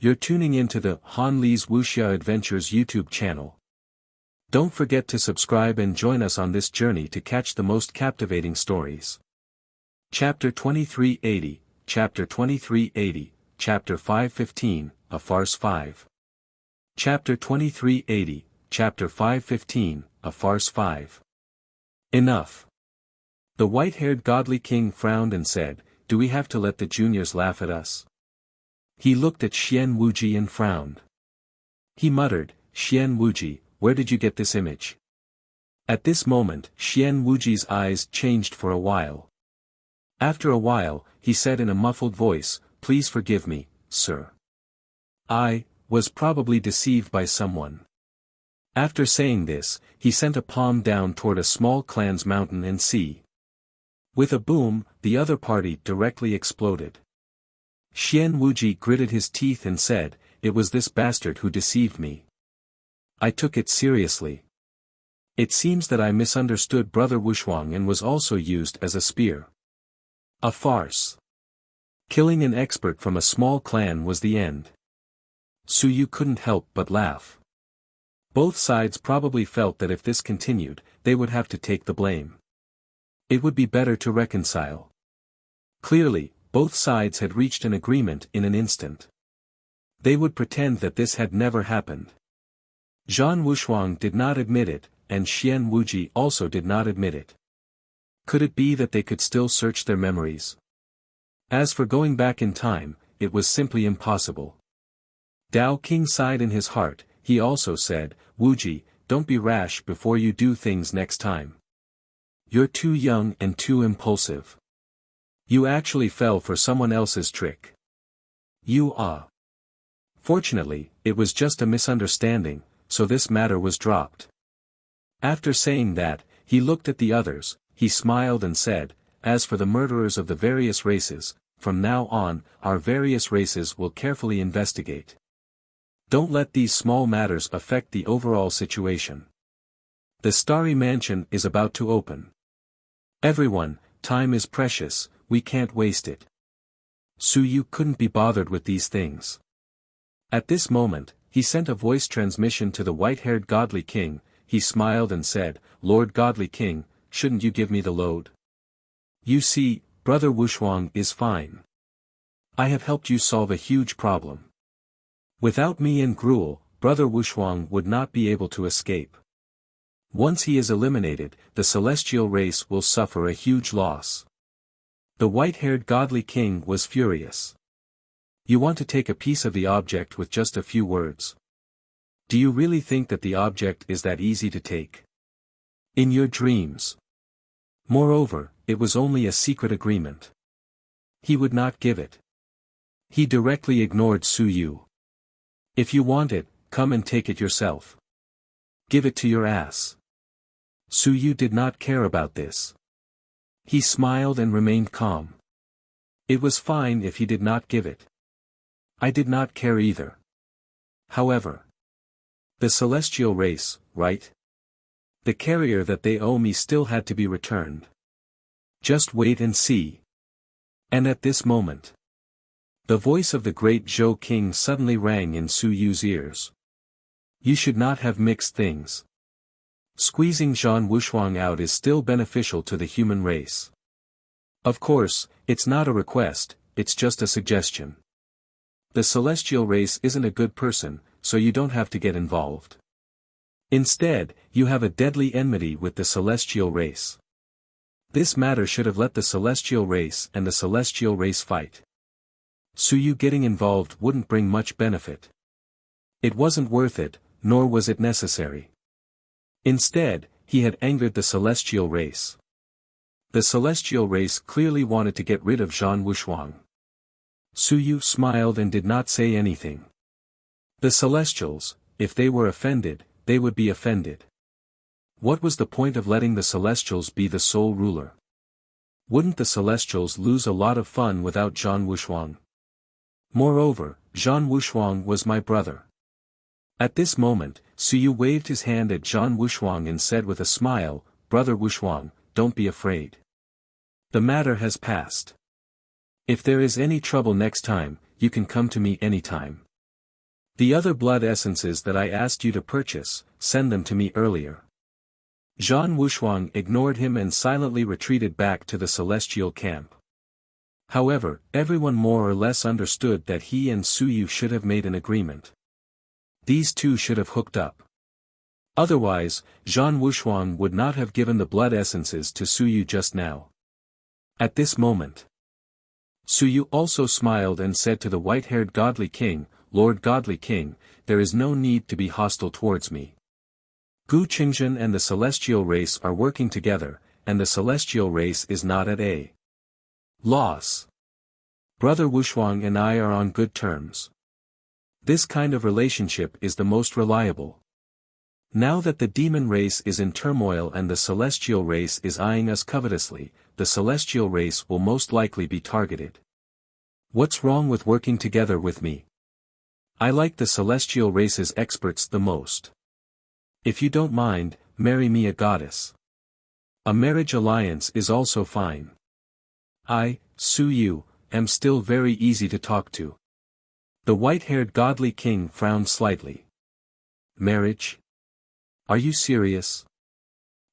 You're tuning into the Han Li's Wuxia Adventures YouTube channel. Don't forget to subscribe and join us on this journey to catch the most captivating stories. Chapter 2380, Chapter 2380, Chapter 515, A Farce 5. Chapter 2380, Chapter 515, A Farce 5. Enough. The white-haired godly king frowned and said, "Do we have to let the juniors laugh at us?" He looked at Xian Wuji and frowned. He muttered, "Xian Wuji, where did you get this image?" At this moment, Xian Wuji's eyes changed for a while. After a while, he said in a muffled voice, "Please forgive me, sir. I was probably deceived by someone." After saying this, he sent a palm down toward a small clan's mountain and sea. With a boom, the other party directly exploded. Xian Wuji gritted his teeth and said, "It was this bastard who deceived me. I took it seriously. It seems that I misunderstood Brother Wuxuang and was also used as a spear. A farce. Killing an expert from a small clan was the end." Su Yu couldn't help but laugh. Both sides probably felt that if this continued, they would have to take the blame. It would be better to reconcile. Clearly, both sides had reached an agreement in an instant. They would pretend that this had never happened. Zhan Wuxuang did not admit it, and Xian Wuji also did not admit it. Could it be that they could still search their memories? As for going back in time, it was simply impossible. Dao King sighed in his heart. He also said, "Wuji, don't be rash before you do things next time. You're too young and too impulsive. You actually fell for someone else's trick. Fortunately, it was just a misunderstanding, so this matter was dropped." After saying that, he looked at the others, he smiled and said, "As for the murderers of the various races, from now on, our various races will carefully investigate. Don't let these small matters affect the overall situation. The Starry Mansion is about to open. Everyone, time is precious, we can't waste it." Su Yu couldn't be bothered with these things. At this moment, he sent a voice transmission to the white-haired godly king. He smiled and said, "Lord Godly King, shouldn't you give me the load? You see, Brother Wuxuang is fine. I have helped you solve a huge problem. Without me and Gruel, Brother Wuxuang would not be able to escape. Once he is eliminated, the celestial race will suffer a huge loss." The white-haired godly king was furious. "You want to take a piece of the object with just a few words? Do you really think that the object is that easy to take? In your dreams. Moreover, it was only a secret agreement. He would not give it." He directly ignored Su Yu. "If you want it, come and take it yourself. Give it to your ass." Su Yu did not care about this. He smiled and remained calm. It was fine if he did not give it. I did not care either. However, the celestial race, right? The carrier that they owe me still had to be returned. Just wait and see. And at this moment, the voice of the great Zhou King suddenly rang in Su Yu's ears. "You should not have mixed things. Squeezing Zhan Wuxuang out is still beneficial to the human race. Of course, it's not a request, it's just a suggestion. The celestial race isn't a good person, so you don't have to get involved. Instead, you have a deadly enmity with the celestial race. This matter should have let the celestial race and the celestial race fight. Su Yu getting involved wouldn't bring much benefit. It wasn't worth it, nor was it necessary. Instead, he had angered the celestial race. The celestial race clearly wanted to get rid of Zhan Wuxuang." Su Yu smiled and did not say anything. The celestials, if they were offended, they would be offended. What was the point of letting the celestials be the sole ruler? Wouldn't the celestials lose a lot of fun without Zhan Wuxuang? Moreover, Zhan Wuxuang was my brother. At this moment, Su Yu waved his hand at Zhan Wuxuang and said with a smile, "Brother Wuxuang, don't be afraid. The matter has passed. If there is any trouble next time, you can come to me anytime. The other blood essences that I asked you to purchase, send them to me earlier. Zhan Wushuang ignored him and silently retreated back to the celestial camp. However, everyone more or less understood that he and Suyu should have made an agreement. These two should have hooked up. Otherwise, Zhan Wushuang would not have given the blood essences to Suyu just now. At this moment, Suyu also smiled and said to the white-haired godly king, Lord Godly King, there is no need to be hostile towards me. Gu Qingzhen and the celestial race are working together, and the celestial race is not at a loss. Brother Wushuang and I are on good terms. This kind of relationship is the most reliable. Now that the demon race is in turmoil and the celestial race is eyeing us covetously, the celestial race will most likely be targeted. What's wrong with working together with me? I like the celestial race's experts the most. If you don't mind, marry me a goddess. A marriage alliance is also fine. I, Suyu, am still very easy to talk to. The white-haired godly king frowned slightly. Marriage? Are you serious?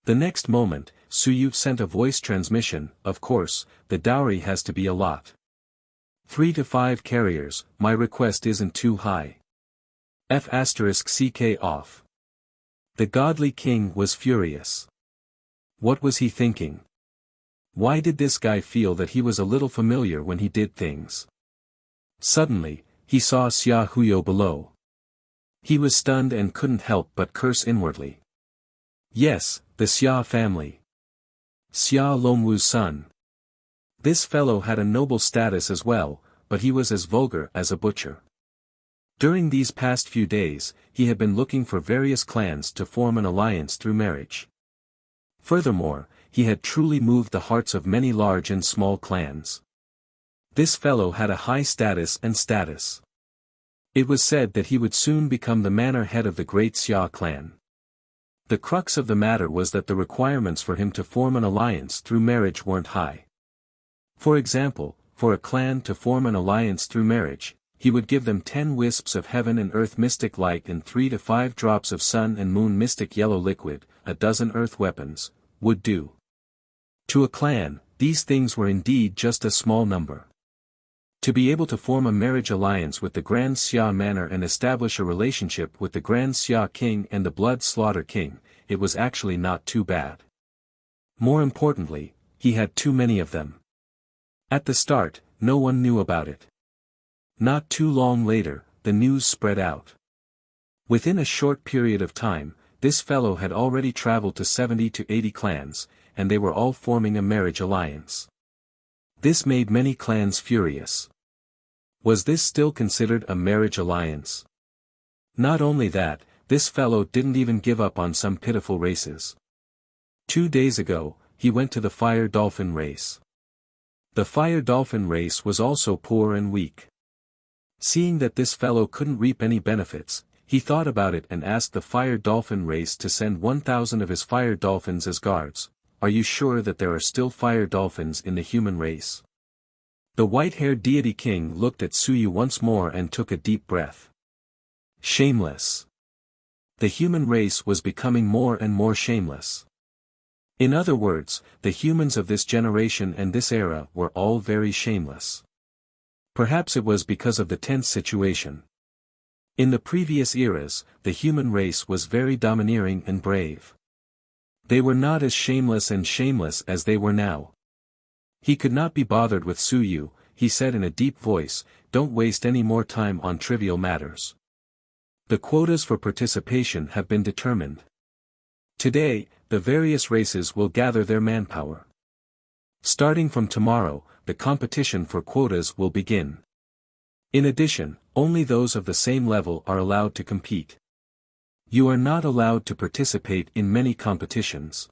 The next moment, Suyu sent a voice transmission, of course, the dowry has to be a lot. 3 to 5 carriers, my request isn't too high. F***ck off. The godly king was furious. What was he thinking? Why did this guy feel that he was a little familiar when he did things? Suddenly, he saw Xia Huyo below. He was stunned and couldn't help but curse inwardly. Yes, the Xia family. Xia Longwu's son. This fellow had a noble status as well, but he was as vulgar as a butcher. During these past few days, he had been looking for various clans to form an alliance through marriage. Furthermore, he had truly moved the hearts of many large and small clans. This fellow had a high status and status. It was said that he would soon become the manor head of the great Xia clan. The crux of the matter was that the requirements for him to form an alliance through marriage weren't high. For example, for a clan to form an alliance through marriage, he would give them 10 wisps of heaven and earth mystic light and 3 to 5 drops of sun and moon mystic yellow liquid, a dozen earth weapons, would do. To a clan, these things were indeed just a small number. To be able to form a marriage alliance with the Grand Xia Manor and establish a relationship with the Grand Xia King and the Blood Slaughter King, it was actually not too bad. More importantly, he had too many of them. At the start, no one knew about it. Not too long later, the news spread out. Within a short period of time, this fellow had already traveled to 70 to 80 clans, and they were all forming a marriage alliance. This made many clans furious. Was this still considered a marriage alliance? Not only that, this fellow didn't even give up on some pitiful races. 2 days ago, he went to the Fire Dolphin race. The Fire Dolphin race was also poor and weak. Seeing that this fellow couldn't reap any benefits, he thought about it and asked the Fire Dolphin race to send 1,000 of his Fire Dolphins as guards. Are you sure that there are still fire dolphins in the human race? The white-haired deity king looked at Suyu once more and took a deep breath. Shameless. The human race was becoming more and more shameless. In other words, the humans of this generation and this era were all very shameless. Perhaps it was because of the tense situation. In the previous eras, the human race was very domineering and brave. They were not as shameless as they were now. He could not be bothered with Suyu, he said in a deep voice, don't waste any more time on trivial matters. The quotas for participation have been determined. Today, the various races will gather their manpower. Starting from tomorrow, the competition for quotas will begin. In addition, only those of the same level are allowed to compete. You are not allowed to participate in many competitions.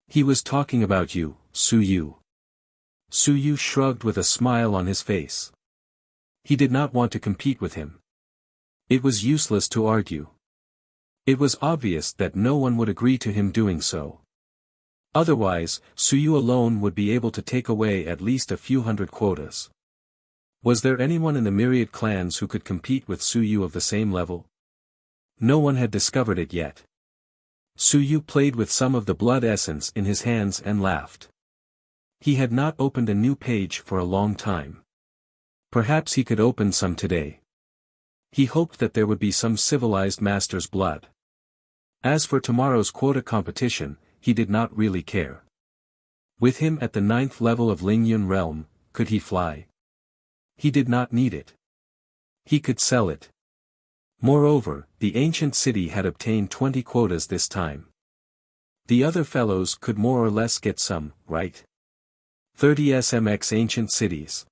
He was talking about you, Suyu. Suyu shrugged with a smile on his face. He did not want to compete with him. It was useless to argue. It was obvious that no one would agree to him doing so. Otherwise, Suyu alone would be able to take away at least a few hundred quotas. Was there anyone in the myriad clans who could compete with Su Yu of the same level? No one had discovered it yet. Su Yu played with some of the blood essence in his hands and laughed. He had not opened a new page for a long time. Perhaps he could open some today. He hoped that there would be some civilized master's blood. As for tomorrow's quota competition, he did not really care. With him at the 9th level of Lingyun realm, could he fly? He did not need it. He could sell it. Moreover, the ancient city had obtained 20 quotas this time. The other fellows could more or less get some, right? 30 SMX ancient cities.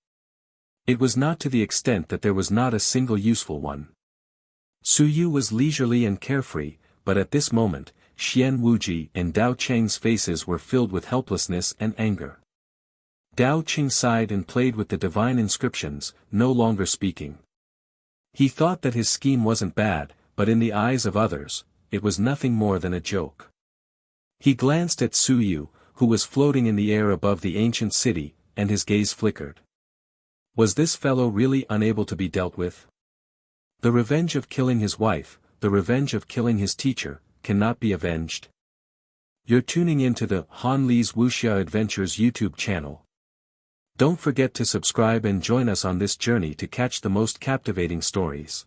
It was not to the extent that there was not a single useful one. Su Yu was leisurely and carefree, but at this moment, Xian Wuji and Dao Cheng's faces were filled with helplessness and anger. Dao Cheng sighed and played with the divine inscriptions, no longer speaking. He thought that his scheme wasn't bad, but in the eyes of others, it was nothing more than a joke. He glanced at Su Yu, who was floating in the air above the ancient city, and his gaze flickered. Was this fellow really unable to be dealt with? The revenge of killing his wife, the revenge of killing his teacher, cannot be avenged. You're tuning into the Han Li's Wuxia Adventures YouTube channel. Don't forget to subscribe and join us on this journey to catch the most captivating stories.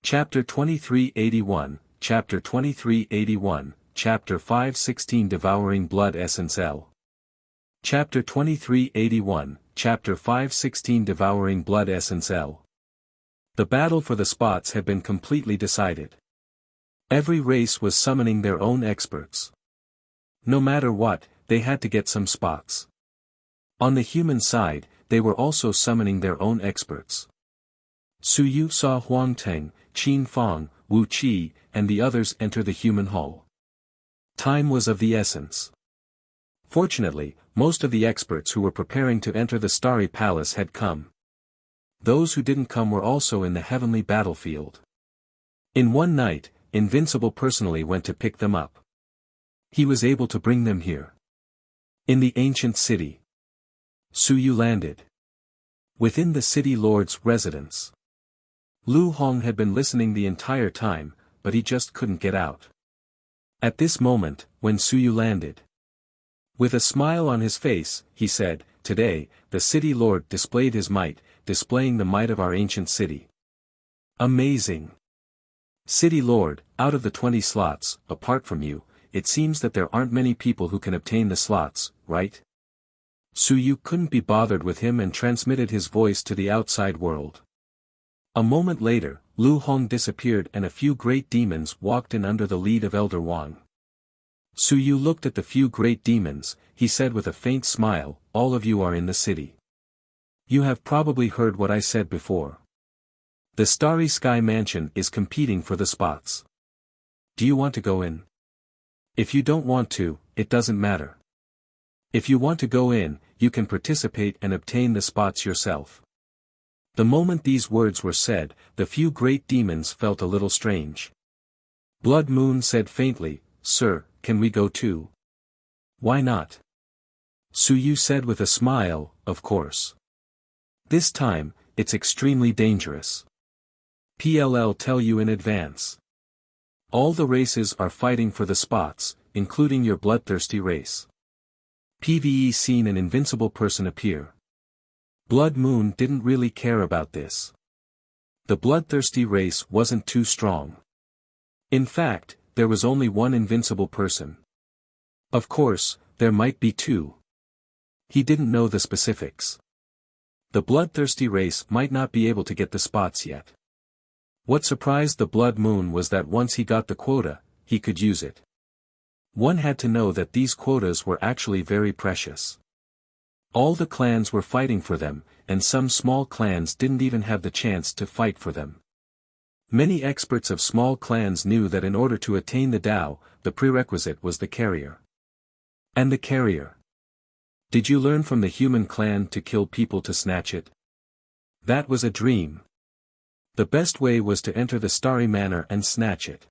Chapter 2381, Chapter 2381, Chapter 516 Devouring Blood Essence L. Chapter 2381, Chapter 516 Devouring Blood Essence L. The battle for the spots had been completely decided. Every race was summoning their own experts. No matter what, they had to get some spots. On the human side, they were also summoning their own experts. Su Yu saw Huang Teng, Qin Fang, Wu Qi, and the others enter the human hall. Time was of the essence. Fortunately, most of the experts who were preparing to enter the Starry Palace had come. Those who didn't come were also in the heavenly battlefield. In one night, Invincible personally went to pick them up. He was able to bring them here. In the ancient city. Su Yu landed. Within the city lord's residence. Lu Hong had been listening the entire time, but he just couldn't get out. At this moment, when Su Yu landed. With a smile on his face, he said, "Today, the city lord displayed his might, displaying the might of our ancient city. Amazing. City lord, out of the 20 slots, apart from you, it seems that there aren't many people who can obtain the slots, right?" Su Yu couldn't be bothered with him and transmitted his voice to the outside world. A moment later, Lu Hong disappeared and a few great demons walked in under the lead of Elder Wang. Su Yu looked at the few great demons, he said with a faint smile, "All of you are in the city. You have probably heard what I said before. The Starry Sky Mansion is competing for the spots. Do you want to go in? If you don't want to, it doesn't matter. If you want to go in, you can participate and obtain the spots yourself." The moment these words were said, the few great demons felt a little strange. Blood Moon said faintly, "Sir, can we go too?" "Why not?" Su Yu said with a smile, "Of course. This time, it's extremely dangerous. PLL tell you in advance. All the races are fighting for the spots, including your bloodthirsty race." PvE seen an invincible person appear. Blood Moon didn't really care about this. The bloodthirsty race wasn't too strong. In fact, there was only one invincible person. Of course, there might be two. He didn't know the specifics. The bloodthirsty race might not be able to get the spots yet. What surprised the Blood Moon was that once he got the quota, he could use it. One had to know that these quotas were actually very precious. All the clans were fighting for them, and some small clans didn't even have the chance to fight for them. Many experts of small clans knew that in order to attain the Tao, the prerequisite was the carrier. And the carrier. Did you learn from the human clan to kill people to snatch it? That was a dream. The best way was to enter the Starry Manor and snatch it.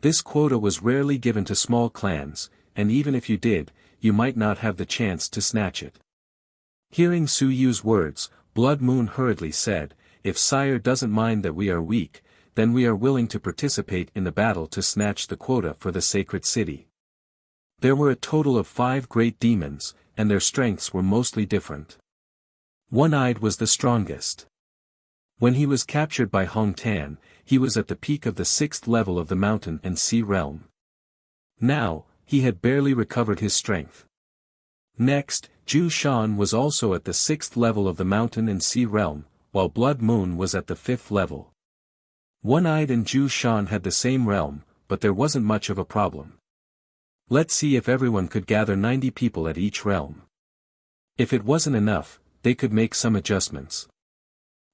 This quota was rarely given to small clans, and even if you did, you might not have the chance to snatch it. Hearing Su Yu's words, Blood Moon hurriedly said, "If Sire doesn't mind that we are weak, then we are willing to participate in the battle to snatch the quota for the sacred city." There were a total of 5 great demons, and their strengths were mostly different. One-Eyed was the strongest. When he was captured by Hong Tan, he was at the peak of the 6th level of the mountain and sea realm. Now, he had barely recovered his strength. Next, Zhu Shan was also at the 6th level of the mountain and sea realm, while Blood Moon was at the 5th level. One-Eyed and Zhu Shan had the same realm, but there wasn't much of a problem. Let's see if everyone could gather 90 people at each realm. If it wasn't enough, they could make some adjustments.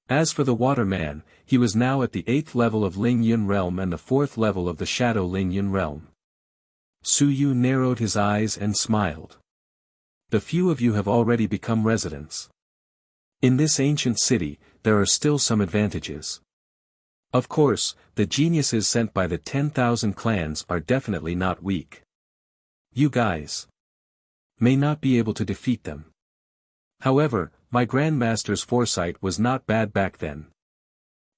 As for the Waterman, he was now at the 8th level of Ling Yun realm and the 4th level of the Shadow Ling Yun realm. Su Yu narrowed his eyes and smiled. The few of you have already become residents. In this ancient city, there are still some advantages. Of course, the geniuses sent by the 10,000 clans are definitely not weak. You guys may not be able to defeat them. However, my Grandmaster's foresight was not bad back then.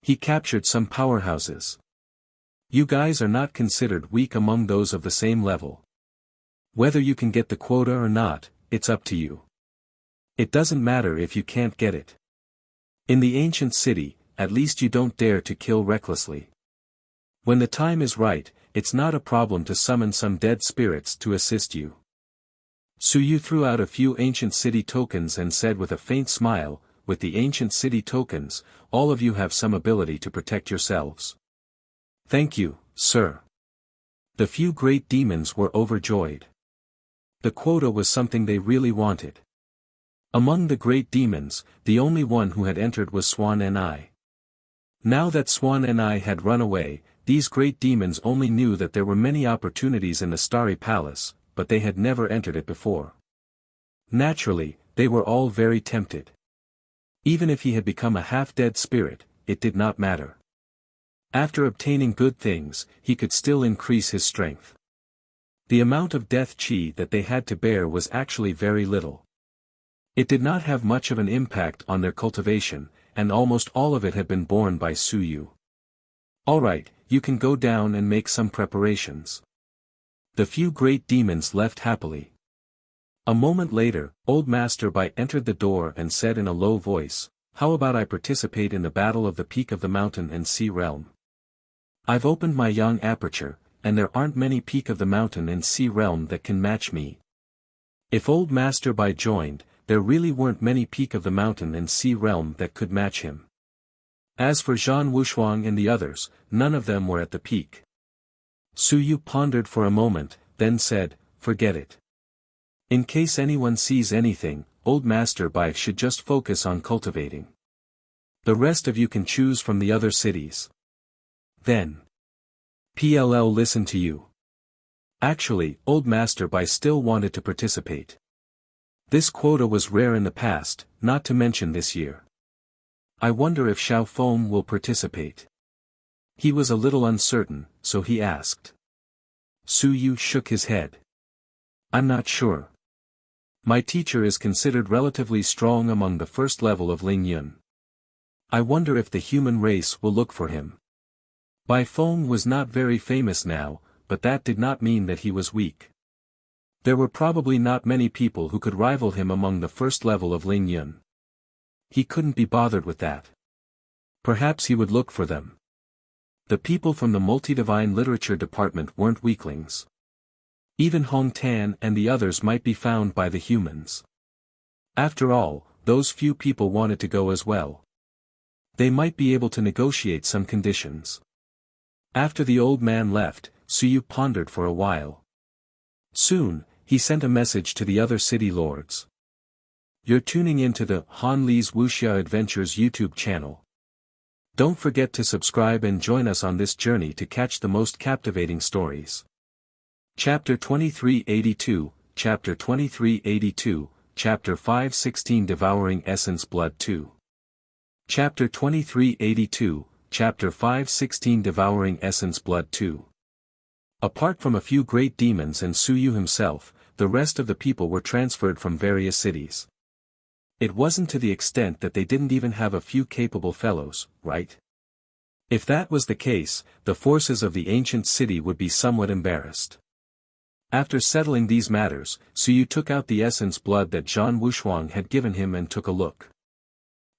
He captured some powerhouses. You guys are not considered weak among those of the same level. Whether you can get the quota or not, it's up to you. It doesn't matter if you can't get it. In the ancient city, at least you don't dare to kill recklessly. When the time is right, it's not a problem to summon some dead spirits to assist you. Su Yu threw out a few ancient city tokens and said with a faint smile, "With the ancient city tokens, all of you have some ability to protect yourselves." "Thank you, sir." The few great demons were overjoyed. The quota was something they really wanted. Among the great demons, the only one who had entered was Swan Ni. Now that Swan Ni had run away, these great demons only knew that there were many opportunities in the Starry Palace, but they had never entered it before. Naturally, they were all very tempted. Even if he had become a half-dead spirit, it did not matter. After obtaining good things, he could still increase his strength. The amount of death chi that they had to bear was actually very little. It did not have much of an impact on their cultivation, and almost all of it had been borne by Su Yu. "Alright, you can go down and make some preparations." The few great demons left happily. A moment later, Old Master Bai entered the door and said in a low voice, "How about I participate in the battle of the peak of the mountain and sea realm? I've opened my young aperture, and there aren't many peak of the mountain and sea realm that can match me." If Old Master Bai joined, there really weren't many peak of the mountain and sea realm that could match him. As for Zhan Wushuang and the others, none of them were at the peak. Su Yu pondered for a moment, then said, "Forget it. In case anyone sees anything, Old Master Bai should just focus on cultivating. The rest of you can choose from the other cities. Then PLL listen to you." Actually, Old Master Bai still wanted to participate. This quota was rare in the past, not to mention this year. "I wonder if Xiao Feng will participate." He was a little uncertain, so he asked. Su Yu shook his head. "I'm not sure. My teacher is considered relatively strong among the first level of Ling Yun. I wonder if the human race will look for him." Bai Feng was not very famous now, but that did not mean that he was weak. There were probably not many people who could rival him among the first level of Ling Yun. He couldn't be bothered with that. Perhaps he would look for them. The people from the Multidivine Literature Department weren't weaklings. Even Hong Tan and the others might be found by the humans. After all, those few people wanted to go as well. They might be able to negotiate some conditions. After the old man left, Su Yu pondered for a while. Soon, he sent a message to the other city lords. "You're tuning into the Han Li's Wuxia Adventures YouTube channel. Don't forget to subscribe and join us on this journey to catch the most captivating stories." Chapter 2382, Chapter 2382, Chapter 516 Devouring Essence Blood 2. Chapter 2382, Chapter 516 Devouring Essence Blood 2. Apart from a few great demons and Su Yu himself, the rest of the people were transferred from various cities. It wasn't to the extent that they didn't even have a few capable fellows, right? If that was the case, the forces of the ancient city would be somewhat embarrassed. After settling these matters, Suyu took out the essence blood that Zhan Wushuang had given him and took a look.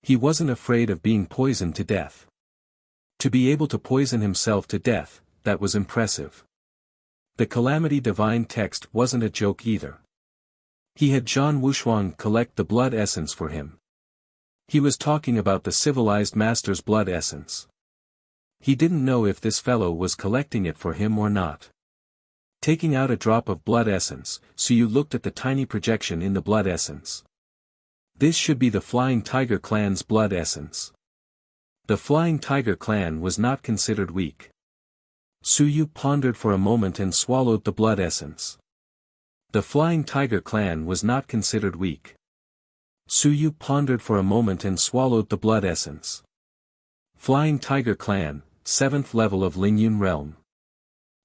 He wasn't afraid of being poisoned to death. To be able to poison himself to death, that was impressive. The Calamity Divine text wasn't a joke either. He had Zhan Wushuang collect the blood essence for him. He was talking about the civilized master's blood essence. He didn't know if this fellow was collecting it for him or not. Taking out a drop of blood essence, Suyu looked at the tiny projection in the blood essence. This should be the Flying Tiger clan's blood essence. The Flying Tiger clan was not considered weak. Suyu pondered for a moment and swallowed the blood essence. The Flying Tiger clan was not considered weak. Suyu pondered for a moment and swallowed the blood essence. Flying Tiger clan, 7th level of Lingyun realm.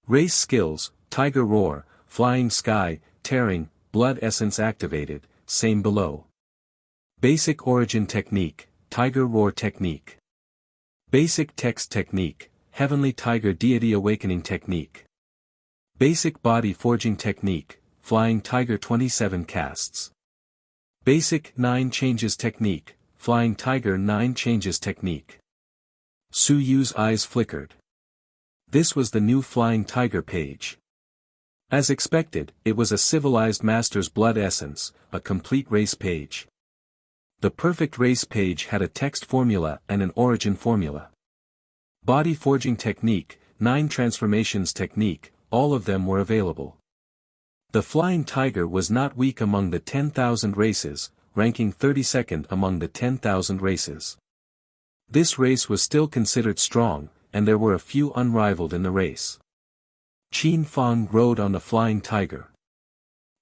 Race skills, Tiger Roar, Flying Sky, Tearing, blood essence activated, same below. Basic origin technique, Tiger Roar technique. Basic text technique, Heavenly Tiger Deity Awakening technique. Basic body forging technique, Flying Tiger 27 casts. Basic 9 changes technique, Flying Tiger 9 changes technique. Suyu's eyes flickered. This was the new Flying Tiger page. As expected, it was a civilized master's blood essence, a complete race page. The perfect race page had a text formula and an origin formula. Body forging technique, 9 transformations technique, all of them were available. The Flying Tiger was not weak among the 10,000 races, ranking 32nd among the 10,000 races. This race was still considered strong, and there were a few unrivaled in the race. Qin Fang rode on the Flying Tiger.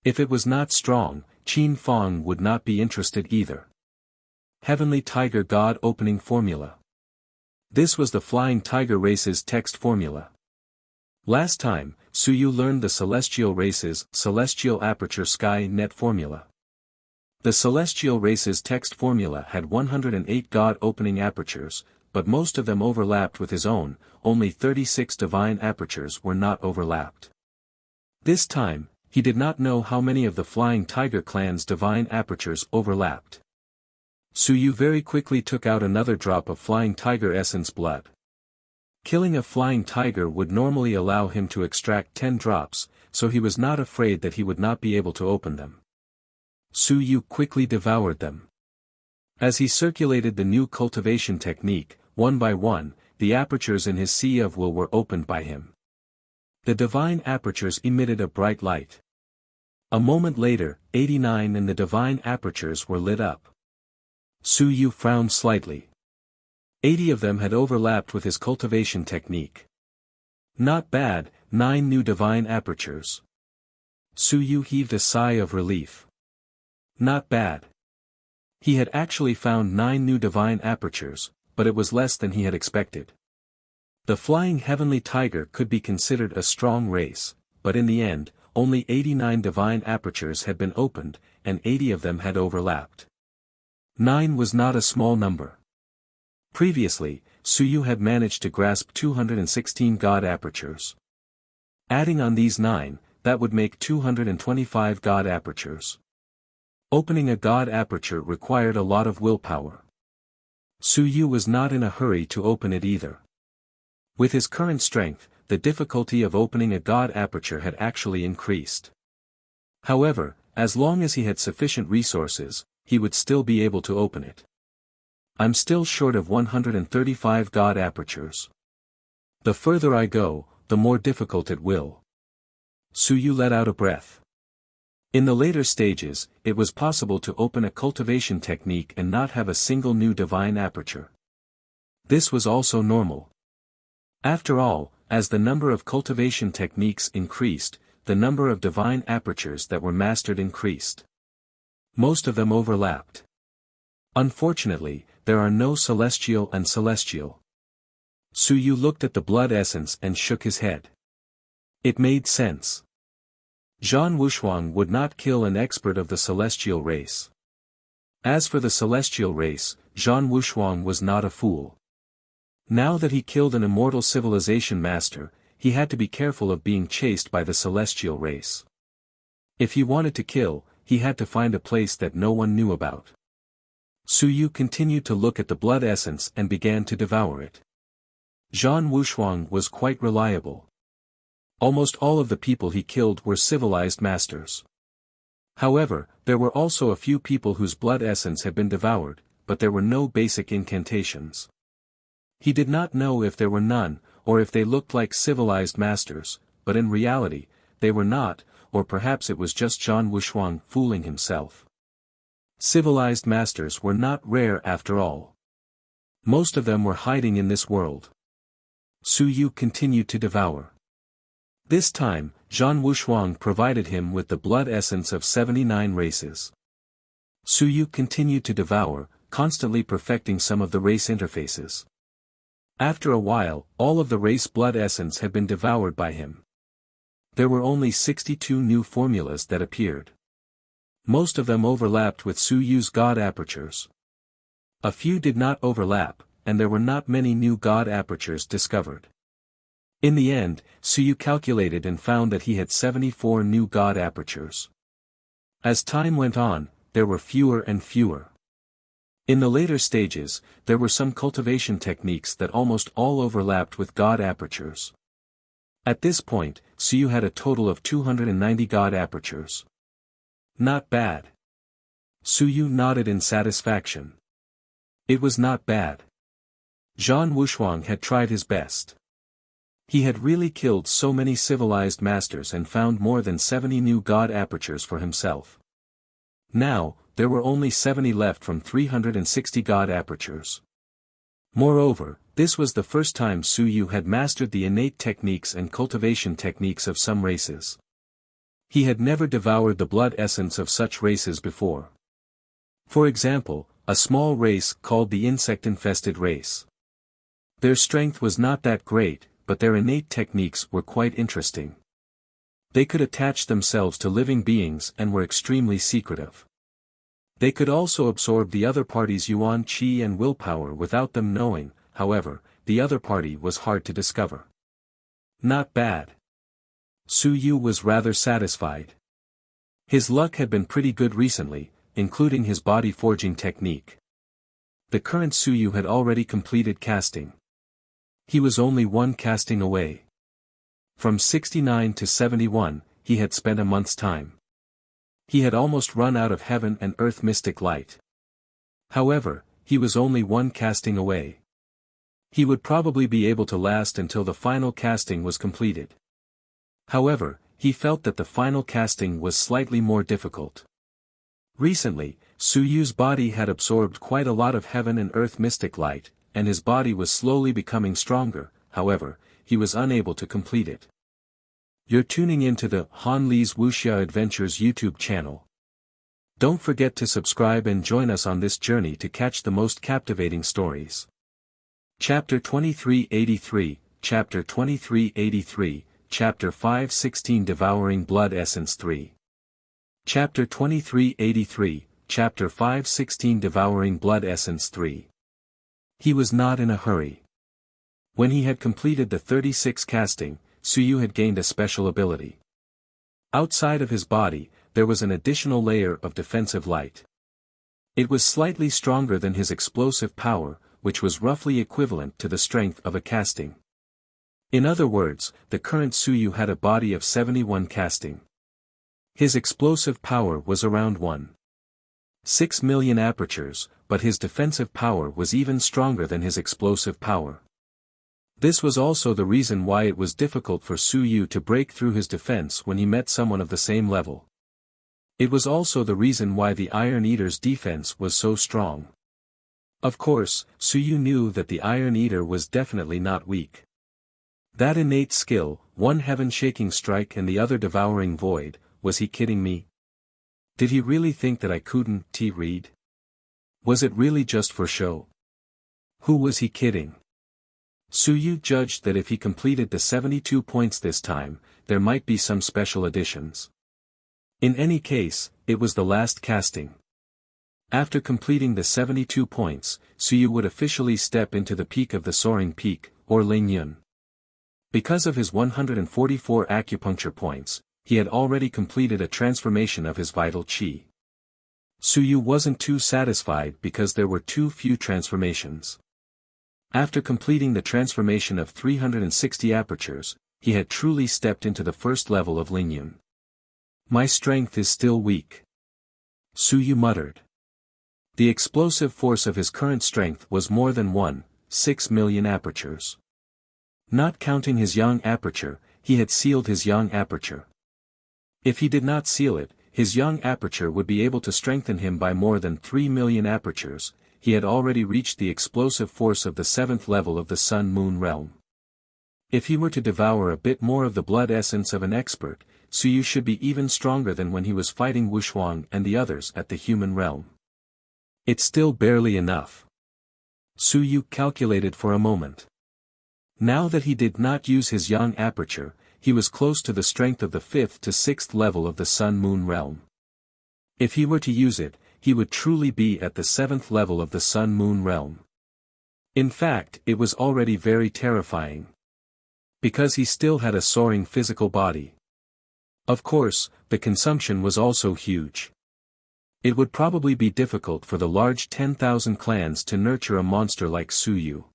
If it was not strong, Qin Fang would not be interested either. Heavenly Tiger God Opening Formula. This was the Flying Tiger race's text formula. Last time, Suyu learned the Celestial race's Celestial Aperture Sky Net formula. The Celestial race's text formula had 108 God Opening Apertures, but most of them overlapped with his own, only 36 Divine Apertures were not overlapped. This time, he did not know how many of the Flying Tiger clan's Divine Apertures overlapped. Suyu very quickly took out another drop of Flying Tiger essence blood. Killing a Flying Tiger would normally allow him to extract 10 drops, so he was not afraid that he would not be able to open them. Suyu quickly devoured them. As he circulated the new cultivation technique, one by one, the apertures in his Sea of Will were opened by him. The Divine Apertures emitted a bright light. A moment later, 89 and the Divine Apertures were lit up. Suyu frowned slightly. 80 of them had overlapped with his cultivation technique. Not bad, 9 new Divine Apertures. Suyu heaved a sigh of relief. Not bad. He had actually found 9 new Divine Apertures, but it was less than he had expected. The Flying Heavenly Tiger could be considered a strong race, but in the end, only 89 Divine Apertures had been opened, and 80 of them had overlapped. 9 was not a small number. Previously, Suyu had managed to grasp 216 God Apertures. Adding on these 9, that would make 225 God Apertures. Opening a God Aperture required a lot of willpower. Suyu was not in a hurry to open it either. With his current strength, the difficulty of opening a God Aperture had actually increased. However, as long as he had sufficient resources, he would still be able to open it. I'm still short of 135 God Apertures. The further I go, the more difficult it will. Suyu let out a breath. In the later stages, it was possible to open a cultivation technique and not have a single new Divine Aperture. This was also normal. After all, as the number of cultivation techniques increased, the number of Divine Apertures that were mastered increased. Most of them overlapped. Unfortunately, there are no Celestial and Celestial. Suyu looked at the blood essence and shook his head. It made sense. Zhan Wushuang would not kill an expert of the Celestial race. As for the celestial race, Zhang Wushuang was not a fool. Now that he killed an immortal civilization master, he had to be careful of being chased by the celestial race. If he wanted to kill, he had to find a place that no one knew about. Su Yu continued to look at the blood essence and began to devour it. Zhang Wushuang was quite reliable. Almost all of the people he killed were civilized masters. However, there were also a few people whose blood essence had been devoured, but there were no basic incantations. He did not know if there were none, or if they looked like civilized masters, but in reality, they were not, or perhaps it was just Zhang Wushuang fooling himself. Civilized masters were not rare after all. Most of them were hiding in this world. Su Yu continued to devour. This time, Zhang Wushuang provided him with the blood essence of 79 races. Su Yu continued to devour, constantly perfecting some of the race interfaces. After a while, all of the race blood essence had been devoured by him. There were only 62 new formulas that appeared. Most of them overlapped with Su Yu's god apertures. A few did not overlap, and there were not many new god apertures discovered. In the end, Su Yu calculated and found that he had 74 new god apertures. As time went on, there were fewer and fewer. In the later stages, there were some cultivation techniques that almost all overlapped with god apertures. At this point, Su Yu had a total of 290 god apertures. Not bad. Su Yu nodded in satisfaction. It was not bad. Zhang Wushuang had tried his best. He had really killed so many civilized masters and found more than 70 new god apertures for himself. Now, there were only 70 left from 360 god apertures. Moreover, this was the first time Su Yu had mastered the innate techniques and cultivation techniques of some races. He had never devoured the blood essence of such races before. For example, a small race called the insect-infested race. Their strength was not that great, but their innate techniques were quite interesting. They could attach themselves to living beings and were extremely secretive. They could also absorb the other party's yuan qi and willpower without them knowing. However, the other party was hard to discover. Not bad. Su Yu was rather satisfied. His luck had been pretty good recently, including his body forging technique. The current Su Yu had already completed casting. He was only one casting away. From 69 to 71, he had spent a month's time. He had almost run out of heaven and earth mystic light. However, he was only one casting away. He would probably be able to last until the final casting was completed. However, he felt that the final casting was slightly more difficult. Recently, Su Yu's body had absorbed quite a lot of heaven and earth mystic light, and his body was slowly becoming stronger. However, he was unable to complete it. You're tuning into the Han Li's Wuxia Adventures YouTube channel. Don't forget to subscribe and join us on this journey to catch the most captivating stories. Chapter 2383, Chapter 2383, Chapter 516 Devouring Blood Essence 3. Chapter 2383, Chapter 516 Devouring Blood Essence 3. He was not in a hurry. When he had completed the 36 casting, Su Yu had gained a special ability. Outside of his body, there was an additional layer of defensive light. It was slightly stronger than his explosive power, which was roughly equivalent to the strength of a casting. In other words, the current Su Yu had a body of 71 casting. His explosive power was around 1.6 million apertures, but his defensive power was even stronger than his explosive power. This was also the reason why it was difficult for Su Yu to break through his defense when he met someone of the same level. It was also the reason why the Iron Eater's defense was so strong. Of course, Su Yu knew that the Iron Eater was definitely not weak. That innate skill, one heaven-shaking strike and the other devouring void, was he kidding me? Did he really think that I couldn't read? Was it really just for show? Who was he kidding? Su Yu judged that if he completed the 72 points this time, there might be some special additions. In any case, it was the last casting. After completing the 72 points, Suyu would officially step into the peak of the soaring peak, or Lingyun. Because of his 144 acupuncture points, he had already completed a transformation of his vital qi. Suyu wasn't too satisfied because there were too few transformations. After completing the transformation of 360 apertures, he had truly stepped into the first level of Lingyun. My strength is still weak. Suyu muttered. The explosive force of his current strength was more than 1.6 million apertures. Not counting his yang aperture, he had sealed his yang aperture. If he did not seal it, his yang aperture would be able to strengthen him by more than 3 million apertures. He had already reached the explosive force of the 7th level of the Sun-Moon realm. If he were to devour a bit more of the blood essence of an expert, Suyu should be even stronger than when he was fighting Wushuang and the others at the human realm. It's still barely enough. Suyu calculated for a moment. Now that he did not use his yang aperture, he was close to the strength of the 5th to 6th level of the Sun-Moon realm. If he were to use it, he would truly be at the 7th level of the Sun-Moon realm. In fact, it was already very terrifying. Because he still had a soaring physical body. Of course, the consumption was also huge. It would probably be difficult for the large 10,000 clans to nurture a monster like Suyu.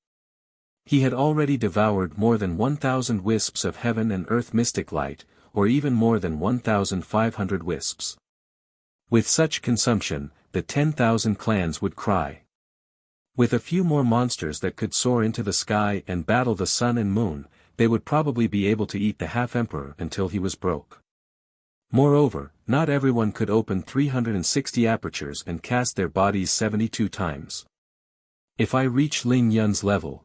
He had already devoured more than 1,000 wisps of heaven and earth mystic light, or even more than 1,500 wisps. With such consumption, the 10,000 clans would cry. With a few more monsters that could soar into the sky and battle the sun and moon, they would probably be able to eat the half-emperor until he was broke. Moreover, not everyone could open 360 apertures and cast their bodies 72 times. If I reach Ling Yun's level,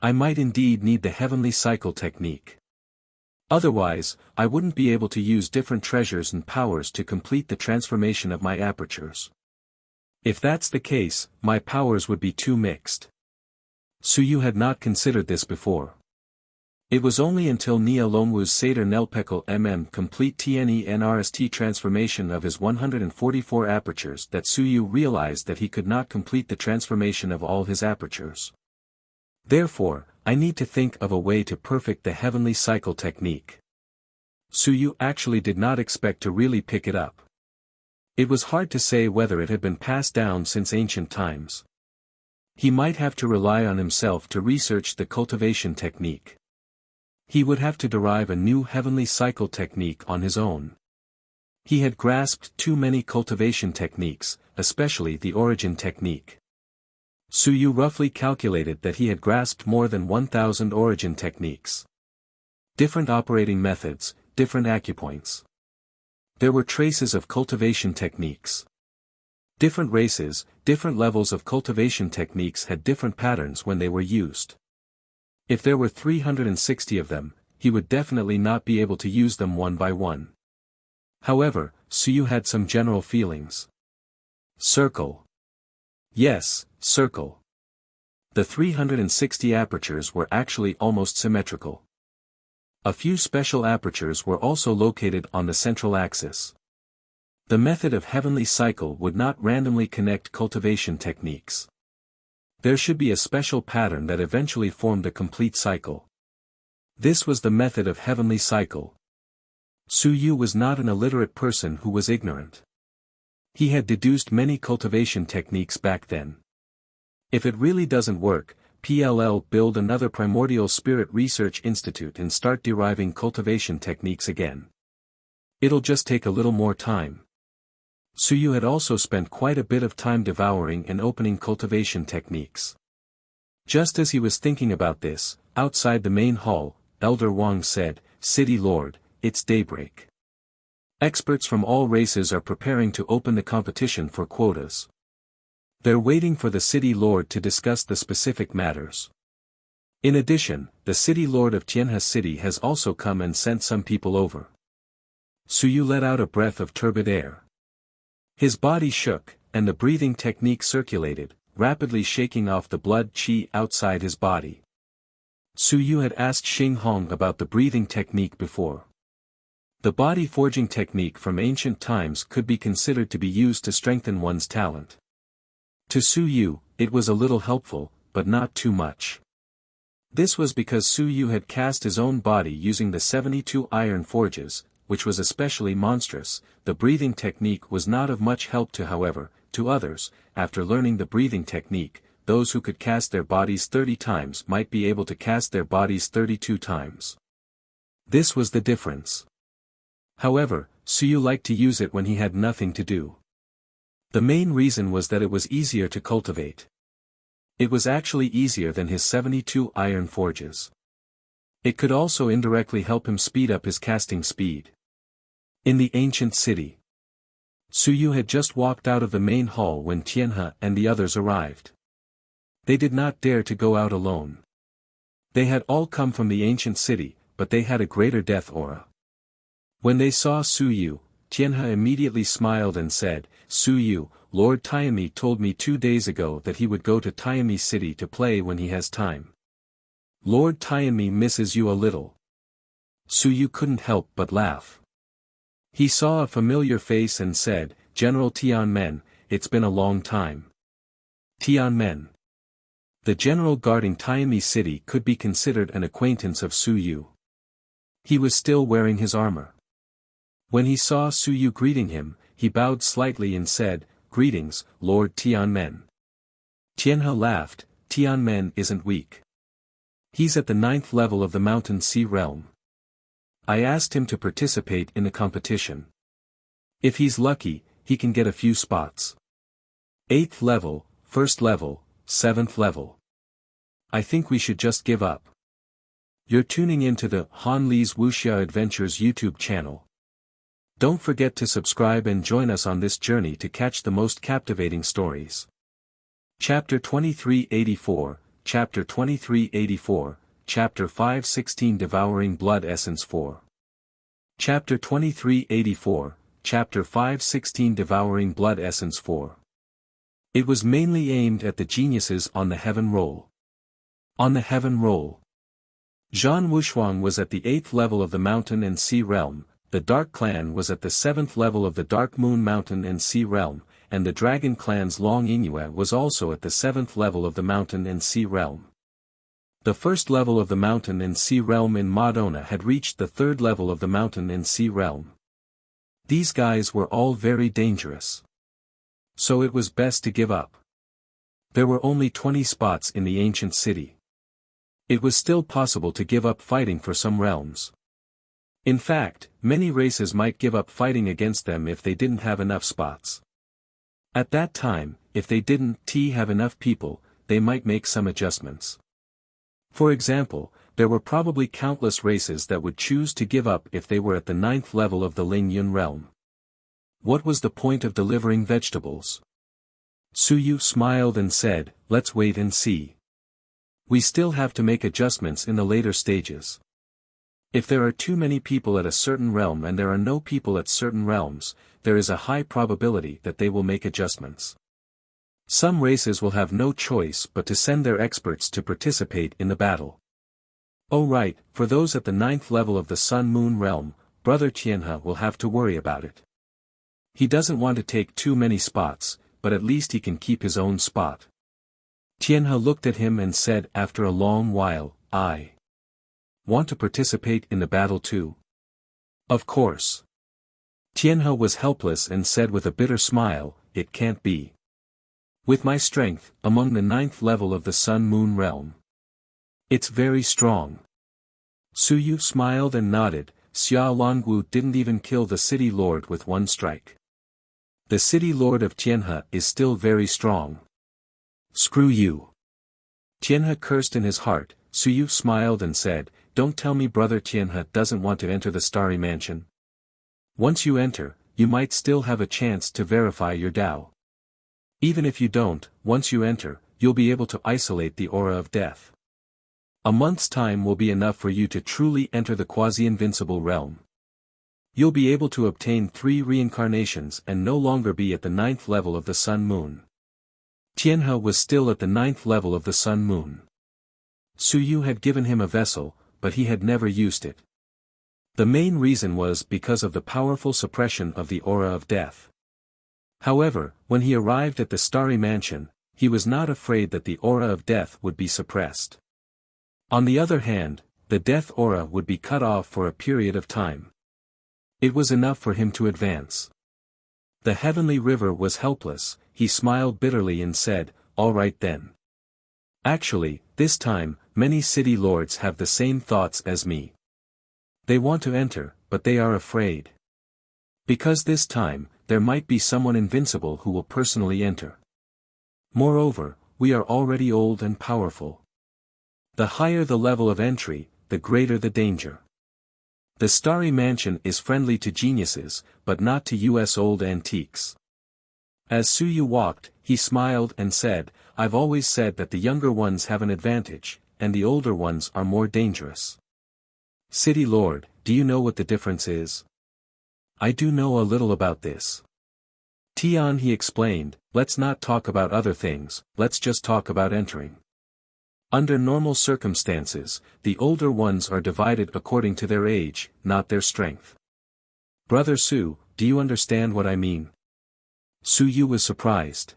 I might indeed need the heavenly cycle technique. Otherwise, I wouldn't be able to use different treasures and powers to complete the transformation of my apertures. If that's the case, my powers would be too mixed. Suyu had not considered this before. It was only until Nia Longwu's Seder Nelpekal complete TNE-NRST transformation of his 144 apertures that Suyu realized that he could not complete the transformation of all his apertures. Therefore, I need to think of a way to perfect the heavenly cycle technique. Suyu actually did not expect to really pick it up. It was hard to say whether it had been passed down since ancient times. He might have to rely on himself to research the cultivation technique. He would have to derive a new heavenly cycle technique on his own. He had grasped too many cultivation techniques, especially the origin technique. Suyu roughly calculated that he had grasped more than 1,000 origin techniques. Different operating methods, different acupoints. There were traces of cultivation techniques. Different races, different levels of cultivation techniques had different patterns when they were used. If there were 360 of them, he would definitely not be able to use them one by one. However, Suyu had some general feelings. Circle. Yes, circle. The 360 apertures were actually almost symmetrical. A few special apertures were also located on the central axis. The method of heavenly cycle would not randomly connect cultivation techniques. There should be a special pattern that eventually formed a complete cycle. This was the method of heavenly cycle. Suyu was not an illiterate person who was ignorant. He had deduced many cultivation techniques back then. If it really doesn't work, build another primordial spirit research institute and start deriving cultivation techniques again. It'll just take a little more time. Suyu had also spent quite a bit of time devouring and opening cultivation techniques. Just as he was thinking about this, outside the main hall, Elder Wang said, "City Lord, it's daybreak. Experts from all races are preparing to open the competition for quotas. They're waiting for the City Lord to discuss the specific matters. In addition, the City Lord of Tianhe City has also come and sent some people over." Suyu let out a breath of turbid air. His body shook, and the breathing technique circulated, rapidly shaking off the blood qi outside his body. Suyu had asked Xing Hong about the breathing technique before. The body forging technique from ancient times could be considered to be used to strengthen one's talent. To Su Yu, it was a little helpful, but not too much. This was because Su Yu had cast his own body using the 72 iron forges, which was especially monstrous. The breathing technique was not of much help however, to others. After learning the breathing technique, those who could cast their bodies 30 times might be able to cast their bodies 32 times. This was the difference. However, Su Yu liked to use it when he had nothing to do. The main reason was that it was easier to cultivate. It was actually easier than his 72 iron forges. It could also indirectly help him speed up his casting speed. In the ancient city, Su Yu had just walked out of the main hall when Tianhe and the others arrived. They did not dare to go out alone. They had all come from the ancient city, but they had a greater death aura. When they saw Su Yu, Tianhe immediately smiled and said, "Su Yu, Lord Taimi told me 2 days ago that he would go to Taimi City to play when he has time. Lord Taimi misses you a little." Su Yu couldn't help but laugh. He saw a familiar face and said, "General Tianmen, it's been a long time." Tianmen. The general guarding Taimi City could be considered an acquaintance of Su Yu. He was still wearing his armor. When he saw Su Yu greeting him, he bowed slightly and said, "Greetings, Lord Tianmen." Tianhe laughed. "Tianmen isn't weak. He's at the 9th level of the Mountain Sea realm. I asked him to participate in the competition. If he's lucky, he can get a few spots. 8th level, 1st level, 7th level. I think we should just give up." You're tuning into the Han Li's Wuxia Adventures YouTube channel. Don't forget to subscribe and join us on this journey to catch the most captivating stories. Chapter 2384, Chapter 2384, Chapter 516 Devouring Blood Essence 4. Chapter 2384, Chapter 516 Devouring Blood Essence 4. It was mainly aimed at the geniuses on the Heaven Roll. On the Heaven Roll, Zhan Wushuang was at the 8th level of the Mountain and Sea realm, the Dark Clan was at the 7th level of the Dark Moon Mountain and Sea realm, and the Dragon Clan's Long Yingyue was also at the 7th level of the Mountain and Sea realm. The 1st level of the Mountain and Sea realm in Madona had reached the 3rd level of the Mountain and Sea realm. These guys were all very dangerous. So it was best to give up. There were only 20 spots in the ancient city. It was still possible to give up fighting for some realms. In fact, many races might give up fighting against them if they didn't have enough spots. At that time, if they didn't have enough people, they might make some adjustments. For example, there were probably countless races that would choose to give up if they were at the 9th level of the Ling Yun realm. What was the point of delivering vegetables? Su Yu smiled and said, "Let's wait and see. We still have to make adjustments in the later stages. If there are too many people at a certain realm and there are no people at certain realms, there is a high probability that they will make adjustments. Some races will have no choice but to send their experts to participate in the battle. Oh right, for those at the 9th level of the Sun Moon realm, Brother Tianhe will have to worry about it. He doesn't want to take too many spots, but at least he can keep his own spot." Tianhe looked at him and said after a long while, "I want to participate in the battle too." "Of course." Tianhe was helpless and said with a bitter smile, "It can't be. With my strength, among the 9th level of the Sun Moon realm. It's very strong." Su Yu smiled and nodded. Xia Longwu didn't even kill the city lord with one strike. The city lord of Tianhe is still very strong. Screw you. Tianhe cursed in his heart. Su Yu smiled and said, "Don't tell me Brother Tianhe doesn't want to enter the Starry Mansion. Once you enter, you might still have a chance to verify your Tao. Even if you don't, once you enter, you'll be able to isolate the aura of death. A month's time will be enough for you to truly enter the quasi-invincible realm. You'll be able to obtain 3 reincarnations and no longer be at the 9th level of the Sun Moon." Tianhe was still at the 9th level of the Sun Moon. Su Yu had given him a vessel, but he had never used it. The main reason was because of the powerful suppression of the aura of death. However, when he arrived at the starry mansion, he was not afraid that the aura of death would be suppressed. On the other hand, the death aura would be cut off for a period of time. It was enough for him to advance. The heavenly river was helpless. He smiled bitterly and said, "All right then. Actually, this time, many city lords have the same thoughts as me. They want to enter, but they are afraid. Because this time, there might be someone invincible who will personally enter. Moreover, we are already old and powerful. The higher the level of entry, the greater the danger. The starry mansion is friendly to geniuses, but not to US old antiques." As Suyu walked, he smiled and said, "I've always said that the younger ones have an advantage, and the older ones are more dangerous. City Lord, do you know what the difference is?" "I do know a little about this." Tian, he explained, "Let's not talk about other things, let's just talk about entering. Under normal circumstances, the older ones are divided according to their age, not their strength. Brother Su, do you understand what I mean?" Su Yu was surprised.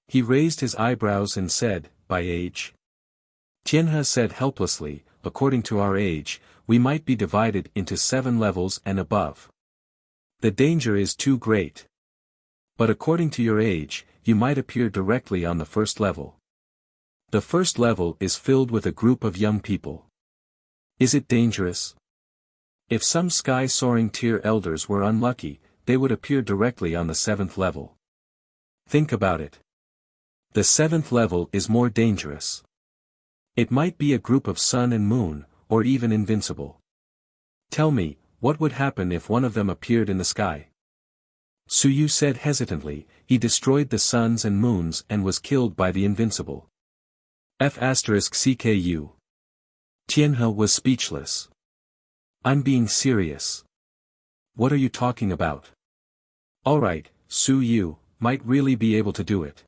He raised his eyebrows and said, "By age?" Tianhe said helplessly, "According to our age, we might be divided into 7 levels and above. The danger is too great. But according to your age, you might appear directly on the first level. The first level is filled with a group of young people. Is it dangerous? If some sky-soaring tier elders were unlucky, they would appear directly on the 7th level. Think about it. The 7th level is more dangerous. It might be a group of sun and moon, or even invincible. Tell me, what would happen if one of them appeared in the sky?" Suyu said hesitantly, "He destroyed the suns and moons and was killed by the invincible." F***CKU. Tianhe was speechless. "I'm being serious. What are you talking about?" "Alright, Su Yu, might really be able to do it."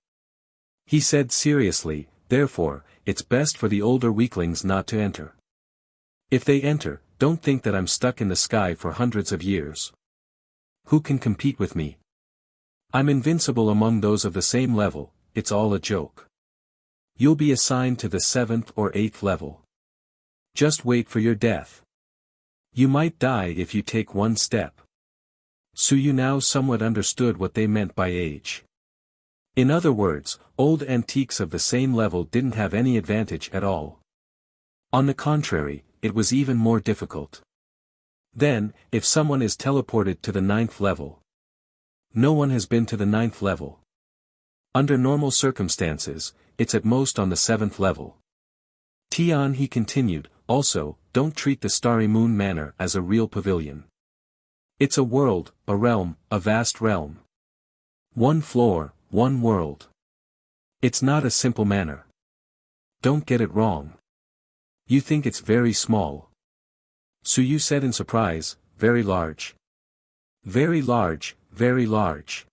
He said seriously, "Therefore, it's best for the older weaklings not to enter. If they enter, don't think that I'm stuck in the sky for hundreds of years. Who can compete with me? I'm invincible among those of the same level, it's all a joke. You'll be assigned to the 7th or 8th level. Just wait for your death. You might die if you take one step." Suyu now somewhat understood what they meant by age. In other words, old antiques of the same level didn't have any advantage at all. On the contrary, it was even more difficult. Then, if someone is teleported to the 9th level. No one has been to the 9th level. Under normal circumstances, it's at most on the 7th level. Tian, he continued, "Also, don't treat the Starry Moon Manor as a real pavilion. It's a world, a realm, a vast realm. One floor, one world. It's not a simple manor. Don't get it wrong. You think it's very small." Suyu said in surprise, "Very large. Very large, very large."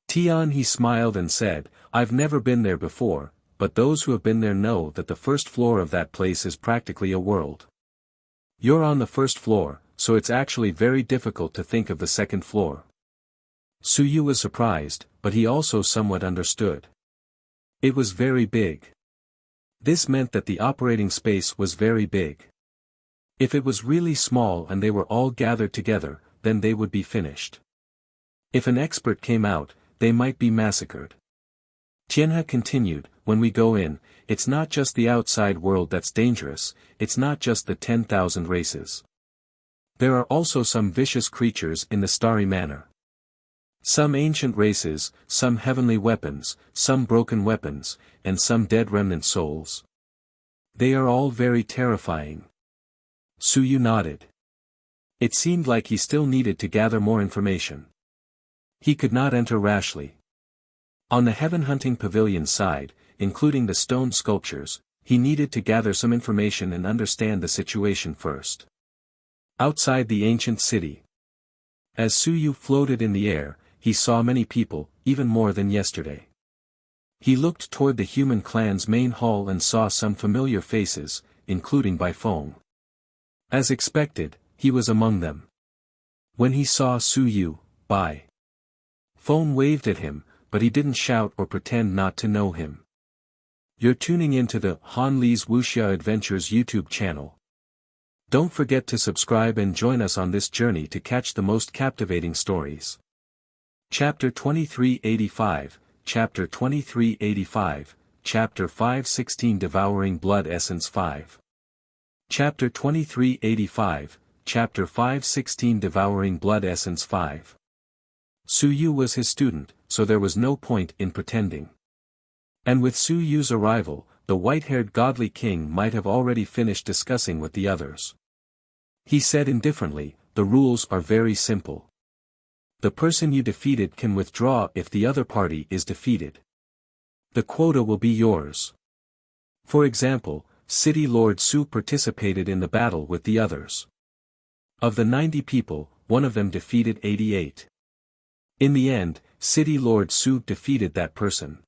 Tian, he smiled and said, "I've never been there before, but those who have been there know that the first floor of that place is practically a world. You're on the first floor, so it's actually very difficult to think of the second floor." Suyu was surprised, but he also somewhat understood. It was very big. This meant that the operating space was very big. If it was really small and they were all gathered together, then they would be finished. If an expert came out, they might be massacred. Tianhe continued, "When we go in, it's not just the outside world that's dangerous, it's not just the 10,000 races. There are also some vicious creatures in the Starry Manor. Some ancient races, some heavenly weapons, some broken weapons, and some dead remnant souls. They are all very terrifying." Suyu nodded. It seemed like he still needed to gather more information. He could not enter rashly. On the heaven hunting pavilion side, including the stone sculptures, he needed to gather some information and understand the situation first. Outside the ancient city. As Suyu floated in the air, he saw many people, even more than yesterday. He looked toward the human clan's main hall and saw some familiar faces, including Bai Feng. As expected, he was among them. When he saw Su Yu, by phone waved at him, but he didn't shout or pretend not to know him. You're tuning into the Han Li's Wuxia Adventures YouTube channel. Don't forget to subscribe and join us on this journey to catch the most captivating stories. Chapter 2385, Chapter 2385, Chapter 516 Devouring Blood Essence 5. Chapter 2385, Chapter 516 Devouring Blood Essence 5. Su Yu was his student, so there was no point in pretending. And with Su Yu's arrival, the white-haired godly king might have already finished discussing with the others. He said indifferently, "The rules are very simple. The person you defeated can withdraw if the other party is defeated. The quota will be yours." For example, City Lord Su participated in the battle with the others. Of the 90 people, one of them defeated 88. In the end, City Lord Su defeated that person.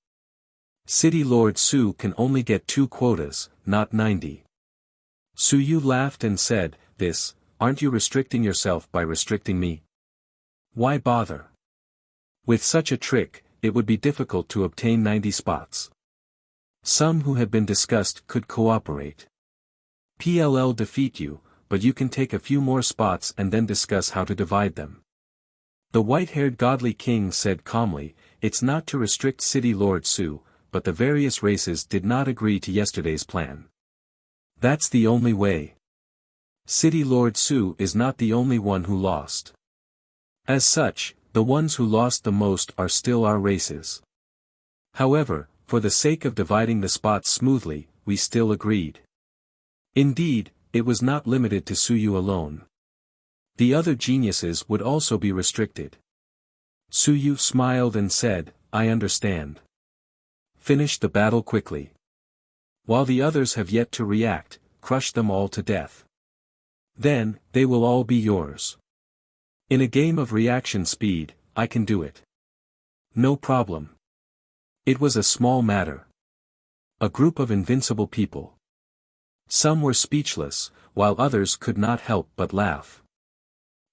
City Lord Su can only get 2 quotas, not 90. Su Yu laughed and said, "Aren't you restricting yourself by restricting me? Why bother? With such a trick, it would be difficult to obtain 90 spots. Some who had been discussed could cooperate. PLL defeat you, but you can take a few more spots and then discuss how to divide them." The white-haired godly king said calmly, "It's not to restrict City Lord Su, but the various races did not agree to yesterday's plan. That's the only way. City Lord Su is not the only one who lost. As such, the ones who lost the most are still our races. However, for the sake of dividing the spots smoothly, we still agreed." Indeed, it was not limited to Su Yu alone. The other geniuses would also be restricted. Su Yu smiled and said, "I understand. Finish the battle quickly. While the others have yet to react, crush them all to death. Then, they will all be yours. In a game of reaction speed, I can do it. No problem." It was a small matter. A group of invincible people. Some were speechless, while others could not help but laugh.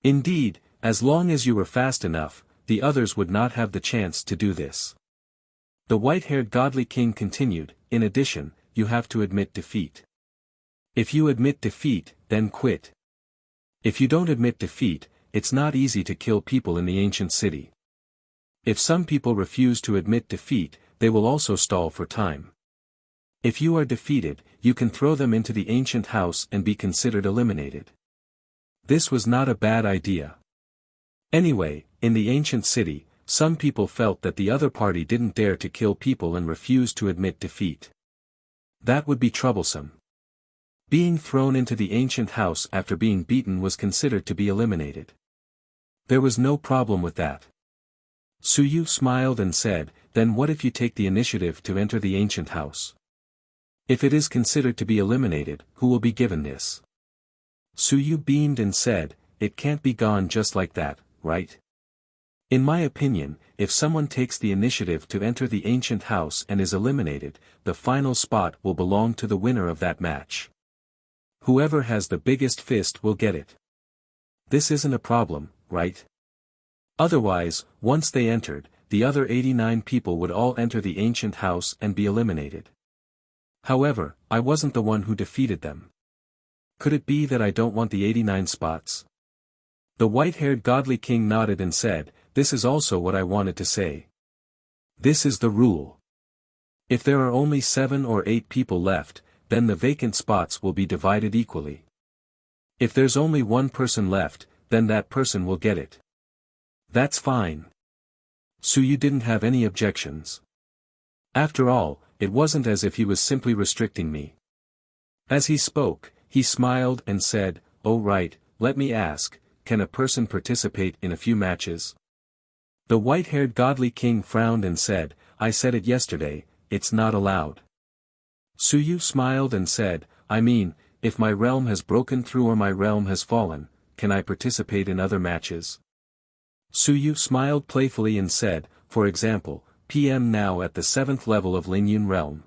Indeed, as long as you were fast enough, the others would not have the chance to do this. The white-haired godly king continued, "In addition, you have to admit defeat. If you admit defeat, then quit. If you don't admit defeat, it's not easy to kill people in the ancient city. If some people refuse to admit defeat, they will also stall for time. If you are defeated, you can throw them into the ancient house and be considered eliminated." This was not a bad idea. Anyway, in the ancient city, some people felt that the other party didn't dare to kill people and refused to admit defeat. That would be troublesome. Being thrown into the ancient house after being beaten was considered to be eliminated. There was no problem with that. Su Yu smiled and said, "Then what if you take the initiative to enter the ancient house? If it is considered to be eliminated, who will be given this?" Su Yu beamed and said, "It can't be gone just like that, right? In my opinion, if someone takes the initiative to enter the ancient house and is eliminated, the final spot will belong to the winner of that match. Whoever has the biggest fist will get it. This isn't a problem, right? Otherwise, once they entered, the other 89 people would all enter the ancient house and be eliminated. However, I wasn't the one who defeated them. Could it be that I don't want the 89 spots?" The white-haired godly king nodded and said, "This is also what I wanted to say. This is the rule. If there are only 7 or 8 people left, then the vacant spots will be divided equally. If there's only one person left, then that person will get it. That's fine." Su Yu didn't have any objections. After all, it wasn't as if he was simply restricting me. As he spoke, he smiled and said, "Oh right, let me ask, can a person participate in a few matches?" The white-haired godly king frowned and said, "I said it yesterday, it's not allowed." Su Yu smiled and said, "I mean, if my realm has broken through or my realm has fallen, can I participate in other matches?" Su Yu smiled playfully and said, "For example, PM now at the 7th level of Lingyun realm.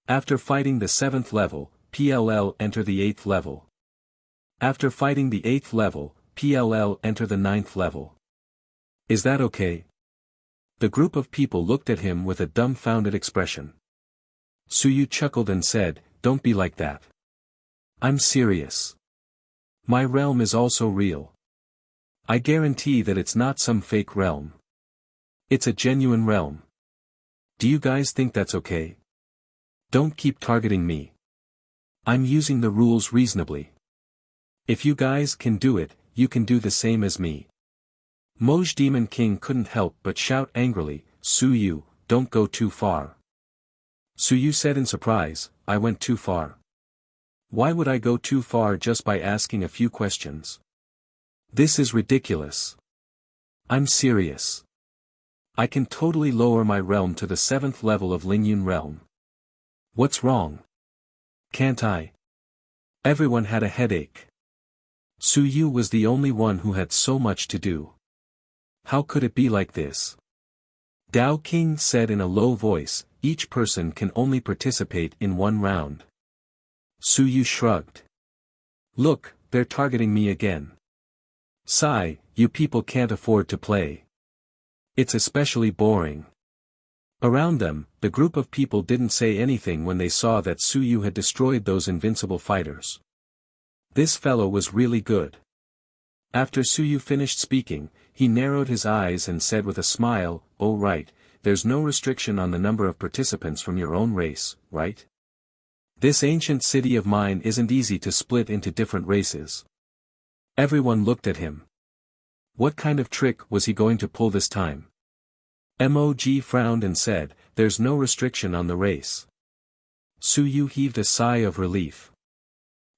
After fighting the 7th level, PLL enter the 8th level. After fighting the 8th level, PLL enter the 9th level. Is that okay? The group of people looked at him with a dumbfounded expression. Suyu chuckled and said, "Don't be like that. I'm serious. My realm is also real. I guarantee that it's not some fake realm. It's a genuine realm. Do you guys think that's okay? Don't keep targeting me. I'm using the rules reasonably. If you guys can do it, you can do the same as me." Moj Demon King couldn't help but shout angrily, "Suyu, don't go too far." Suyu said in surprise, "I went too far. Why would I go too far just by asking a few questions? This is ridiculous. I'm serious. I can totally lower my realm to the 7th level of Lingyun realm. What's wrong? Can't I?" Everyone had a headache. Suyu was the only one who had so much to do. How could it be like this? Dao King said in a low voice, "Each person can only participate in one round." Suyu shrugged. "Look, they're targeting me again. Sigh, you people can't afford to play. It's especially boring." Around them, the group of people didn't say anything when they saw that Suyu had destroyed those invincible fighters. This fellow was really good. After Suyu finished speaking, he narrowed his eyes and said with a smile, "Oh right, there's no restriction on the number of participants from your own race, right? This ancient city of mine isn't easy to split into different races." Everyone looked at him. What kind of trick was he going to pull this time? Mog frowned and said, "There's no restriction on the race." Suyu heaved a sigh of relief.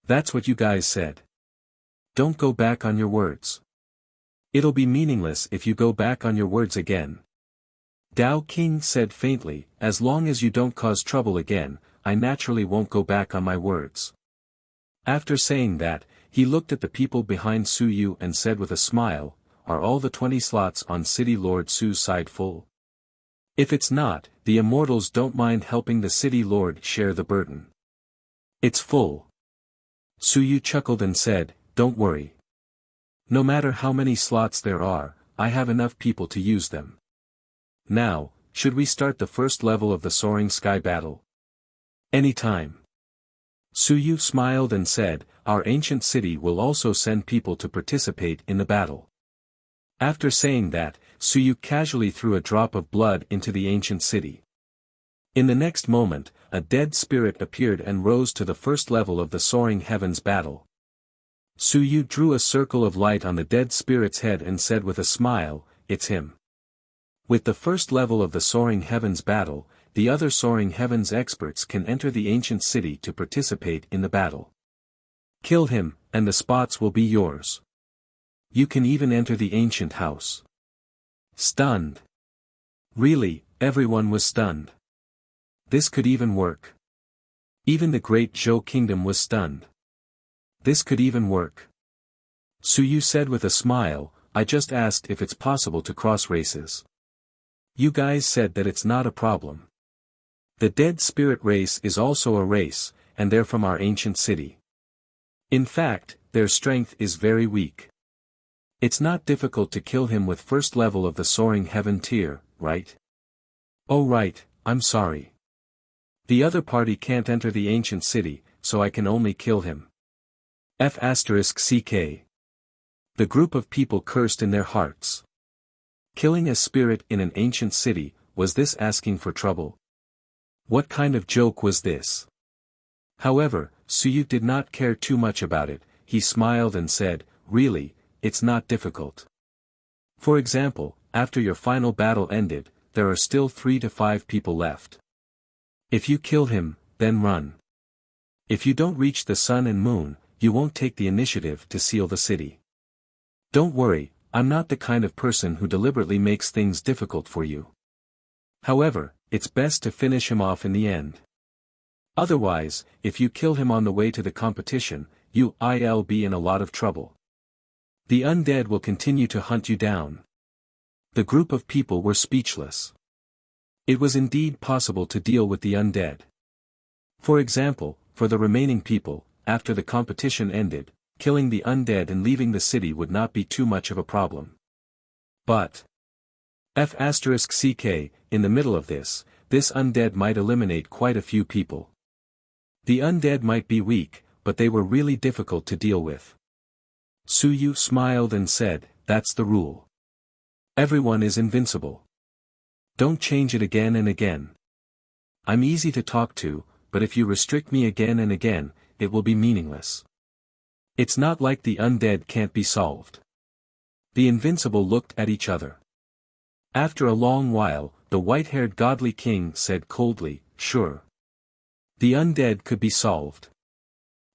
"That's what you guys said. Don't go back on your words. It'll be meaningless if you go back on your words again." Dao King said faintly, "As long as you don't cause trouble again, I naturally won't go back on my words." After saying that, he looked at the people behind Suyu and said with a smile, "Are all the 20 slots on City Lord Su's side full? If it's not, the immortals don't mind helping the City Lord share the burden." "It's full." Suyu chuckled and said, "Don't worry. No matter how many slots there are, I have enough people to use them. Now, should we start the first level of the Soaring Sky battle?" "Anytime." Suyu smiled and said, "Our ancient city will also send people to participate in the battle." After saying that, Suyu casually threw a drop of blood into the ancient city. In the next moment, a dead spirit appeared and rose to the first level of the Soaring Heavens battle. Suyu drew a circle of light on the dead spirit's head and said with a smile, "It's him." With the first level of the Soaring Heavens battle, the other Soaring Heavens experts can enter the ancient city to participate in the battle. Kill him, and the spots will be yours. You can even enter the ancient house. Stunned. Really, everyone was stunned. This could even work. Even the great Zhou kingdom was stunned. This could even work. Suyu said with a smile, "I just asked if it's possible to cross races. You guys said that it's not a problem. The dead spirit race is also a race, and they're from our ancient city. In fact, their strength is very weak. It's not difficult to kill him with first level of the Soaring Heaven tier, right? Oh right, I'm sorry. The other party can't enter the ancient city, so I can only kill him. F***ck. The group of people cursed in their hearts. Killing a spirit in an ancient city, was this asking for trouble? What kind of joke was this? However, Suyu did not care too much about it. He smiled and said, "Really, it's not difficult. For example, after your final battle ended, there are still 3 to 5 people left. If you kill him, then run. If you don't reach the sun and moon, you won't take the initiative to seal the city. Don't worry, I'm not the kind of person who deliberately makes things difficult for you. However, it's best to finish him off in the end. Otherwise, if you kill him on the way to the competition, you'll be in a lot of trouble. The undead will continue to hunt you down." The group of people were speechless. It was indeed possible to deal with the undead. For example, for the remaining people, after the competition ended, killing the undead and leaving the city would not be too much of a problem. But F***ck, in the middle of this undead might eliminate quite a few people. The undead might be weak, but they were really difficult to deal with. Suyu smiled and said, "That's the rule. Everyone is invincible. Don't change it again and again. I'm easy to talk to, but if you restrict me again and again, it will be meaningless. It's not like the undead can't be solved." The invincible looked at each other. After a long while, the white-haired godly king said coldly, "Sure. The undead could be solved."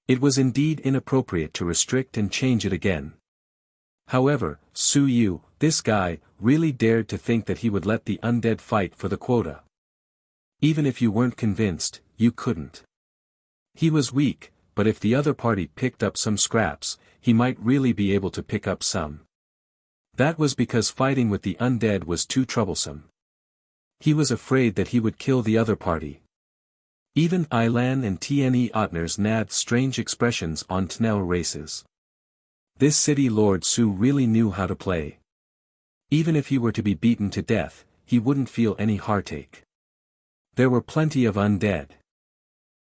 It was indeed inappropriate to restrict and change it again. However, Suyu, this guy, really dared to think that he would let the undead fight for the quota. Even if you weren't convinced, you couldn't. He was weak, but if the other party picked up some scraps, he might really be able to pick up some. That was because fighting with the undead was too troublesome. He was afraid that he would kill the other party. Even Ilan and Tne Otners nabbed strange expressions on Tnel races. This city lord Su really knew how to play. Even if he were to be beaten to death, he wouldn't feel any heartache. There were plenty of undead.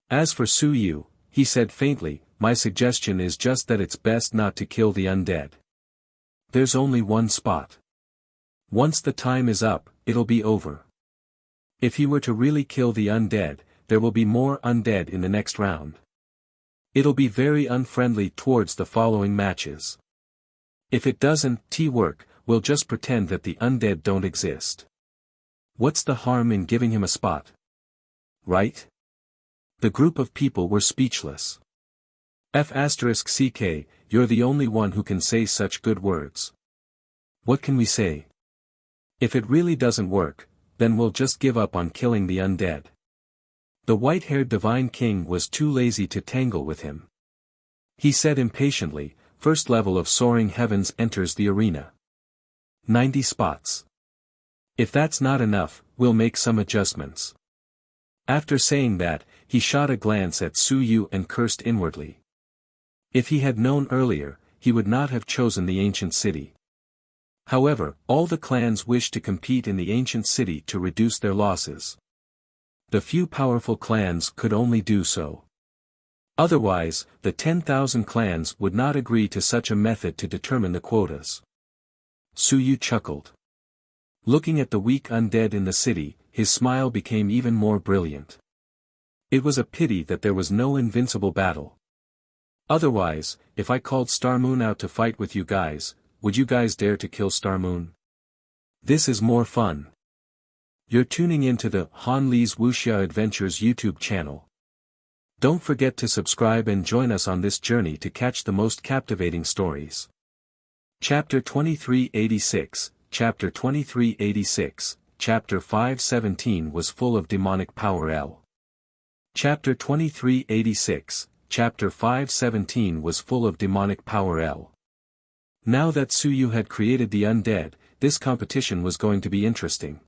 As for Suyu, he said faintly, "My suggestion is just that it's best not to kill the undead. There's only one spot. Once the time is up, it'll be over. If he were to really kill the undead, there will be more undead in the next round. It'll be very unfriendly towards the following matches. If it doesn't work, we'll just pretend that the undead don't exist. What's the harm in giving him a spot? Right?" The group of people were speechless. F***ck, you're the only one who can say such good words. What can we say? If it really doesn't work, then we'll just give up on killing the undead. The white-haired divine king was too lazy to tangle with him. He said impatiently, "First level of soaring heavens enters the arena. 90 spots. If that's not enough, we'll make some adjustments." After saying that, he shot a glance at Suyu and cursed inwardly. If he had known earlier, he would not have chosen the ancient city. However, all the clans wished to compete in the ancient city to reduce their losses. The few powerful clans could only do so. Otherwise, the 10,000 clans would not agree to such a method to determine the quotas. Suyu chuckled. Looking at the weak undead in the city, his smile became even more brilliant. It was a pity that there was no invincible battle. Otherwise, if I called Starmoon out to fight with you guys, would you guys dare to kill Starmoon? This is more fun. You're tuning into the Han Lee's Wuxia Adventures YouTube channel. Don't forget to subscribe and join us on this journey to catch the most captivating stories. Chapter 2386, Chapter 2386, Chapter 517 was full of demonic power. Chapter 2386, Chapter 517 was full of demonic power. Now that Suyu had created the undead, this competition was going to be interesting.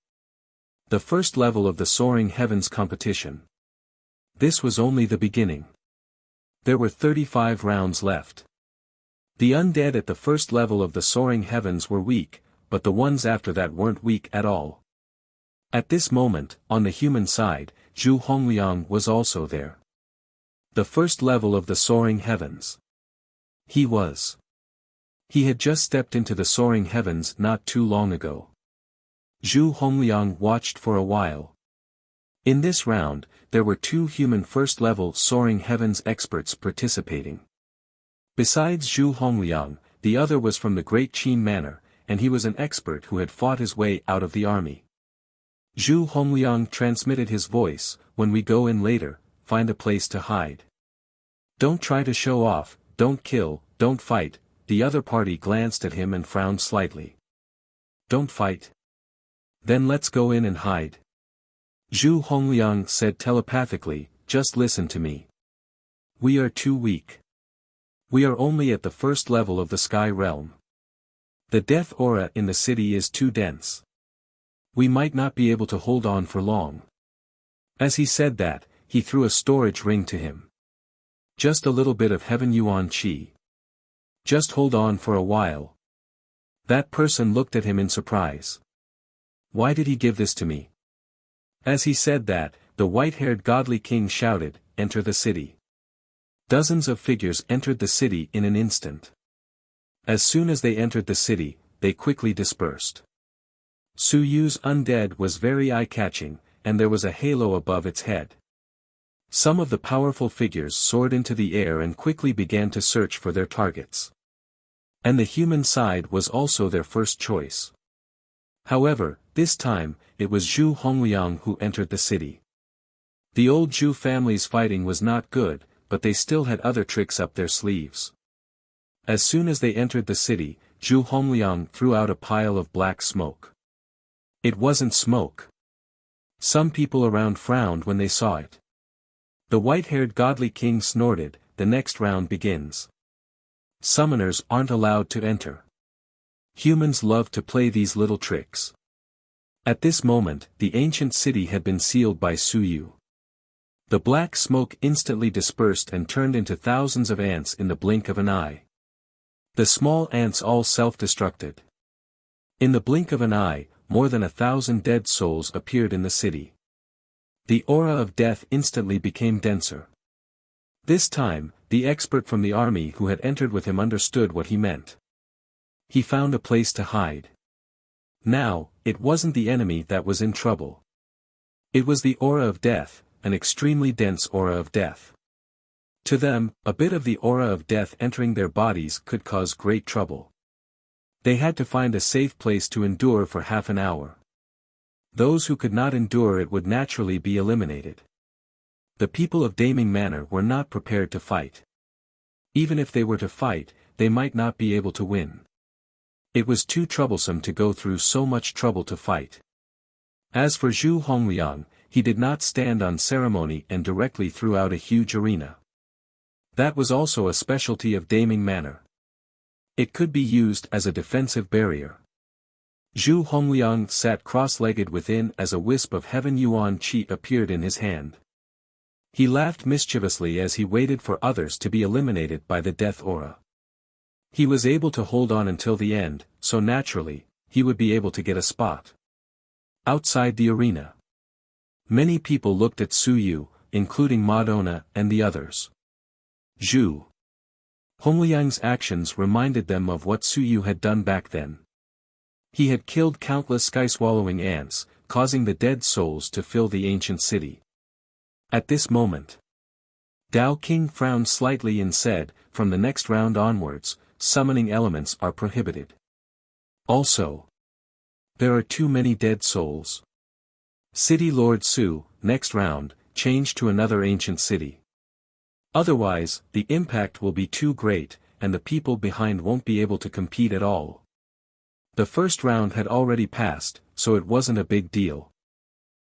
The first level of the Soaring Heavens competition. This was only the beginning. There were 35 rounds left. The undead at the first level of the Soaring Heavens were weak, but the ones after that weren't weak at all. At this moment, on the human side, Zhu Hongliang was also there. The first level of the Soaring Heavens. He had just stepped into the Soaring Heavens not too long ago. Zhu Hongliang watched for a while. In this round, there were 2 human first-level Soaring Heavens experts participating. Besides Zhu Hongliang, the other was from the Great Qin Manor, and he was an expert who had fought his way out of the army. Zhu Hongliang transmitted his voice, "When we go in later, find a place to hide. Don't try to show off, don't kill, don't fight." The other party glanced at him and frowned slightly. "Don't fight? Then let's go in and hide." Zhu Hongliang said telepathically, "Just listen to me. We are too weak. We are only at the first level of the sky realm. The death aura in the city is too dense. We might not be able to hold on for long." As he said that, he threw a storage ring to him. "Just a little bit of heaven yuan qi. Just hold on for a while. That person looked at him in surprise. Why did he give this to me? As he said that, the white-haired godly king shouted, "Enter the city." Dozens of figures entered the city in an instant. As soon as they entered the city, they quickly dispersed. Su Yu's undead was very eye-catching, and there was a halo above its head. Some of the powerful figures soared into the air and quickly began to search for their targets. And the human side was also their first choice. However, this time, it was Zhu Hongliang who entered the city. The old Zhu family's fighting was not good, but they still had other tricks up their sleeves. As soon as they entered the city, Zhu Hongliang threw out a pile of black smoke. It wasn't smoke. Some people around frowned when they saw it. The white-haired godly king snorted, "The next round begins. Summoners aren't allowed to enter. Humans love to play these little tricks." At this moment, the ancient city had been sealed by Su Yu. The black smoke instantly dispersed and turned into thousands of ants in the blink of an eye. The small ants all self-destructed. In the blink of an eye, more than 1,000 dead souls appeared in the city. The aura of death instantly became denser. This time, the expert from the army who had entered with him understood what he meant. He found a place to hide. Now, it wasn't the enemy that was in trouble. It was the aura of death, an extremely dense aura of death. To them, a bit of the aura of death entering their bodies could cause great trouble. They had to find a safe place to endure for half an hour. Those who could not endure it would naturally be eliminated. The people of Daming Manor were not prepared to fight. Even if they were to fight, they might not be able to win. It was too troublesome to go through so much trouble to fight. As for Zhu Hongliang, he did not stand on ceremony and directly threw out a huge arena. That was also a specialty of Daming Manor. It could be used as a defensive barrier. Zhu Hongliang sat cross-legged within as a wisp of heaven yuan qi appeared in his hand. He laughed mischievously as he waited for others to be eliminated by the death aura. He was able to hold on until the end, so naturally, he would be able to get a spot. Outside the arena, many people looked at Su Yu, including Madonna and the others. Zhu Hongliang's actions reminded them of what Su Yu had done back then. He had killed countless sky-swallowing ants, causing the dead souls to fill the ancient city. At this moment, Dao King frowned slightly and said, "From the next round onwards, summoning elements are prohibited. Also, there are too many dead souls. City Lord Su, next round, change to another ancient city. Otherwise, the impact will be too great, and the people behind won't be able to compete at all." The first round had already passed, so it wasn't a big deal.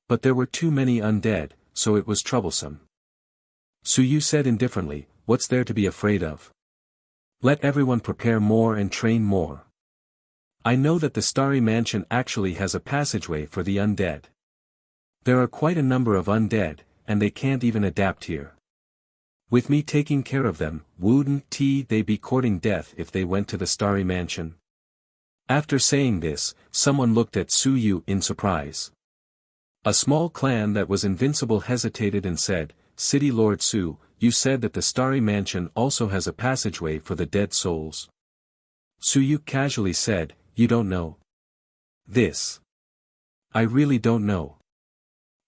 But there were too many undead, so it was troublesome. Su Yu said indifferently, "What's there to be afraid of? Let everyone prepare more and train more. I know that the Starry Mansion actually has a passageway for the undead. There are quite a number of undead, and they can't even adapt here. With me taking care of them, wouldn't they be courting death if they went to the Starry Mansion?" After saying this, someone looked at Su Yu in surprise. A small clan that was invincible hesitated and said, "City Lord Su, you said that the Starry Mansion also has a passageway for the dead souls." Su Yu casually said, "You don't know this." "I really don't know."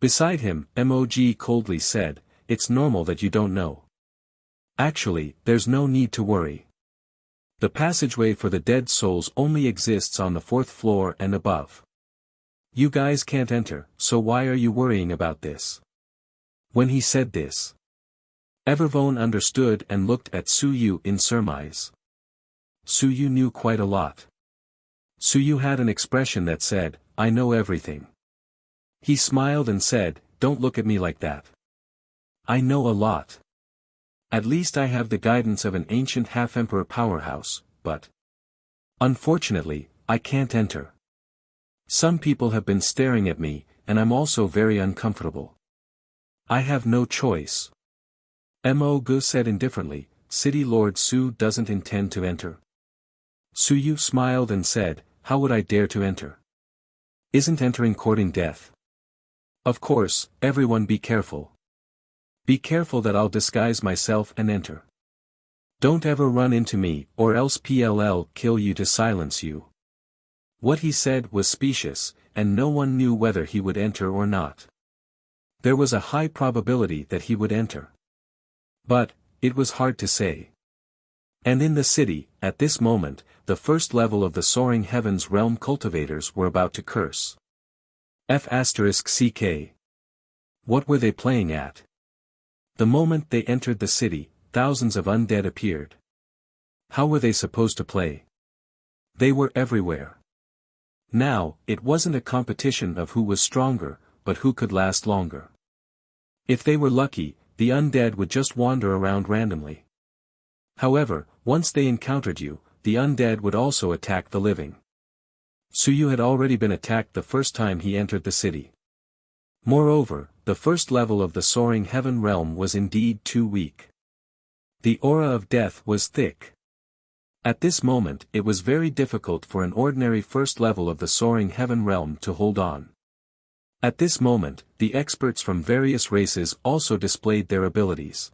Beside him, Mog coldly said, "It's normal that you don't know. Actually, there's no need to worry. The passageway for the dead souls only exists on the 4th floor and above. You guys can't enter, so why are you worrying about this?" When he said this, Evervone understood and looked at Su Yu in surmise. Su Yu knew quite a lot. Su Yu had an expression that said, "I know everything." He smiled and said, "Don't look at me like that. I know a lot. At least I have the guidance of an ancient half-emperor powerhouse, but unfortunately, I can't enter. Some people have been staring at me, and I'm also very uncomfortable. I have no choice." Mog said indifferently, City Lord Su doesn't intend to enter? Su Yu smiled and said, how would I dare to enter? Isn't entering courting death? Of course, everyone be careful. Be careful that I'll disguise myself and enter. Don't ever run into me, or else PLL kill you to silence you. What he said was specious, and no one knew whether he would enter or not. There was a high probability that he would enter. But, it was hard to say. And in the city, at this moment, the first level of the Soaring Heavens realm cultivators were about to curse. F***CK. What were they playing at? The moment they entered the city, thousands of undead appeared. How were they supposed to play? They were everywhere. Now, it wasn't a competition of who was stronger, but who could last longer. If they were lucky, the undead would just wander around randomly. However, once they encountered you, the undead would also attack the living. Su Yu had already been attacked the first time he entered the city. Moreover, the first level of the Soaring Heaven realm was indeed too weak. The aura of death was thick. At this moment it was very difficult for an ordinary first level of the Soaring Heaven realm to hold on. At this moment, the experts from various races also displayed their abilities.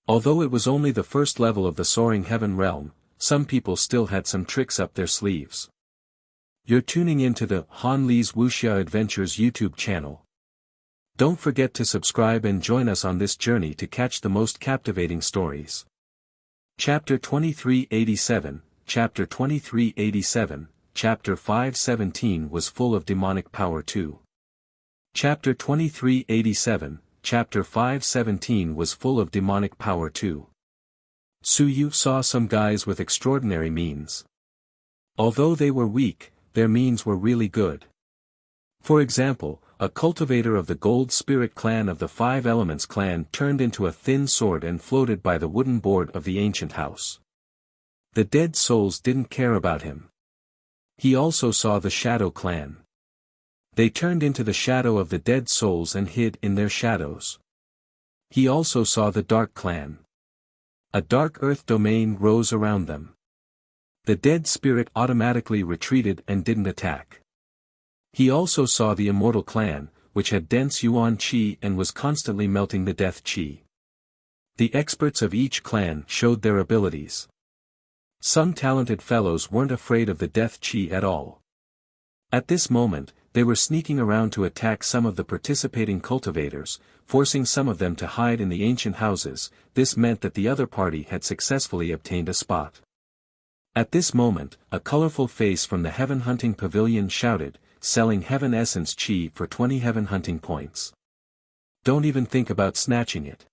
Although it was only the first level of the Soaring Heaven realm, some people still had some tricks up their sleeves. You're tuning into the Han Li's Wuxia Adventures YouTube channel. Don't forget to subscribe and join us on this journey to catch the most captivating stories. Chapter 2387, Chapter 2387, Chapter 517 was full of demonic power too. Chapter 2387, Chapter 517 was full of demonic power too. Su Yu saw some guys with extraordinary means. Although they were weak, their means were really good. For example, a cultivator of the Gold Spirit clan of the Five Elements clan turned into a thin sword and floated by the wooden board of the ancient house. The dead souls didn't care about him. He also saw the Shadow clan. They turned into the shadow of the dead souls and hid in their shadows. He also saw the Dark clan. A dark earth domain rose around them. The dead spirit automatically retreated and didn't attack. He also saw the Immortal clan, which had dense Yuan Qi and was constantly melting the Death Qi. The experts of each clan showed their abilities. Some talented fellows weren't afraid of the Death Qi at all. At this moment, they were sneaking around to attack some of the participating cultivators, forcing some of them to hide in the ancient houses. This meant that the other party had successfully obtained a spot. At this moment, a colorful face from the Heaven Hunting Pavilion shouted, selling Heaven Essence Chi for 20 Heaven Hunting points. Don't even think about snatching it.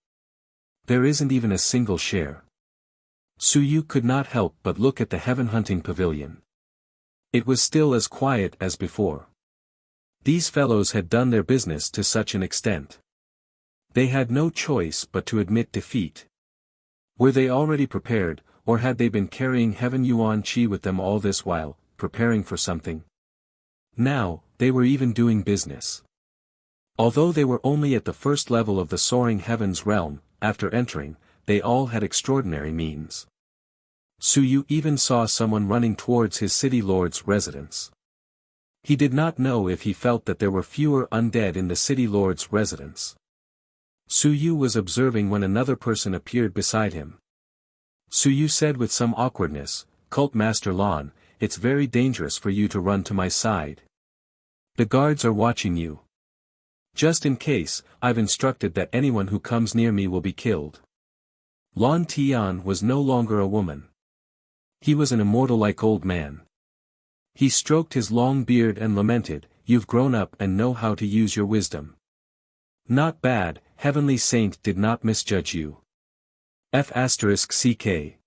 There isn't even a single share. Su Yu could not help but look at the Heaven Hunting Pavilion. It was still as quiet as before. These fellows had done their business to such an extent. They had no choice but to admit defeat. Were they already prepared, or had they been carrying Heaven Yuan Qi with them all this while, preparing for something? Now, they were even doing business. Although they were only at the first level of the Soaring Heavens realm, after entering, they all had extraordinary means. Su Yu even saw someone running towards his city lord's residence. He did not know if he felt that there were fewer undead in the city lord's residence. Su Yu was observing when another person appeared beside him. Su Yu said with some awkwardness, "Cult Master Lan, it's very dangerous for you to run to my side. The guards are watching you. Just in case, I've instructed that anyone who comes near me will be killed." Lan Tian was no longer a woman. He was an immortal-like old man. He stroked his long beard and lamented, "You've grown up and know how to use your wisdom. Not bad, Heavenly Saint did not misjudge you. F***CK.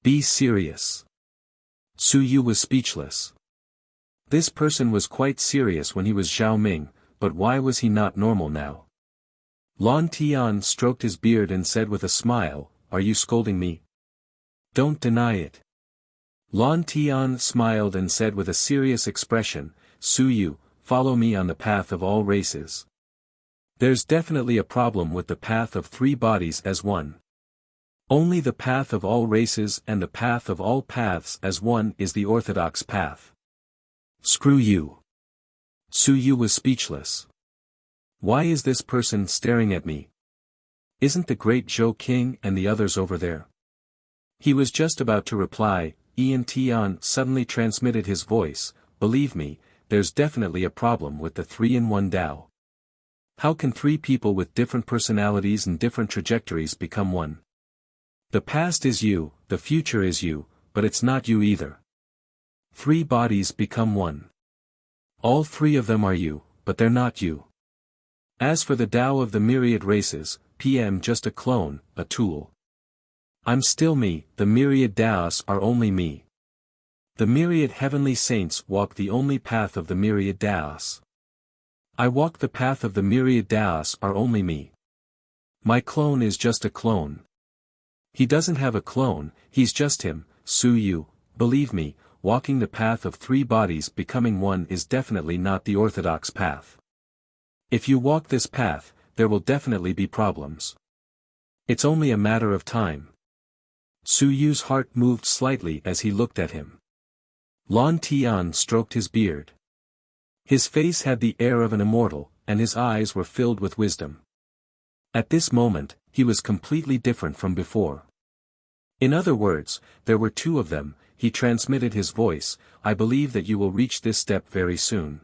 Be serious." Su Yu was speechless. This person was quite serious when he was Zhao Ming, but why was he not normal now? Lan Tian stroked his beard and said with a smile, "Are you scolding me? Don't deny it." Lan Tian smiled and said with a serious expression, "Su Yu, follow me on the path of all races. There's definitely a problem with the path of three bodies as one. Only the path of all races and the path of all paths as one is the orthodox path. Screw you. Su Yu was speechless. Why is this person staring at me? Isn't the great Zhou King and the others over there? He was just about to reply. Ian Tian suddenly transmitted his voice. Believe me, there's definitely a problem with the 3-in-1 Tao. How can three people with different personalities and different trajectories become one? The past is you, the future is you, but it's not you either. Three bodies become one. All three of them are you, but they're not you. As for the Tao of the myriad races, PM just a clone, a tool. I'm still me, the myriad Taos are only me. The myriad heavenly saints walk the only path of the myriad Taos. I walk the path of the myriad Taos are only me. My clone is just a clone. He doesn't have a clone, he's just him. Su Yu, believe me, walking the path of three bodies becoming one is definitely not the orthodox path. If you walk this path, there will definitely be problems. It's only a matter of time. Su Yu's heart moved slightly as he looked at him. Lan Tian stroked his beard. His face had the air of an immortal, and his eyes were filled with wisdom. At this moment, he was completely different from before. In other words, there were two of them. He transmitted his voice. I believe that you will reach this step very soon.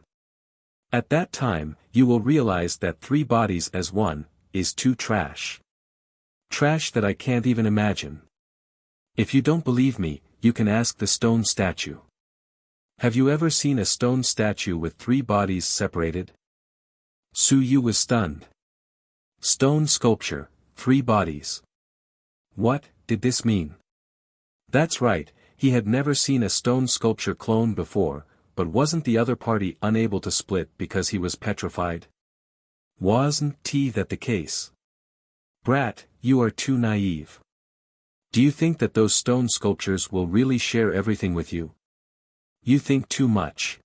At that time, you will realize that three bodies as one, is too trash. Trash that I can't even imagine. If you don't believe me, you can ask the stone statue. Have you ever seen a stone statue with three bodies separated? Su Yu was stunned. Stone sculpture, three bodies. What did this mean? That's right, he had never seen a stone sculpture clone before, but wasn't the other party unable to split because he was petrified? Wasn't that the case? Brat, you are too naive. Do you think that those stone sculptures will really share everything with you? You think too much.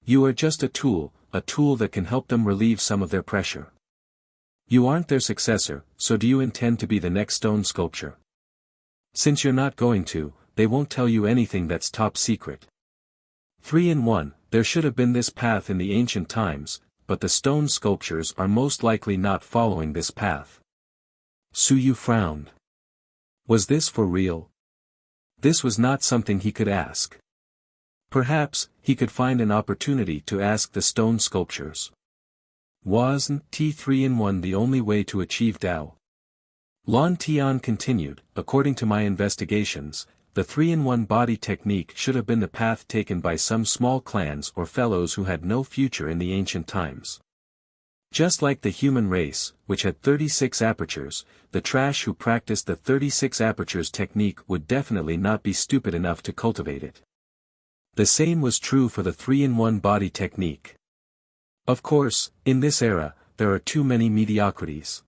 You are just a tool that can help them relieve some of their pressure. You aren't their successor, so do you intend to be the next stone sculpture? Since you're not going to, they won't tell you anything that's top secret. 3-in-1, there should have been this path in the ancient times, but the stone sculptures are most likely not following this path. Su Yu frowned. Was this for real? This was not something he could ask. Perhaps, he could find an opportunity to ask the stone sculptures. Wasn't 3-in-1 the only way to achieve Tao? Lan Tian continued, according to my investigations, the 3-in-1 body technique should have been the path taken by some small clans or fellows who had no future in the ancient times. Just like the human race, which had 36 apertures, the trash who practiced the 36 apertures technique would definitely not be stupid enough to cultivate it. The same was true for the 3-in-1 body technique. Of course, in this era, there are too many mediocrities.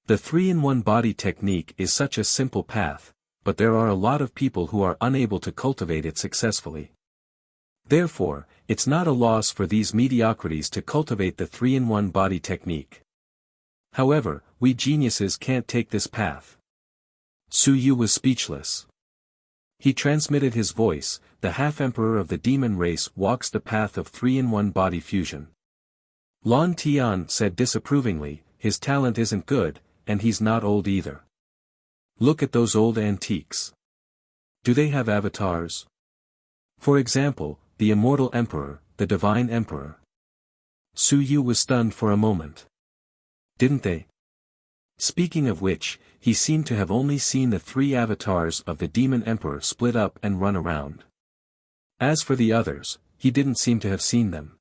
The 3-in-1 body technique is such a simple path, but there are a lot of people who are unable to cultivate it successfully. Therefore, it's not a loss for these mediocrities to cultivate the 3-in-1 body technique. However, we geniuses can't take this path. Su Yu was speechless. He transmitted his voice. The half-emperor of the demon race walks the path of 3-in-1 body fusion. Lan Tian said disapprovingly, his talent isn't good, and he's not old either. Look at those old antiques. Do they have avatars? For example, the immortal emperor, the divine emperor. Su Yu was stunned for a moment. Didn't they? Speaking of which, he seemed to have only seen the three avatars of the demon emperor split up and run around. As for the others, he didn't seem to have seen them.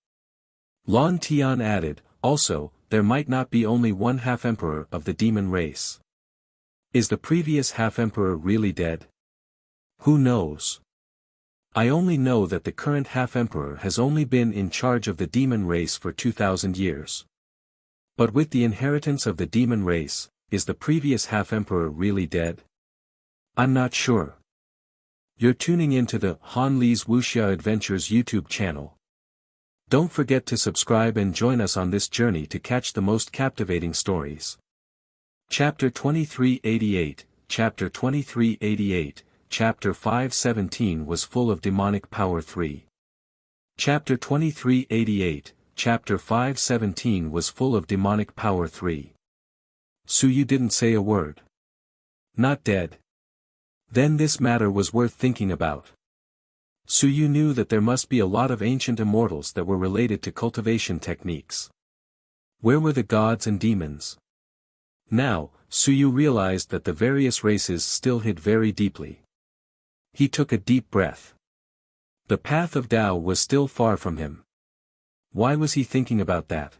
Lan Tian added, also, there might not be only one half-emperor of the demon race. Is the previous half-emperor really dead? Who knows? I only know that the current half-emperor has only been in charge of the demon race for 2,000 years. But with the inheritance of the demon race, is the previous half-emperor really dead? I'm not sure. You're tuning into the Han Li's Wuxia Adventures YouTube channel. Don't forget to subscribe and join us on this journey to catch the most captivating stories. Chapter 2388, Chapter 2388, Chapter 517 was full of demonic power 3. Chapter 2388, Chapter 517 was full of demonic power 3. Suyu didn't say a word. Not dead. Then this matter was worth thinking about. Suyu knew that there must be a lot of ancient immortals that were related to cultivation techniques. Where were the gods and demons? Now, Suyu realized that the various races still hid very deeply. He took a deep breath. The path of Tao was still far from him. Why was he thinking about that?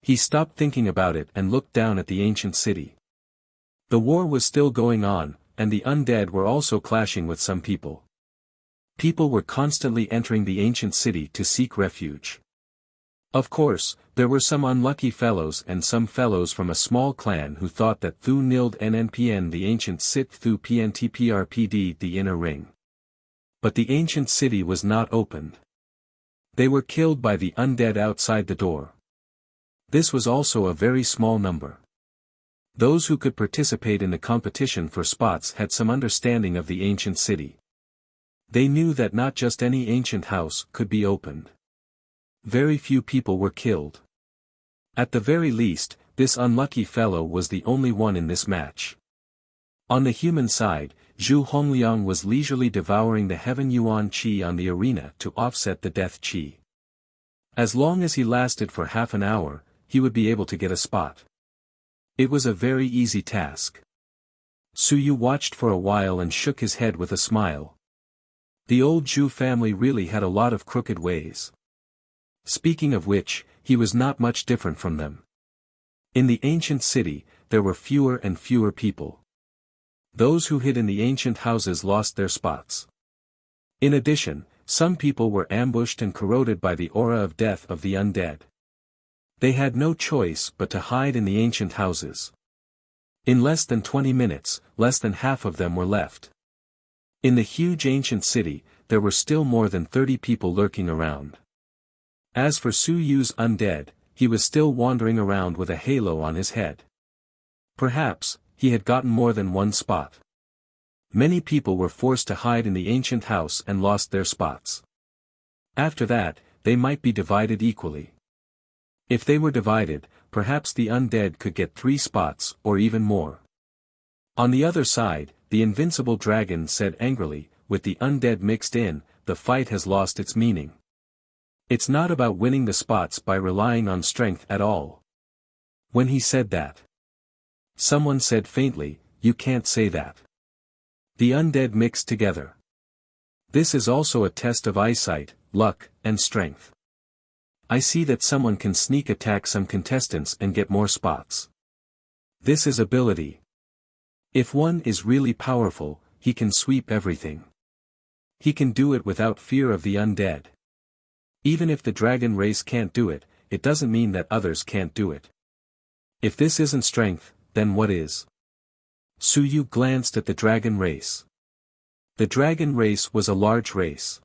He stopped thinking about it and looked down at the ancient city. The war was still going on, and the undead were also clashing with some people. People were constantly entering the ancient city to seek refuge. Of course, there were some unlucky fellows and some fellows from a small clan who thought that Thu Nild Nnpn the ancient sit Thu Pntprpd the inner ring. But the ancient city was not opened. They were killed by the undead outside the door. This was also a very small number. Those who could participate in the competition for spots had some understanding of the ancient city. They knew that not just any ancient house could be opened. Very few people were killed. At the very least, this unlucky fellow was the only one in this match. On the human side, Zhu Hongliang was leisurely devouring the heaven yuan qi on the arena to offset the death qi. As long as he lasted for half an hour, he would be able to get a spot. It was a very easy task. Suyu watched for a while and shook his head with a smile. The old Zhu family really had a lot of crooked ways. Speaking of which, he was not much different from them. In the ancient city, there were fewer and fewer people. Those who hid in the ancient houses lost their spots. In addition, some people were ambushed and corroded by the aura of death of the undead. They had no choice but to hide in the ancient houses. In less than 20 minutes, less than half of them were left. In the huge ancient city, there were still more than 30 people lurking around. As for Suyu's undead, he was still wandering around with a halo on his head. Perhaps, he had gotten more than one spot. Many people were forced to hide in the ancient house and lost their spots. After that, they might be divided equally. If they were divided, perhaps the undead could get 3 spots or even more. On the other side, the invincible dragon said angrily, with the undead mixed in, the fight has lost its meaning. It's not about winning the spots by relying on strength at all. When he said that, someone said faintly, you can't say that. The undead mixed together. This is also a test of eyesight, luck, and strength. I see that someone can sneak attack some contestants and get more spots. This is ability. If one is really powerful, he can sweep everything. He can do it without fear of the undead. Even if the dragon race can't do it, it doesn't mean that others can't do it. If this isn't strength, then what is? Suyu glanced at the dragon race. The dragon race was a large race.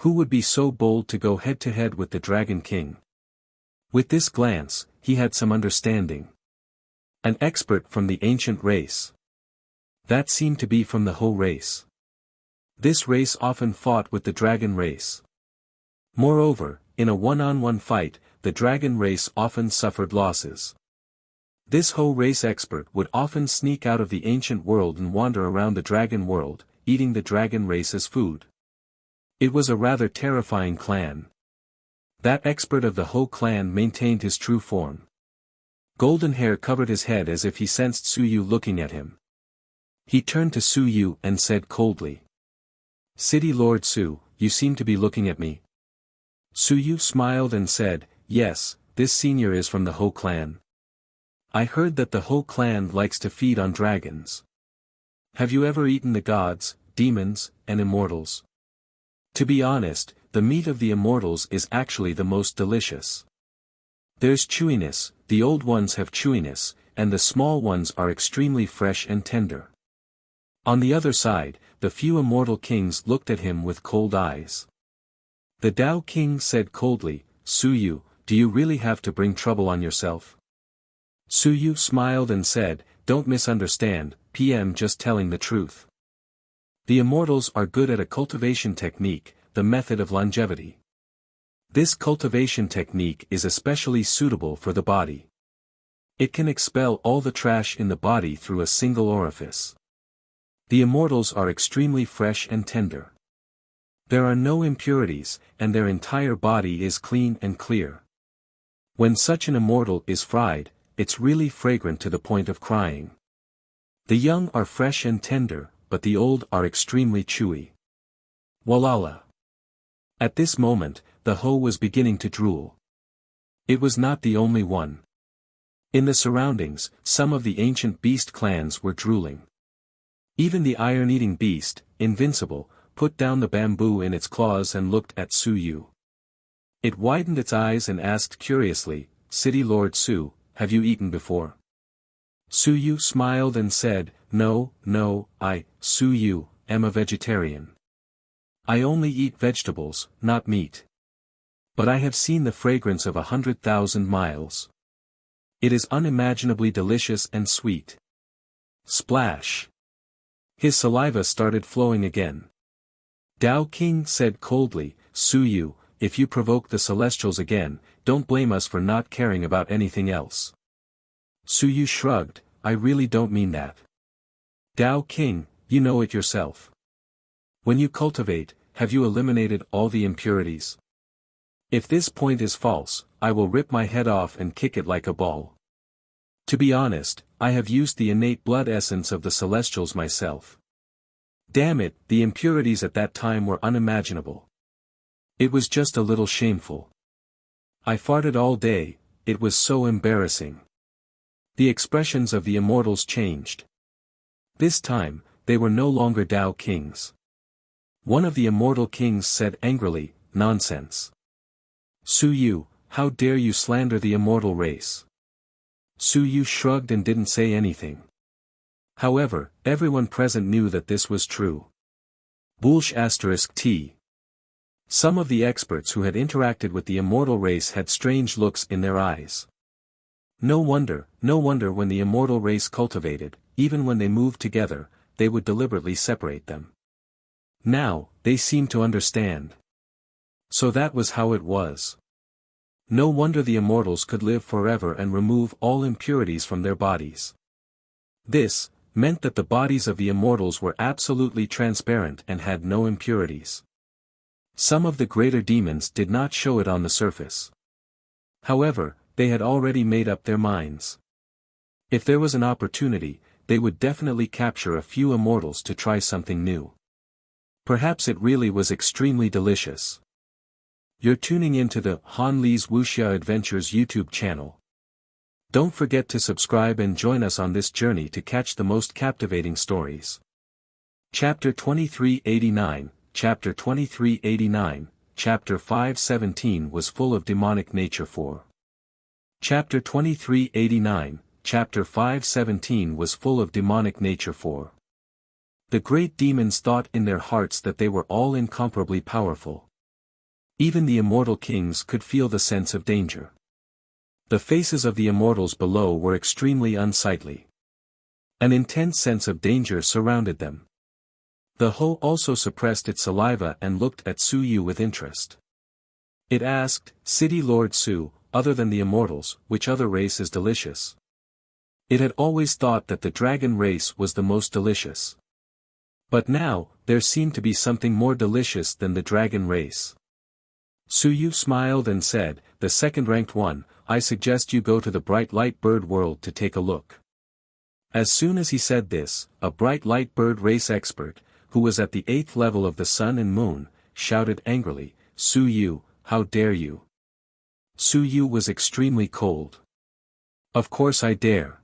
Who would be so bold to go head-to-head with the Dragon King? With this glance, he had some understanding. An expert from the ancient race. That seemed to be from the whole race. This race often fought with the dragon race. Moreover, in a one-on-one fight, the dragon race often suffered losses. This whole race expert would often sneak out of the ancient world and wander around the dragon world, eating the dragon race as food. It was a rather terrifying clan. That expert of the whole clan maintained his true form. Golden hair covered his head as if he sensed Suyu looking at him. He turned to Suyu and said coldly, "City Lord Su, you seem to be looking at me." Suyu smiled and said, "Yes, this senior is from the Ho clan. I heard that the Ho clan likes to feed on dragons. Have you ever eaten the gods, demons, and immortals? To be honest, the meat of the immortals is actually the most delicious. There's chewiness, the old ones have chewiness, and the small ones are extremely fresh and tender." On the other side, the few immortal kings looked at him with cold eyes. The Tao King said coldly, "Suyu, do you really have to bring trouble on yourself?" Suyu smiled and said, "Don't misunderstand, PM just telling the truth. The immortals are good at a cultivation technique, the method of longevity. This cultivation technique is especially suitable for the body. It can expel all the trash in the body through a single orifice. The immortals are extremely fresh and tender. There are no impurities, and their entire body is clean and clear. When such an immortal is fried, it's really fragrant to the point of crying. The young are fresh and tender, but the old are extremely chewy. Walala. At this moment, the hoe was beginning to drool. It was not the only one. In the surroundings, some of the ancient beast clans were drooling. Even the iron-eating beast, invincible, put down the bamboo in its claws and looked at Su Yu. It widened its eyes and asked curiously, "City Lord Su, have you eaten before?" Su Yu smiled and said, No, Su Yu, am a vegetarian. I only eat vegetables, not meat. But I have seen the fragrance of 100,000 miles. It is unimaginably delicious and sweet. Splash! His saliva started flowing again. Dao King said coldly, "Su Yu, if you provoke the celestials again, don't blame us for not caring about anything else." Su Yu shrugged, "I really don't mean that. Dao King, you know it yourself. When you cultivate, have you eliminated all the impurities? If this point is false, I will rip my head off and kick it like a ball. To be honest, I have used the innate blood essence of the celestials myself. Damn it, the impurities at that time were unimaginable. It was just a little shameful. I farted all day, it was so embarrassing." The expressions of the immortals changed. This time, they were no longer Dao Kings. One of the immortal kings said angrily, "Nonsense. Su Yu, how dare you slander the immortal race?" Su Yu shrugged and didn't say anything. However, everyone present knew that this was true. Bullsh *T. Some of the experts who had interacted with the immortal race had strange looks in their eyes. No wonder when the immortal race cultivated, even when they moved together, they would deliberately separate them. Now, they seemed to understand. So that was how it was. No wonder the immortals could live forever and remove all impurities from their bodies. This meant that the bodies of the immortals were absolutely transparent and had no impurities. Some of the greater demons did not show it on the surface. However, they had already made up their minds. If there was an opportunity, they would definitely capture a few immortals to try something new. Perhaps it really was extremely delicious. You're tuning into the Han Li's Wuxia Adventures YouTube channel. Don't forget to subscribe and join us on this journey to catch the most captivating stories. Chapter 2389, Chapter 2389, Chapter 517 was full of demonic nature for. Chapter 2389, Chapter 517 was full of demonic nature for. The great demons thought in their hearts that they were all incomparably powerful. Even the immortal kings could feel the sense of danger. The faces of the immortals below were extremely unsightly. An intense sense of danger surrounded them. The hoe also suppressed its saliva and looked at Su Yu with interest. It asked, "City Lord Su, other than the immortals, which other race is delicious?" It had always thought that the dragon race was the most delicious. But now, there seemed to be something more delicious than the dragon race. Su Yu smiled and said, "The second-ranked one, I suggest you go to the bright light bird world to take a look." As soon as he said this, a bright light bird race expert, who was at the 8th level of the sun and moon, shouted angrily, "Su Yu, how dare you?" Su Yu was extremely cold. "Of course I dare.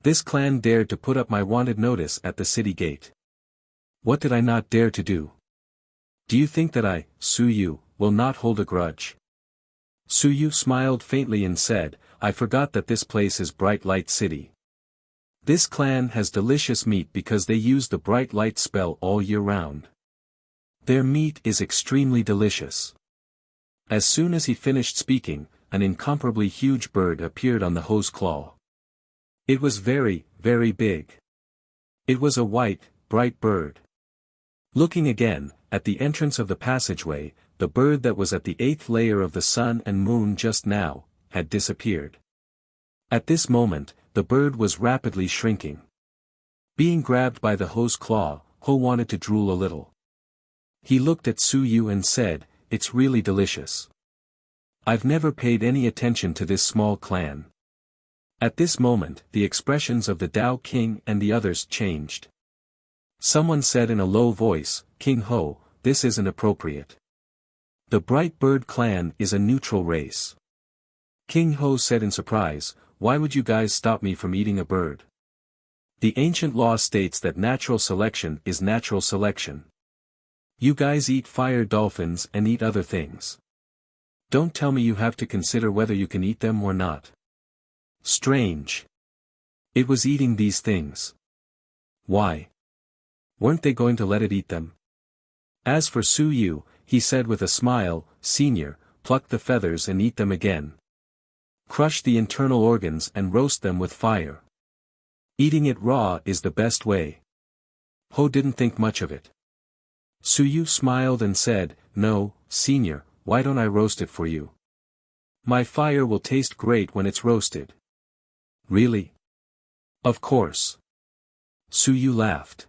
This clan dared to put up my wanted notice at the city gate. What did I not dare to do? Do you think that I, Su Yu, will not hold a grudge?" Su Yu smiled faintly and said, "I forgot that this place is Bright Light City. This clan has delicious meat because they use the bright light spell all year round. Their meat is extremely delicious." As soon as he finished speaking, an incomparably huge bird appeared on the hoe's claw. It was very, very big. It was a white, bright bird. Looking again, at the entrance of the passageway, the bird that was at the 8th layer of the sun and moon just now, had disappeared. At this moment, the bird was rapidly shrinking. Being grabbed by the Ho's claw, Ho wanted to drool a little. He looked at Su Yu and said, "It's really delicious. I've never paid any attention to this small clan." At this moment, the expressions of the Tao King and the others changed. Someone said in a low voice, "King Ho, this isn't appropriate. The Bright Bird clan is a neutral race." King Ho said in surprise, "Why would you guys stop me from eating a bird? The ancient law states that natural selection is natural selection. You guys eat fire dolphins and eat other things. Don't tell me you have to consider whether you can eat them or not." Strange. It was eating these things. Why? Weren't they going to let it eat them? As for Su Yu, he said with a smile, "Senior, pluck the feathers and eat them again. Crush the internal organs and roast them with fire. Eating it raw is the best way." Ho didn't think much of it. Su Yu smiled and said, "No, Senior, why don't I roast it for you? My fire will taste great when it's roasted." "Really?" "Of course." Su Yu laughed.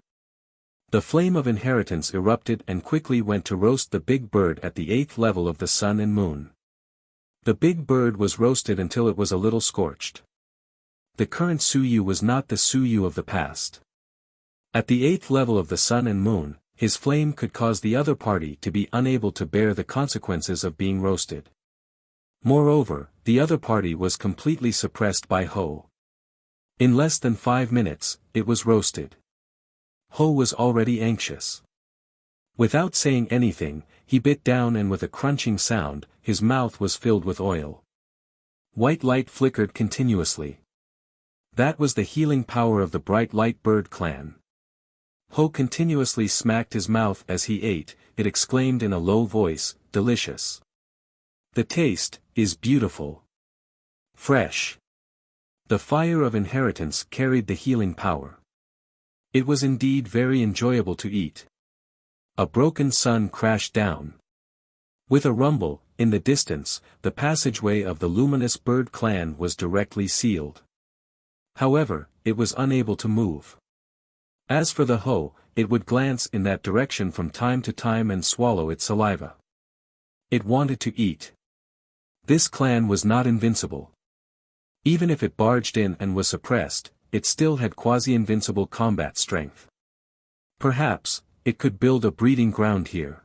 The flame of inheritance erupted and quickly went to roast the big bird at the 8th level of the sun and moon. The big bird was roasted until it was a little scorched. The current Su Yu was not the Su Yu of the past. At the 8th level of the sun and moon, his flame could cause the other party to be unable to bear the consequences of being roasted. Moreover, the other party was completely suppressed by Ho. In less than 5 minutes, it was roasted. Ho was already anxious. Without saying anything, he bit down and with a crunching sound, his mouth was filled with oil. White light flickered continuously. That was the healing power of the Bright Light Bird clan. Ho continuously smacked his mouth as he ate. It exclaimed in a low voice, "Delicious. The taste is beautiful. Fresh." The fire of inheritance carried the healing power. It was indeed very enjoyable to eat. A broken sun crashed down. With a rumble, in the distance, the passageway of the Luminous Bird clan was directly sealed. However, it was unable to move. As for the Ho, it would glance in that direction from time to time and swallow its saliva. It wanted to eat. This clan was not invincible. Even if it barged in and was suppressed, it still had quasi-invincible combat strength. Perhaps, it could build a breeding ground here.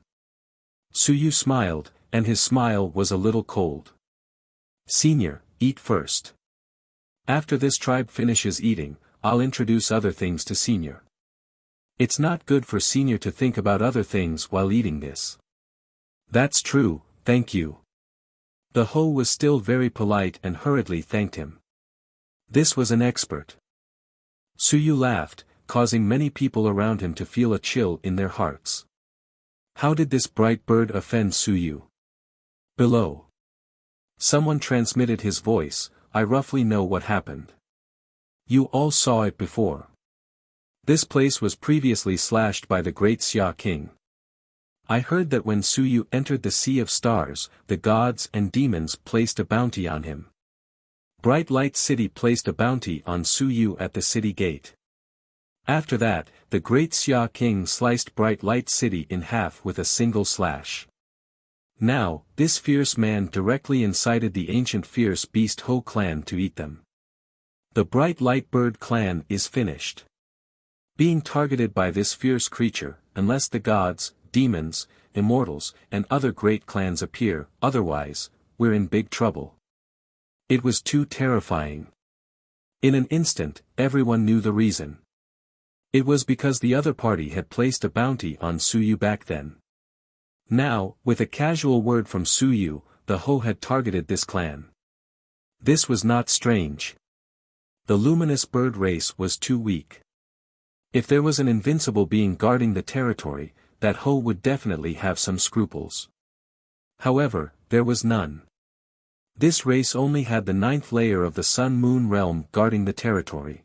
Su Yu smiled, and his smile was a little cold. "Senior, eat first. After this tribe finishes eating, I'll introduce other things to Senior. It's not good for Senior to think about other things while eating this." "That's true, thank you." The Ho was still very polite and hurriedly thanked him. This was an expert. Su Yu laughed, causing many people around him to feel a chill in their hearts. How did this bright bird offend Su Yu? Below. Someone transmitted his voice, "I roughly know what happened. You all saw it before. This place was previously slashed by the great Xia King. I heard that when Su Yu entered the Sea of Stars, the gods and demons placed a bounty on him. Bright Light City placed a bounty on Su Yu at the city gate. After that, the great Xia King sliced Bright Light City in half with a single slash. Now, this fierce man directly incited the ancient fierce beast Ho clan to eat them. The Bright Light Bird clan is finished. Being targeted by this fierce creature, unless the gods, demons, immortals, and other great clans appear, otherwise, we're in big trouble." It was too terrifying. In an instant, everyone knew the reason. It was because the other party had placed a bounty on Su Yu back then. Now, with a casual word from Su Yu, the Ho had targeted this clan. This was not strange. The luminous bird race was too weak. If there was an invincible being guarding the territory, that Ho would definitely have some scruples. However, there was none. This race only had the 9th layer of the Sun-Moon realm guarding the territory.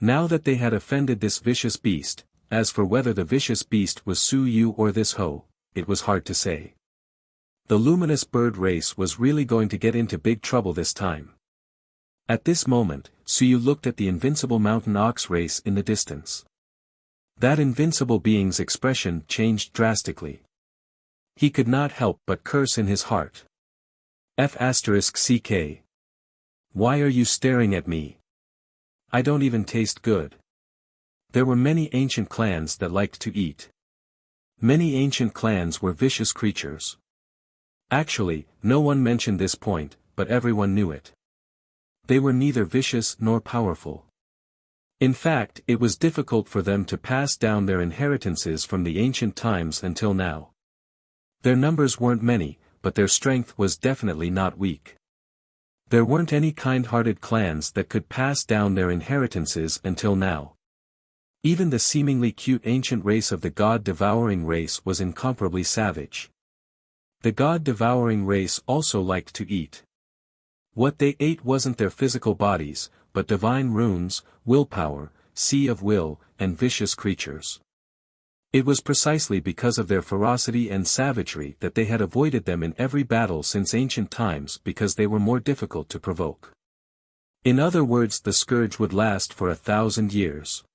Now that they had offended this vicious beast, as for whether the vicious beast was Su Yu or this Ho, it was hard to say. The luminous bird race was really going to get into big trouble this time. At this moment, Su Yu looked at the invincible mountain ox race in the distance. That invincible being's expression changed drastically. He could not help but curse in his heart. F***ck. Why are you staring at me? I don't even taste good. There were many ancient clans that liked to eat. Many ancient clans were vicious creatures. Actually, no one mentioned this point, but everyone knew it. They were neither vicious nor powerful. In fact, it was difficult for them to pass down their inheritances from the ancient times until now. Their numbers weren't many, but their strength was definitely not weak. There weren't any kind-hearted clans that could pass down their inheritances until now. Even the seemingly cute ancient race of the god-devouring race was incomparably savage. The god-devouring race also liked to eat. What they ate wasn't their physical bodies, but divine runes, willpower, sea of will, and vicious creatures. It was precisely because of their ferocity and savagery that they had avoided them in every battle since ancient times, because they were more difficult to provoke. In other words, the scourge would last for 1,000 years.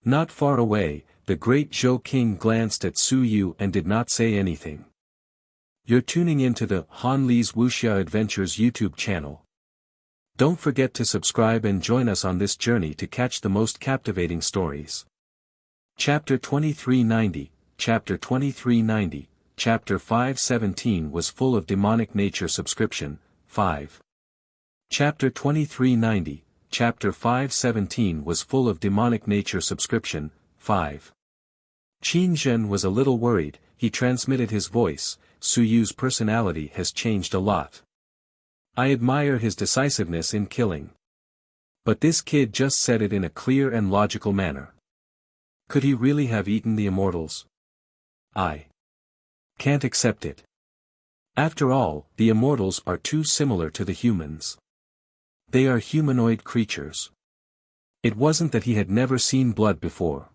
Not far away, the great Zhou king glanced at Su Yu and did not say anything. You're tuning into the Han Li's Wuxia Adventures YouTube channel. Don't forget to subscribe and join us on this journey to catch the most captivating stories. Chapter 2390, Chapter 2390, Chapter 517 was full of demonic nature. Subscription, 5. Chapter 2390, Chapter 517 was full of demonic nature. Subscription, 5. Qin Zhen was a little worried. He transmitted his voice. Su Yu's personality has changed a lot. I admire his decisiveness in killing. But this kid just said it in a clear and logical manner. Could he really have eaten the immortals? I can't accept it. After all, the immortals are too similar to the humans. They are humanoid creatures. It wasn't that he had never seen blood before.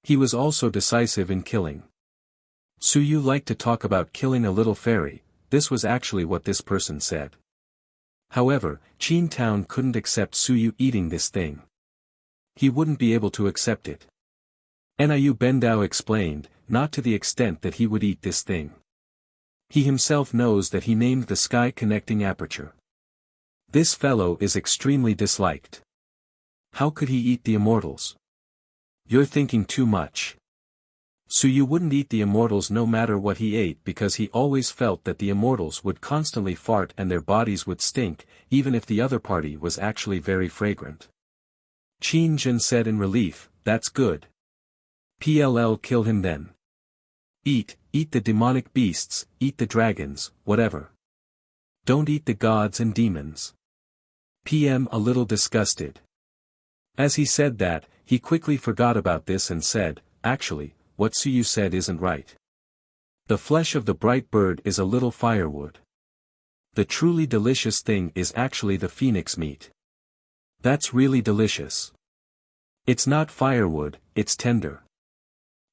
He was also decisive in killing. Su Yu liked to talk about killing a little fairy. This was actually what this person said. However, Qin Town couldn't accept Su Yu eating this thing. He wouldn't be able to accept it. Niu Bendao explained, not to the extent that he would eat this thing. He himself knows that he named the sky connecting aperture. This fellow is extremely disliked. How could he eat the immortals? You're thinking too much. Su Yu wouldn't eat the immortals no matter what he ate, because he always felt that the immortals would constantly fart and their bodies would stink, even if the other party was actually very fragrant. Qin Zhen said in relief, that's good. Kill him then. Eat the demonic beasts, eat the dragons, whatever. Don't eat the gods and demons. A little disgusted. As he said that, he quickly forgot about this and said, actually, what Su Yu said isn't right. The flesh of the bright bird is a little firewood. The truly delicious thing is actually the phoenix meat. That's really delicious. It's not firewood, it's tender.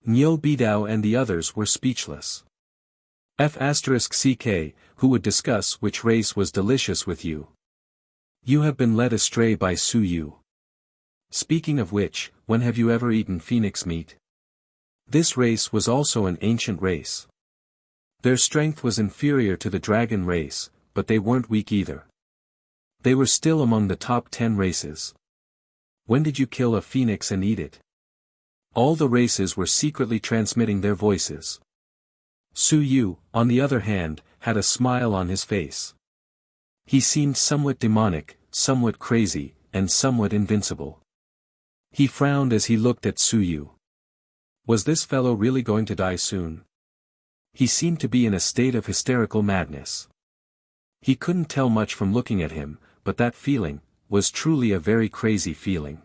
Niu Bidao and the others were speechless. F***ck, who would discuss which race was delicious with you? You have been led astray by Su Yu. Speaking of which, when have you ever eaten phoenix meat? This race was also an ancient race. Their strength was inferior to the dragon race, but they weren't weak either. They were still among the top 10 races. When did you kill a phoenix and eat it? All the races were secretly transmitting their voices. Su Yu, on the other hand, had a smile on his face. He seemed somewhat demonic, somewhat crazy, and somewhat invincible. He frowned as he looked at Su Yu. Was this fellow really going to die soon? He seemed to be in a state of hysterical madness. He couldn't tell much from looking at him, but that feeling was truly a very crazy feeling.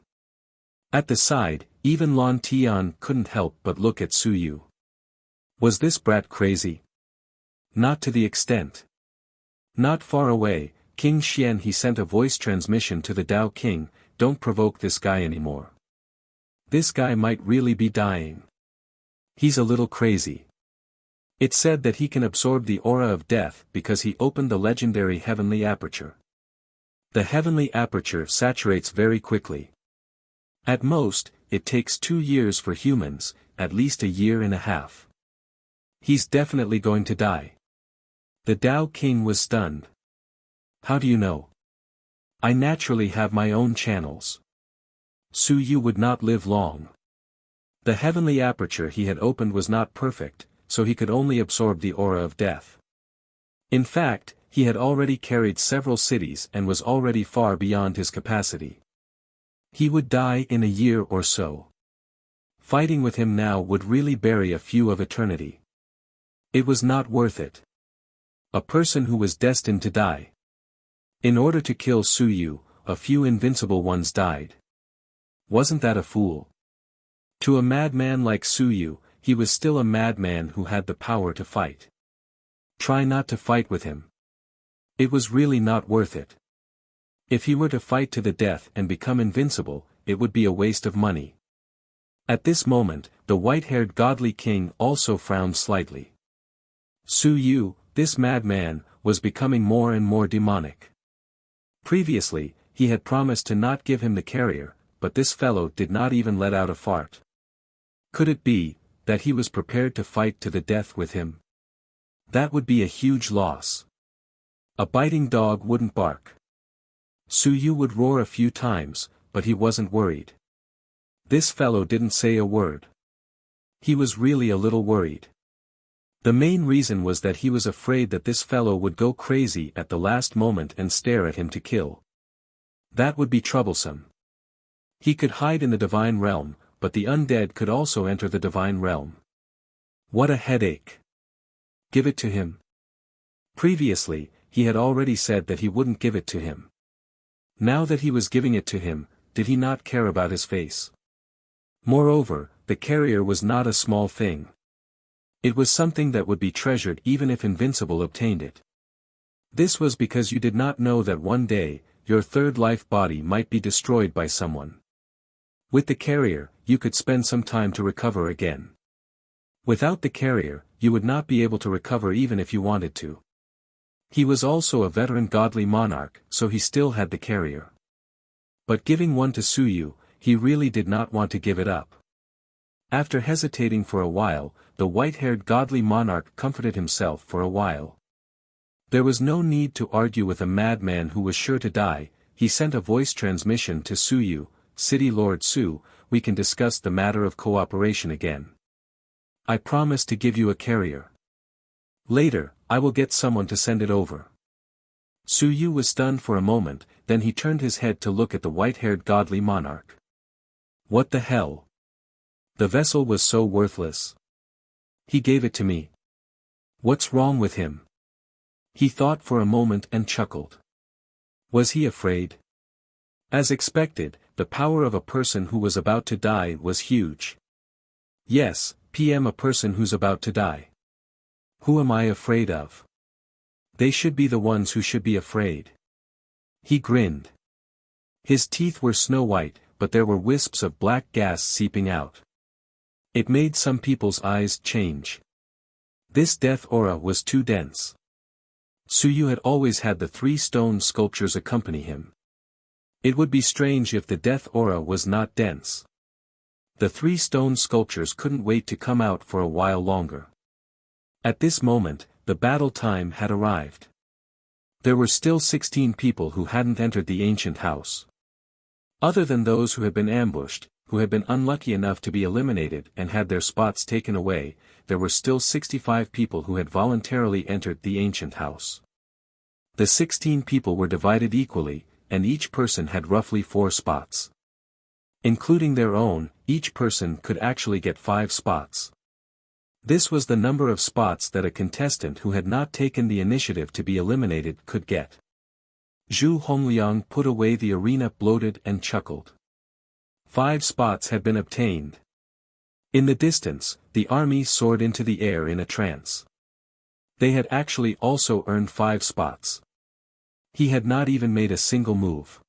At the side, even Lan Tian couldn't help but look at Su Yu. Was this brat crazy? Not to the extent. Not far away, King Xian he sent a voice transmission to the Dao King, don't provoke this guy anymore. This guy might really be dying. He's a little crazy. It's said that he can absorb the aura of death because he opened the legendary heavenly aperture. The heavenly aperture saturates very quickly. At most, it takes 2 years for humans, at least a year and a half. He's definitely going to die. The Tao King was stunned. How do you know? I naturally have my own channels. Su Yu would not live long. The heavenly aperture he had opened was not perfect, so he could only absorb the aura of death. In fact, he had already carried several cities and was already far beyond his capacity. He would die in a year or so. Fighting with him now would really bury a few of eternity. It was not worth it. A person who was destined to die. In order to kill Su Yu, a few invincible ones died. Wasn't that a fool? To a madman like Su Yu, he was still a madman who had the power to fight. Try not to fight with him. It was really not worth it. If he were to fight to the death and become invincible, it would be a waste of money. At this moment, the white-haired godly king also frowned slightly. Su Yu, this madman, was becoming more and more demonic. Previously, he had promised to not give him the carrier, but this fellow did not even let out a fart. Could it be that he was prepared to fight to the death with him? That would be a huge loss. A biting dog wouldn't bark. Su Yu would roar a few times, but he wasn't worried. This fellow didn't say a word. He was really a little worried. The main reason was that he was afraid that this fellow would go crazy at the last moment and stare at him to kill. That would be troublesome. He could hide in the divine realm, but the undead could also enter the divine realm. What a headache. Give it to him. Previously, he had already said that he wouldn't give it to him. Now that he was giving it to him, did he not care about his face? Moreover, the carrier was not a small thing. It was something that would be treasured even if Invincible obtained it. This was because you did not know that one day, your third life body might be destroyed by someone. With the carrier, you could spend some time to recover again. Without the carrier, you would not be able to recover even if you wanted to. He was also a veteran godly monarch, so he still had the carrier. But giving one to Su Yu, he really did not want to give it up. After hesitating for a while, the white-haired godly monarch comforted himself for a while. There was no need to argue with a madman who was sure to die. He sent a voice transmission to Su Yu, City Lord Su, we can discuss the matter of cooperation again. I promise to give you a carrier. Later, I will get someone to send it over. Su Yu was stunned for a moment, then he turned his head to look at the white-haired godly monarch. What the hell? The vessel was so worthless. He gave it to me. What's wrong with him? He thought for a moment and chuckled. Was he afraid? As expected, the power of a person who was about to die was huge. Yes, PM a person who's about to die. Who am I afraid of? They should be the ones who should be afraid. He grinned. His teeth were snow white, but there were wisps of black gas seeping out. It made some people's eyes change. This death aura was too dense. Su Yu had always had the 3 stone sculptures accompany him. It would be strange if the death aura was not dense. The 3 stone sculptures couldn't wait to come out for a while longer. At this moment, the battle time had arrived. There were still 16 people who hadn't entered the ancient house. Other than those who had been ambushed, who had been unlucky enough to be eliminated and had their spots taken away, there were still 65 people who had voluntarily entered the ancient house. The 16 people were divided equally, and each person had roughly 4 spots. Including their own, each person could actually get 5 spots. This was the number of spots that a contestant who had not taken the initiative to be eliminated could get. Zhu Hongliang put away the arena bloated and chuckled. 5 spots had been obtained. In the distance, the army soared into the air in a trance. They had actually also earned 5 spots. He had not even made a single move.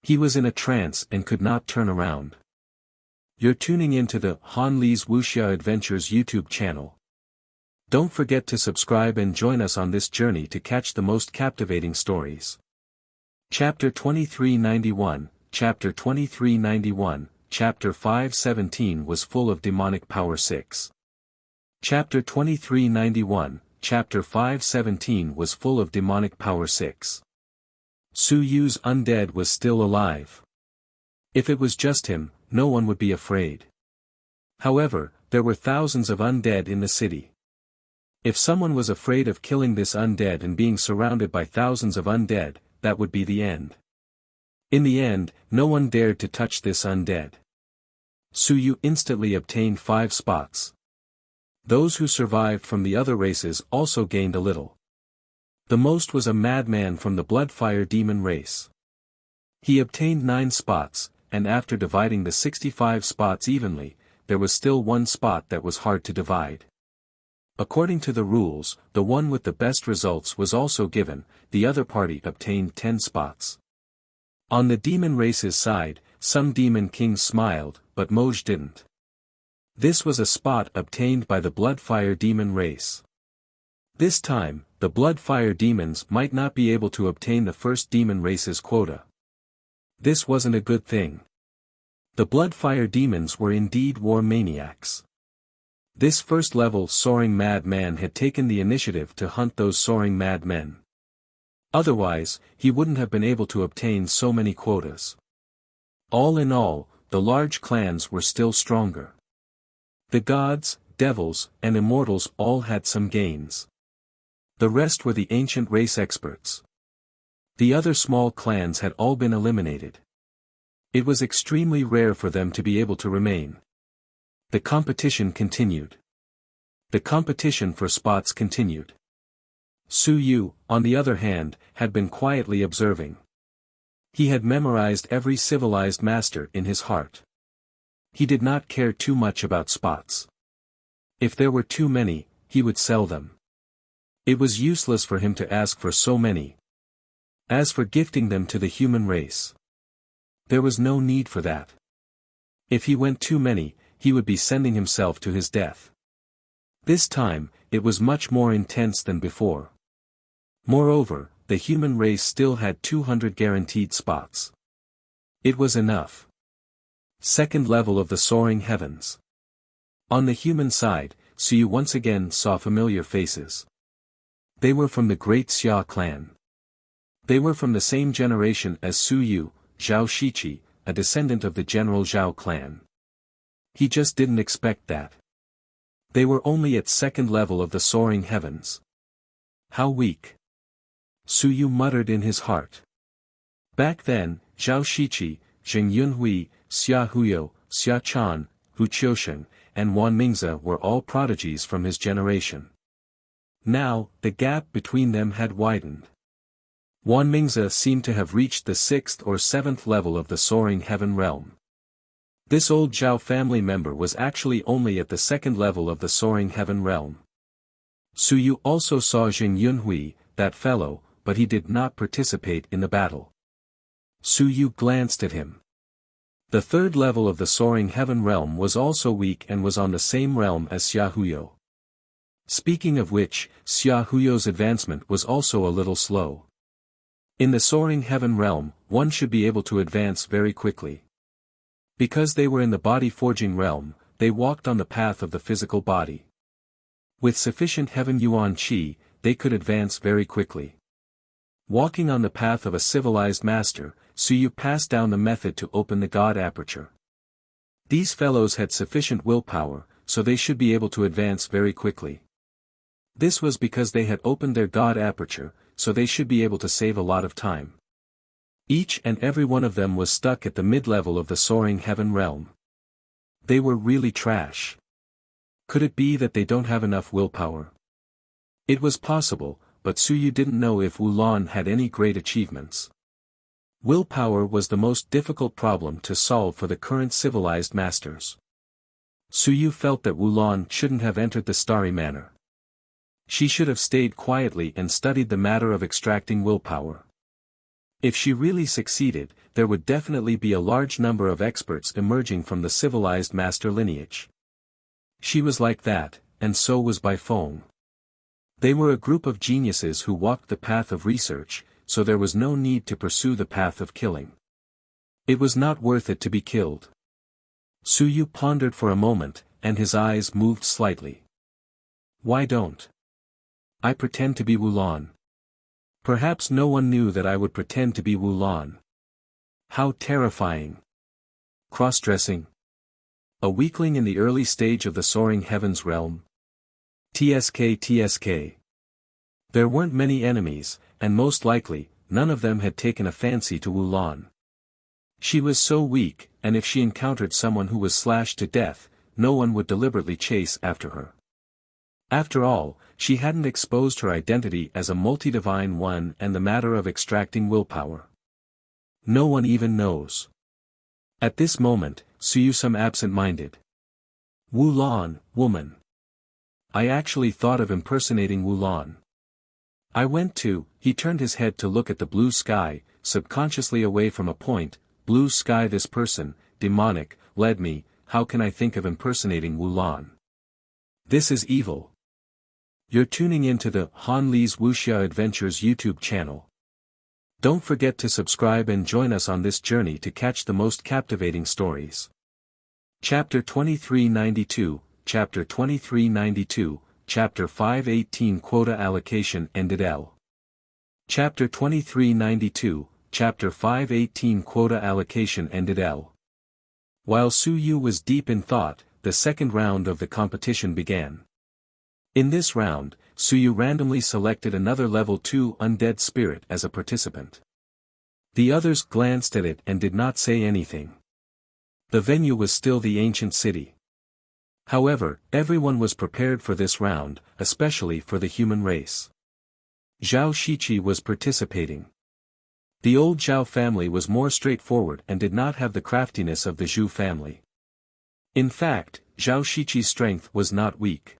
He was in a trance and could not turn around. You're tuning into the Han Li's Wuxia Adventures YouTube channel. Don't forget to subscribe and join us on this journey to catch the most captivating stories. Chapter 2391, Chapter 2391, Chapter 517 was full of demonic power 6. Chapter 2391, Chapter 517 was full of demonic power 6. Su Yu's undead was still alive. If it was just him, no one would be afraid. However, there were thousands of undead in the city. If someone was afraid of killing this undead and being surrounded by thousands of undead, that would be the end. In the end, no one dared to touch this undead. Su Yu instantly obtained 5 spots. Those who survived from the other races also gained a little. The most was a madman from the Bloodfire Demon race. He obtained 9 spots, and after dividing the 65 spots evenly, there was still 1 spot that was hard to divide. According to the rules, the one with the best results was also given. The other party obtained 10 spots. On the demon race's side, some demon kings smiled, but Moj didn't. This was a spot obtained by the Bloodfire Demon race. This time, the Bloodfire Demons might not be able to obtain the first demon race's quota. This wasn't a good thing. The Bloodfire Demons were indeed war maniacs. This first-level soaring madman had taken the initiative to hunt those soaring madmen. Otherwise, he wouldn't have been able to obtain so many quotas. All in all, the large clans were still stronger. The gods, devils, and immortals all had some gains. The rest were the ancient race experts. The other small clans had all been eliminated. It was extremely rare for them to be able to remain. The competition continued. The competition for spots continued. Su Yu, on the other hand, had been quietly observing. He had memorized every civilized master in his heart. He did not care too much about spots. If there were too many, he would sell them. It was useless for him to ask for so many. As for gifting them to the human race, there was no need for that. If he went too many, he would be sending himself to his death. This time, it was much more intense than before. Moreover, the human race still had 200 guaranteed spots. It was enough. Second level of the soaring heavens. On the human side, Su Yu once again saw familiar faces. They were from the great Xia clan. They were from the same generation as Su Yu, Zhao Shiqi, a descendant of the general Zhao clan. He just didn't expect that. They were only at second level of the soaring heavens. How weak. Su Yu muttered in his heart. Back then, Zhao Shiqi, Zheng Yunhui, Xia Huyo, Xia Chan, Hu Qiusheng, and Wan Mingze were all prodigies from his generation. Now, the gap between them had widened. Wan Mingze seemed to have reached the 6th or 7th level of the soaring heaven realm. This old Zhao family member was actually only at the 2nd level of the soaring heaven realm. Su Yu also saw Zheng Yunhui, that fellow, but he did not participate in the battle. Su Yu glanced at him. The 3rd level of the soaring heaven realm was also weak and was on the same realm as Xia Huyo. Speaking of which, Xia Huyo's advancement was also a little slow. In the soaring heaven realm, one should be able to advance very quickly. Because they were in the body-forging realm, they walked on the path of the physical body. With sufficient heaven yuan qi, they could advance very quickly. Walking on the path of a civilized master, Su Yu passed down the method to open the God aperture. These fellows had sufficient willpower, so they should be able to advance very quickly. This was because they had opened their God aperture, so they should be able to save a lot of time. Each and every one of them was stuck at the mid-level of the soaring heaven realm. They were really trash. Could it be that they don't have enough willpower? It was possible, but Su Yu didn't know if Wulan had any great achievements. Willpower was the most difficult problem to solve for the current civilized masters. Su Yu felt that Wulan shouldn't have entered the Starry Manor. She should have stayed quietly and studied the matter of extracting willpower. If she really succeeded, there would definitely be a large number of experts emerging from the civilized master lineage. She was like that, and so was Bai Feng. They were a group of geniuses who walked the path of research, so there was no need to pursue the path of killing. It was not worth it to be killed. Su Yu pondered for a moment, and his eyes moved slightly. Why don't I pretend to be Wulan? Perhaps no one knew that I would pretend to be Wulan. How terrifying. Cross-dressing. A weakling in the early stage of the soaring heavens realm. TSK. There weren't many enemies, and most likely, none of them had taken a fancy to Wulan. She was so weak, and if she encountered someone who was slashed to death, no one would deliberately chase after her. After all, she hadn't exposed her identity as a multi-divine one and the matter of extracting willpower. No one even knows. At this moment, Su Yu seemed absent-minded. Wulan, woman. I actually thought of impersonating Wulan. He turned his head to look at the blue sky, subconsciously away from a point. Blue sky, this person, demonic, led me. How can I think of impersonating Wulan? This is evil. You're tuning into the Han Li's Wuxia Adventures YouTube channel. Don't forget to subscribe and join us on this journey to catch the most captivating stories. Chapter 2392, Chapter 2392, Chapter 518 Quota Allocation Ended L. Chapter 2392, Chapter 518 Quota Allocation Ended L. While Su Yu was deep in thought, the second round of the competition began. In this round, Su Yu randomly selected another level 2 undead spirit as a participant. The others glanced at it and did not say anything. The venue was still the ancient city. However, everyone was prepared for this round, especially for the human race. Zhao Shiqi was participating. The old Zhao family was more straightforward and did not have the craftiness of the Zhu family. In fact, Zhao Shiqi's strength was not weak.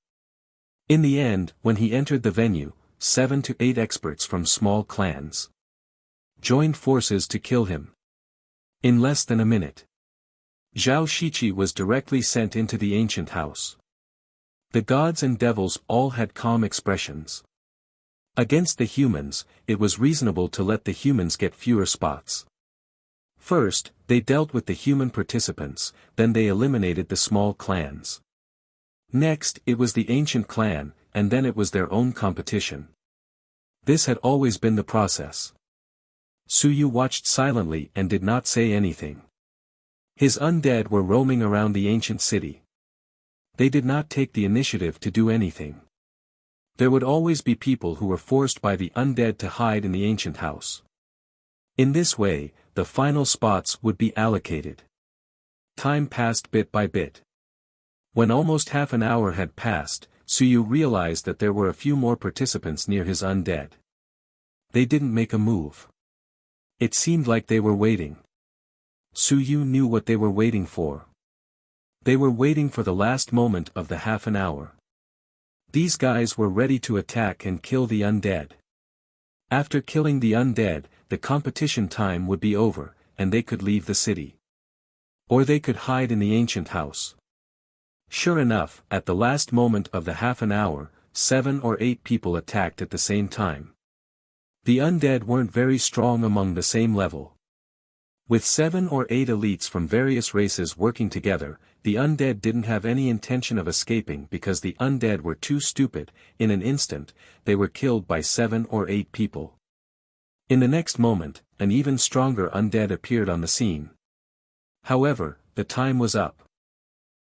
In the end, when he entered the venue, 7 to 8 experts from small clans joined forces to kill him. In less than a minute, Zhao Shiqi was directly sent into the ancient house. The gods and devils all had calm expressions. Against the humans, it was reasonable to let the humans get fewer spots. First, they dealt with the human participants, then they eliminated the small clans. Next, it was the ancient clan, and then it was their own competition. This had always been the process. Su Yu watched silently and did not say anything. His undead were roaming around the ancient city. They did not take the initiative to do anything. There would always be people who were forced by the undead to hide in the ancient house. In this way, the final spots would be allocated. Time passed bit by bit. When almost half an hour had passed, Su Yu realized that there were a few more participants near his undead. They didn't make a move. It seemed like they were waiting. Su Yu knew what they were waiting for. They were waiting for the last moment of the half an hour. These guys were ready to attack and kill the undead. After killing the undead, the competition time would be over, and they could leave the city. Or they could hide in the ancient house. Sure enough, at the last moment of the half an hour, 7 or 8 people attacked at the same time. The undead weren't very strong among the same level. With 7 or 8 elites from various races working together, the undead didn't have any intention of escaping because the undead were too stupid. In an instant, they were killed by 7 or 8 people. In the next moment, an even stronger undead appeared on the scene. However, the time was up.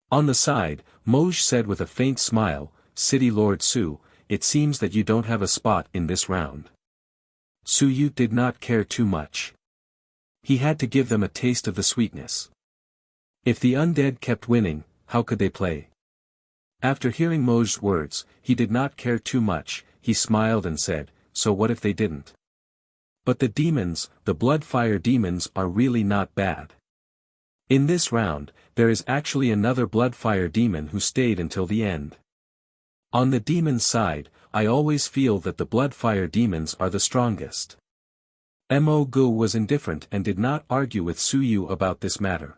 On the side, Moj said with a faint smile, "City Lord Su, it seems that you don't have a spot in this round." Su Yu did not care too much. He had to give them a taste of the sweetness. If the undead kept winning, how could they play? After hearing Moj's words, he did not care too much. He smiled and said, "So what if they didn't? But the demons, the blood-fire demons, are really not bad. In this round, there is actually another blood-fire demon who stayed until the end. On the demon's side, I always feel that the blood-fire demons are the strongest. Mo Gu was indifferent and did not argue with Su Yu about this matter.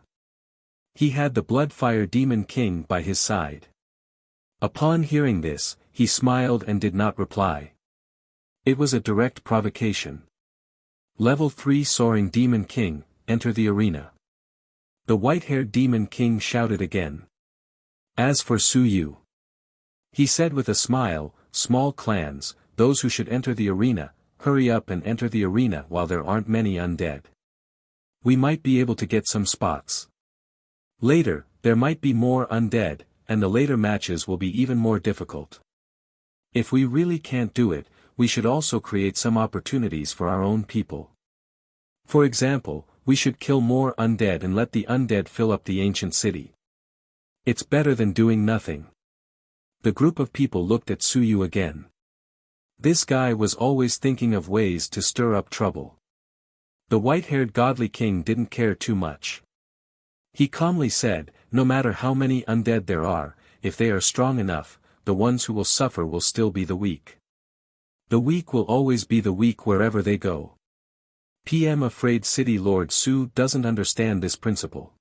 He had the Blood-Fire Demon King by his side. Upon hearing this, he smiled and did not reply. It was a direct provocation. Level 3 Soaring Demon King, enter the arena. The white-haired Demon King shouted again. As for Su Yu, he said with a smile, small clans, those who should enter the arena, hurry up and enter the arena while there aren't many undead. We might be able to get some spots. Later, there might be more undead, and the later matches will be even more difficult. If we really can't do it, we should also create some opportunities for our own people. For example, we should kill more undead and let the undead fill up the ancient city. It's better than doing nothing. The group of people looked at Su Yu again. This guy was always thinking of ways to stir up trouble. The white-haired godly king didn't care too much. He calmly said, no matter how many undead there are, if they are strong enough, the ones who will suffer will still be the weak. The weak will always be the weak wherever they go. PM afraid City Lord Su doesn't understand this principle.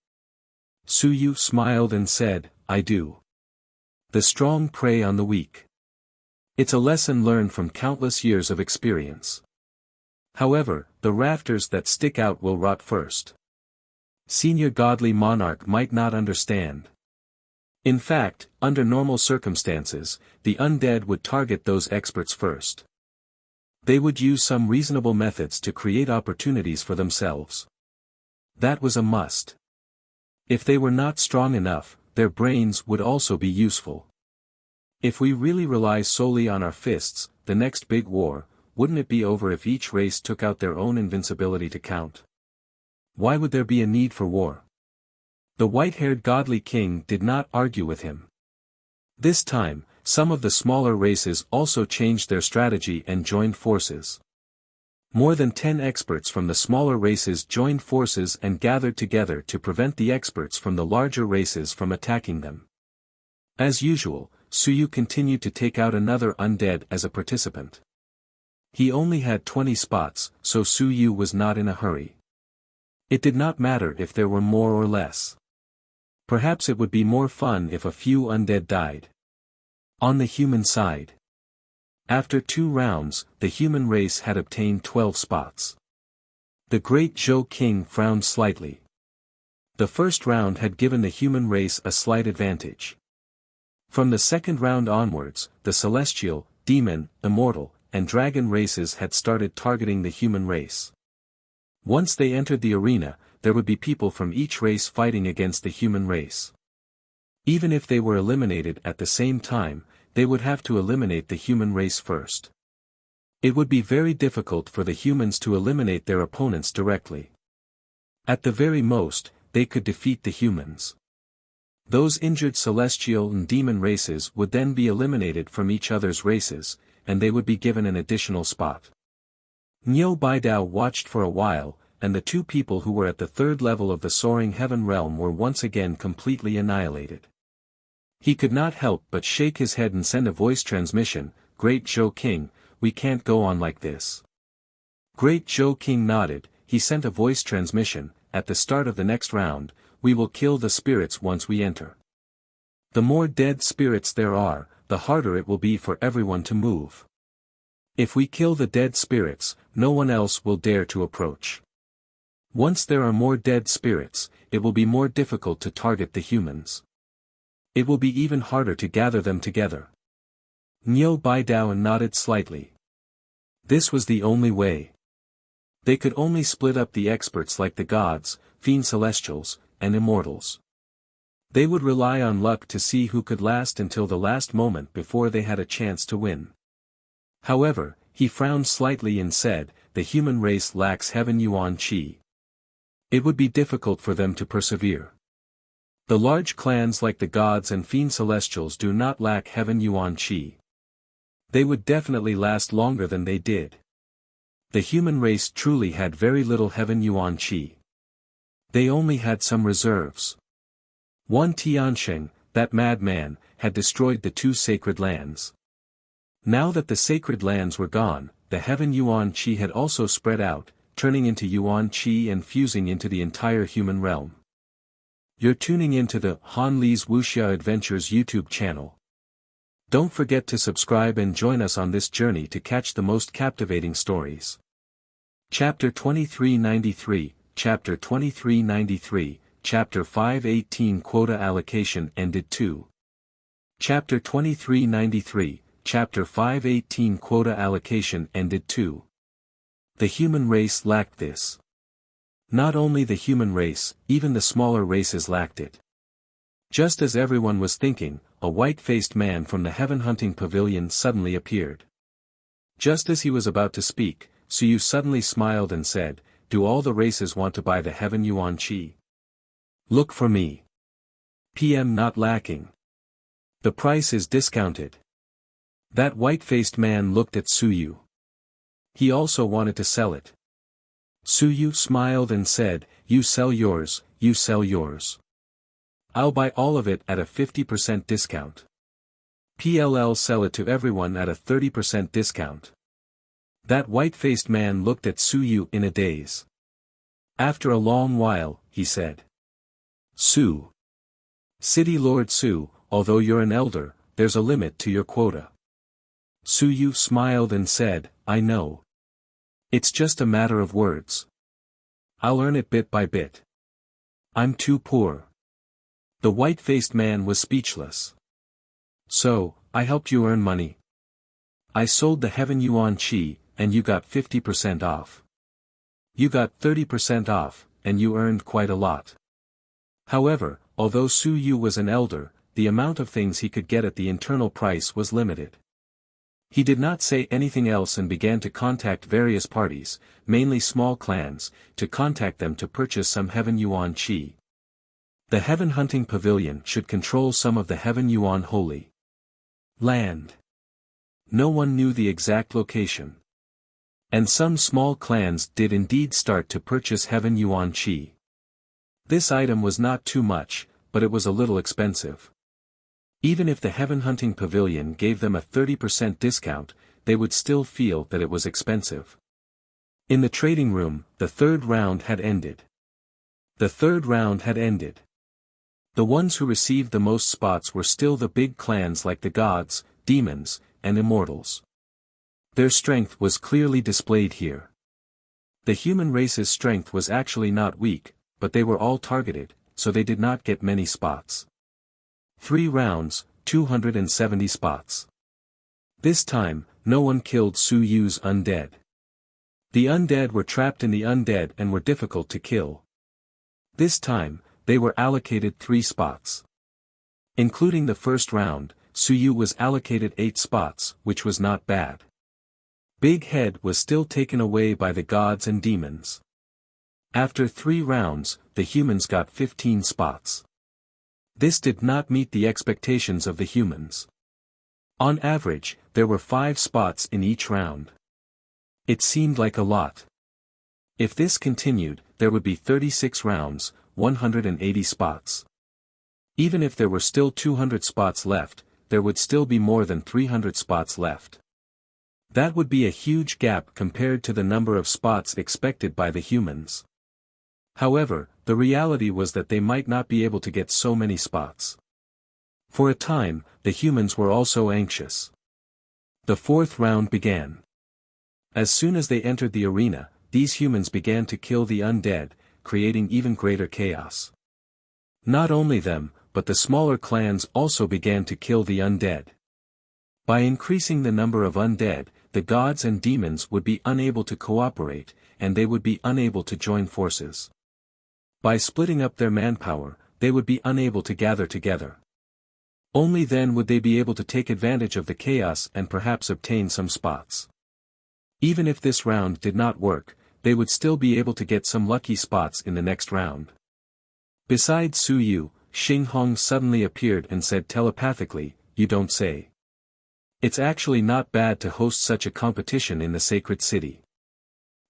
Su Yu smiled and said, I do. The strong prey on the weak. It's a lesson learned from countless years of experience. However, the rafters that stick out will rot first. Senior godly monarch might not understand. In fact, under normal circumstances, the undead would target those experts first. They would use some reasonable methods to create opportunities for themselves. That was a must. If they were not strong enough, their brains would also be useful. If we really rely solely on our fists, the next big war, wouldn't it be over if each race took out their own invincibility to count? Why would there be a need for war? The white-haired godly king did not argue with him. This time, some of the smaller races also changed their strategy and joined forces. More than 10 experts from the smaller races joined forces and gathered together to prevent the experts from the larger races from attacking them. As usual, Su Yu continued to take out another undead as a participant. He only had 20 spots, so Su Yu was not in a hurry. It did not matter if there were more or less. Perhaps it would be more fun if a few undead died. On the human side. After 2 rounds, the human race had obtained 12 spots. The great Zhou King frowned slightly. The first round had given the human race a slight advantage. From the second round onwards, the celestial, demon, immortal, and dragon races had started targeting the human race. Once they entered the arena, there would be people from each race fighting against the human race. Even if they were eliminated at the same time, they would have to eliminate the human race first. It would be very difficult for the humans to eliminate their opponents directly. At the very most, they could defeat the humans. Those injured celestial and demon races would then be eliminated from each other's races, and they would be given an additional spot. Niu Baidao watched for a while, and the 2 people who were at the 3rd level of the soaring heaven realm were once again completely annihilated. He could not help but shake his head and send a voice transmission, Great Zhou King, we can't go on like this. Great Zhou King nodded, he sent a voice transmission, at the start of the next round, we will kill the spirits once we enter. The more dead spirits there are, the harder it will be for everyone to move. If we kill the dead spirits, no one else will dare to approach. Once there are more dead spirits, it will be more difficult to target the humans. It will be even harder to gather them together. Niu Baidao nodded slightly. This was the only way. They could only split up the experts like the gods, fiend celestials, and immortals. They would rely on luck to see who could last until the last moment before they had a chance to win. However, he frowned slightly and said, the human race lacks heaven yuan qi. It would be difficult for them to persevere. The large clans like the gods and fiend celestials do not lack heaven yuan qi. They would definitely last longer than they did. The human race truly had very little heaven yuan qi. They only had some reserves. One Tiansheng, that madman, had destroyed the 2 sacred lands. Now that the sacred lands were gone, the heaven yuan qi had also spread out, turning into yuan qi and fusing into the entire human realm. You're tuning into the Han Li's Wuxia Adventures YouTube channel. Don't forget to subscribe and join us on this journey to catch the most captivating stories. Chapter 2393, Chapter 2393, Chapter 518 Quota Allocation Ended 2. Chapter 2393, Chapter 518 Quota Allocation Ended 2. The human race lacked this. Not only the human race, even the smaller races lacked it. Just as everyone was thinking, a white-faced man from the heaven-hunting pavilion suddenly appeared. Just as he was about to speak, Suyu suddenly smiled and said, "Do all the races want to buy the heaven yuan qi? Look for me. PM not lacking. The price is discounted." That white-faced man looked at Suyu. He also wanted to sell it. Suyu smiled and said, "You sell yours, you sell yours. I'll buy all of it at a 50% discount. PLL sell it to everyone at a 30% discount." That white-faced man looked at Suyu in a daze. After a long while, he said, "Su. City Lord Su, although you're an elder, there's a limit to your quota." Suyu smiled and said, "I know. It's just a matter of words. I'll earn it bit by bit. I'm too poor." The white-faced man was speechless. "So, I helped you earn money. I sold the heaven yuan qi, and you got 50% off. You got 30% off, and you earned quite a lot." However, although Suyu was an elder, the amount of things he could get at the internal price was limited. He did not say anything else and began to contact various parties, mainly small clans, to contact them to purchase some heaven yuan qi. The heaven hunting pavilion should control some of the heaven yuan holy land. No one knew the exact location. And some small clans did indeed start to purchase heaven yuan qi. This item was not too much, but it was a little expensive. Even if the heaven hunting pavilion gave them a 30% discount, they would still feel that it was expensive. In the trading room, the third round had ended. The third round had ended. The ones who received the most spots were still the big clans like the gods, demons, and immortals. Their strength was clearly displayed here. The human race's strength was actually not weak, but they were all targeted, so they did not get many spots. 3 rounds, 270 spots. This time, no one killed Suyu's undead. The undead were trapped in the undead and were difficult to kill. This time, they were allocated 3 spots. Including the first round, Suyu was allocated 8 spots, which was not bad. Big Head was still taken away by the gods and demons. After 3 rounds, the humans got 15 spots. This did not meet the expectations of the humans. On average, there were 5 spots in each round. It seemed like a lot. If this continued, there would be 36 rounds, 180 spots. Even if there were still 200 spots left, there would still be more than 300 spots left. That would be a huge gap compared to the number of spots expected by the humans. However, the reality was that they might not be able to get so many spots. For a time, the humans were also anxious. The 4th round began. As soon as they entered the arena, these humans began to kill the undead, creating even greater chaos. Not only them, but the smaller clans also began to kill the undead. By increasing the number of undead, the gods and demons would be unable to cooperate, and they would be unable to join forces. By splitting up their manpower, they would be unable to gather together. Only then would they be able to take advantage of the chaos and perhaps obtain some spots. Even if this round did not work, they would still be able to get some lucky spots in the next round. Besides Suyu, Xinghong suddenly appeared and said telepathically, "You don't say. It's actually not bad to host such a competition in the sacred city.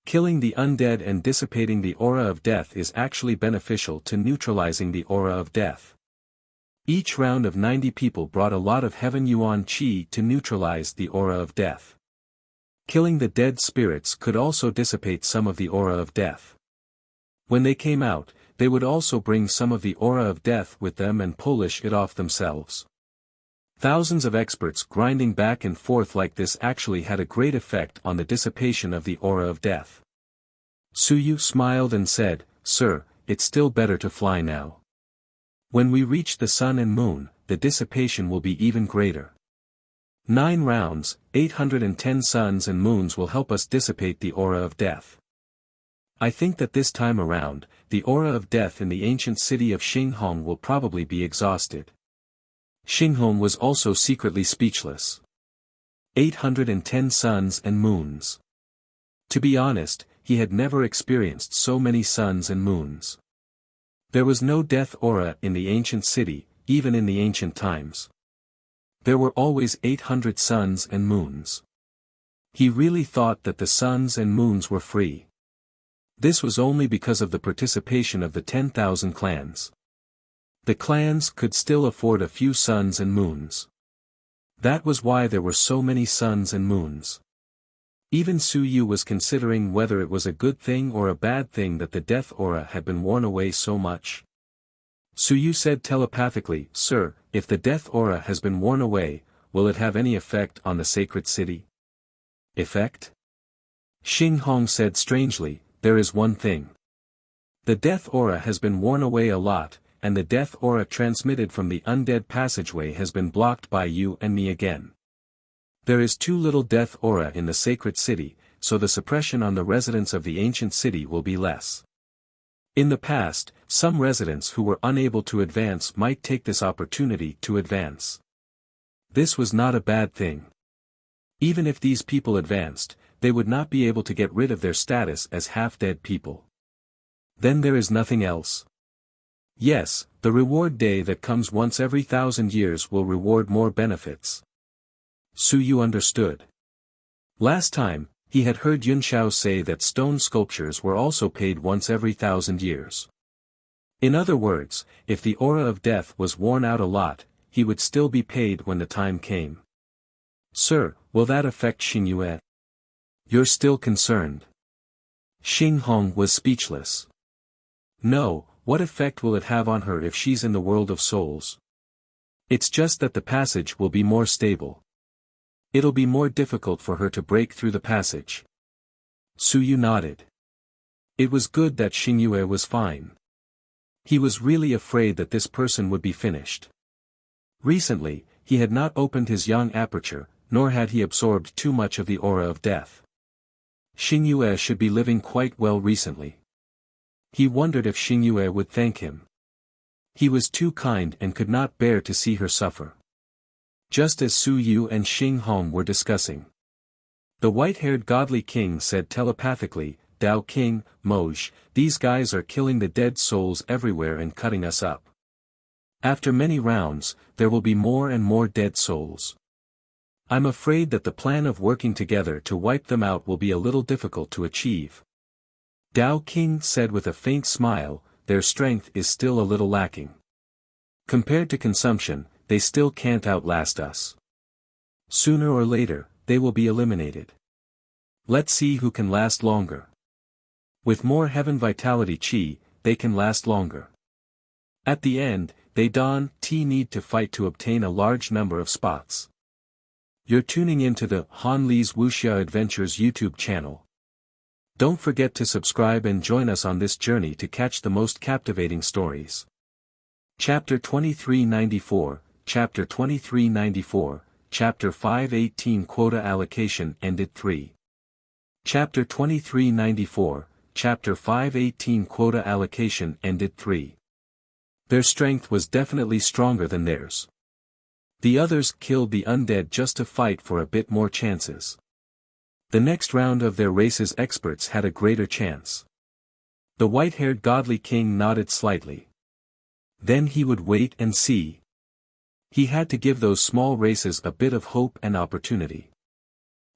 Killing the undead and dissipating the aura of death is actually beneficial to neutralizing the aura of death. Each round of 90 people brought a lot of heaven yuan qi to neutralize the aura of death. Killing the dead spirits could also dissipate some of the aura of death. When they came out, they would also bring some of the aura of death with them and polish it off themselves. Thousands of experts grinding back and forth like this actually had a great effect on the dissipation of the aura of death. Suyu smiled and said, "Sir, it's still better to fly now. When we reach the sun and moon, the dissipation will be even greater. 9 rounds, 810 suns and moons will help us dissipate the aura of death. I think that this time around, the aura of death in the ancient city of Xinghong will probably be exhausted." Xinghong was also secretly speechless. 810 suns and moons. To be honest, he had never experienced so many suns and moons. There was no death aura in the ancient city, even in the ancient times. There were always 800 suns and moons. He really thought that the suns and moons were free. This was only because of the participation of the 10,000 clans. The clans could still afford a few suns and moons. That was why there were so many suns and moons. Even Suyu was considering whether it was a good thing or a bad thing that the death aura had been worn away so much. Suyu said telepathically, "Sir, if the death aura has been worn away, will it have any effect on the sacred city?" "Effect?" Xinghong said strangely, "There is one thing. The death aura has been worn away a lot, and the death aura transmitted from the undead passageway has been blocked by you and me again. There is too little death aura in the sacred city, so the suppression on the residents of the ancient city will be less. In the past, some residents who were unable to advance might take this opportunity to advance. This was not a bad thing. Even if these people advanced, they would not be able to get rid of their status as half-dead people. Then there is nothing else. Yes, the reward day that comes once every 1,000 years will reward more benefits." Suyu understood. Last time, he had heard Yunxiao say that stone sculptures were also paid once every 1,000 years. In other words, if the aura of death was worn out a lot, he would still be paid when the time came. "Sir, will that affect Xingyue? You're still concerned?" Xinghong was speechless. "No, what effect will it have on her if she's in the world of souls? It's just that the passage will be more stable. It'll be more difficult for her to break through the passage." Suyu nodded. It was good that Xingyue was fine. He was really afraid that this person would be finished. Recently, he had not opened his yang aperture, nor had he absorbed too much of the aura of death. Xingyue should be living quite well recently. He wondered if Xingyue would thank him. He was too kind and could not bear to see her suffer. Just as Suyu and Xinghong were discussing, the white-haired godly king said telepathically, "Dao King, Moj, these guys are killing the dead souls everywhere and cutting us up. After many rounds, there will be more and more dead souls. I'm afraid that the plan of working together to wipe them out will be a little difficult to achieve." Dao King said with a faint smile, "Their strength is still a little lacking. Compared to consumption, they still can't outlast us. Sooner or later, they will be eliminated. Let's see who can last longer. With more heaven vitality chi, they can last longer. At the end, they need to fight to obtain a large number of spots." You're tuning into the Han Li's Wuxia Adventures YouTube channel. Don't forget to subscribe and join us on this journey to catch the most captivating stories. Chapter 2394, Chapter 2394, Chapter 518 Quota Allocation Ended 3. Chapter 2394, Chapter 518 Quota Allocation Ended 3. Their strength was definitely stronger than theirs. The others killed the undead just to fight for a bit more chances. The next round of their race's experts had a greater chance. The white-haired godly king nodded slightly. Then he would wait and see. He had to give those small races a bit of hope and opportunity.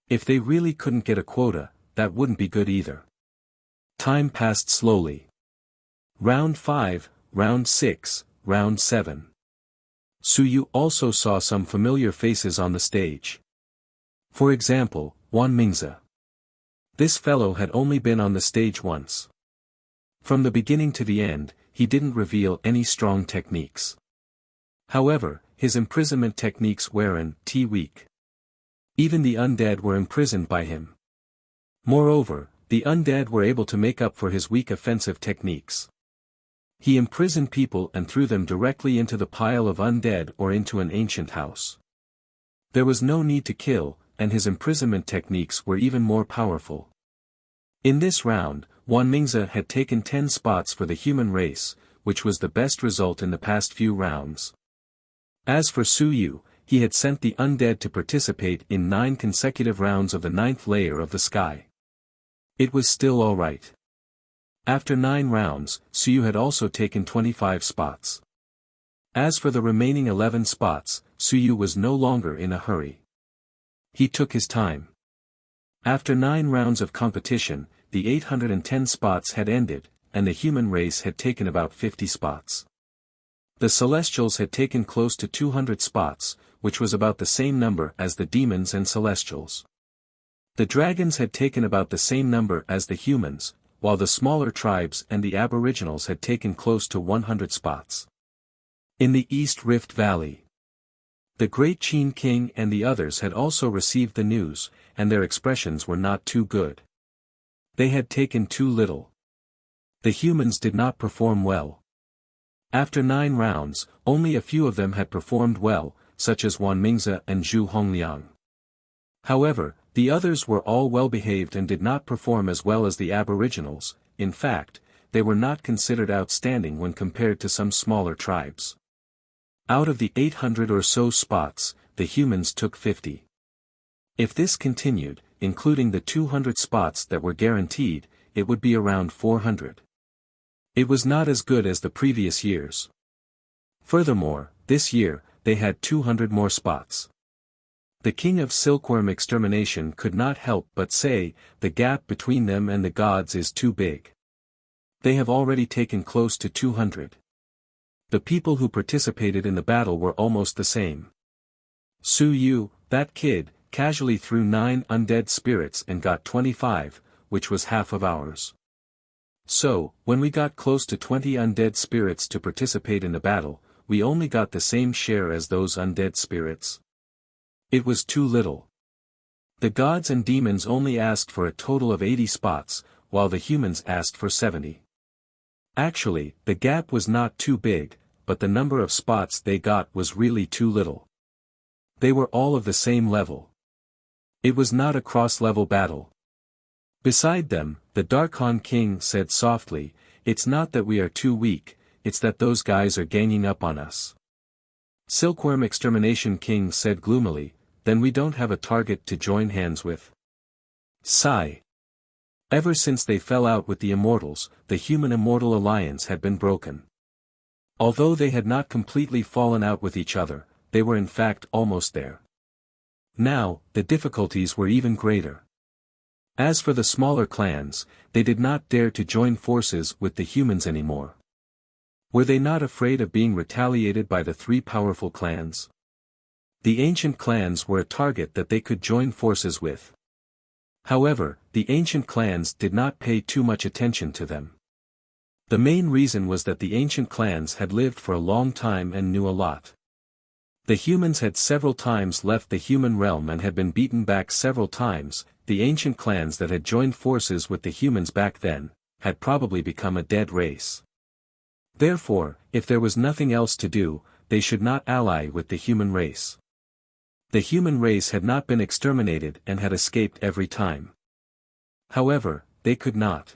If they really couldn't get a quota, that wouldn't be good either. Time passed slowly. Round 5, Round 6, Round 7. Suyu also saw some familiar faces on the stage. For example, Wan Mingze. This fellow had only been on the stage once. From the beginning to the end, he didn't reveal any strong techniques. However, his imprisonment techniques weren't weak. Even the undead were imprisoned by him. Moreover, the undead were able to make up for his weak offensive techniques. He imprisoned people and threw them directly into the pile of undead or into an ancient house. There was no need to kill, and his imprisonment techniques were even more powerful. In this round, Wanmingze had taken 10 spots for the human race, which was the best result in the past few rounds. As for Su Yu, he had sent the undead to participate in 9 consecutive rounds of the 9th layer of the sky. It was still alright. After 9 rounds, Su Yu had also taken 25 spots. As for the remaining 11 spots, Su Yu was no longer in a hurry. He took his time. After 9 rounds of competition, the 810 spots had ended, and the human race had taken about 50 spots. The Celestials had taken close to 200 spots, which was about the same number as the demons and Celestials. The dragons had taken about the same number as the humans, while the smaller tribes and the aboriginals had taken close to 100 spots. In the East Rift Valley, the Great Qin King and the others had also received the news, and their expressions were not too good. They had taken too little. The humans did not perform well. After 9 rounds, only a few of them had performed well, such as Wanmingze and Zhu Hongliang. However, the others were all well-behaved and did not perform as well as the aboriginals. In fact, they were not considered outstanding when compared to some smaller tribes. Out of the 800 or so spots, the humans took 50. If this continued, including the 200 spots that were guaranteed, it would be around 400. It was not as good as the previous years. Furthermore, this year, they had 200 more spots. The king of silkworm extermination could not help but say, the gap between them and the gods is too big. They have already taken close to 200. The people who participated in the battle were almost the same. Su Yu, that kid, casually threw 9 undead spirits and got 25, which was half of ours. So, when we got close to 20 undead spirits to participate in the battle, we only got the same share as those undead spirits. It was too little. The gods and demons only asked for a total of 80 spots, while the humans asked for 70. Actually, the gap was not too big, but the number of spots they got was really too little. They were all of the same level. It was not a cross-level battle. Beside them, the Darkhan King said softly, "It's not that we are too weak, it's that those guys are ganging up on us." Silkworm Extermination King said gloomily, "Then we don't have a target to join hands with." Sigh. Ever since they fell out with the Immortals, the Human-Immortal Alliance had been broken. Although they had not completely fallen out with each other, they were in fact almost there. Now, the difficulties were even greater. As for the smaller clans, they did not dare to join forces with the humans anymore. Were they not afraid of being retaliated by the 3 powerful clans? The ancient clans were a target that they could join forces with. However, the ancient clans did not pay too much attention to them. The main reason was that the ancient clans had lived for a long time and knew a lot. The humans had several times left the human realm and had been beaten back several times. The ancient clans that had joined forces with the humans back then, had probably become a dead race. Therefore, if there was nothing else to do, they should not ally with the human race. The human race had not been exterminated and had escaped every time. However, they could not.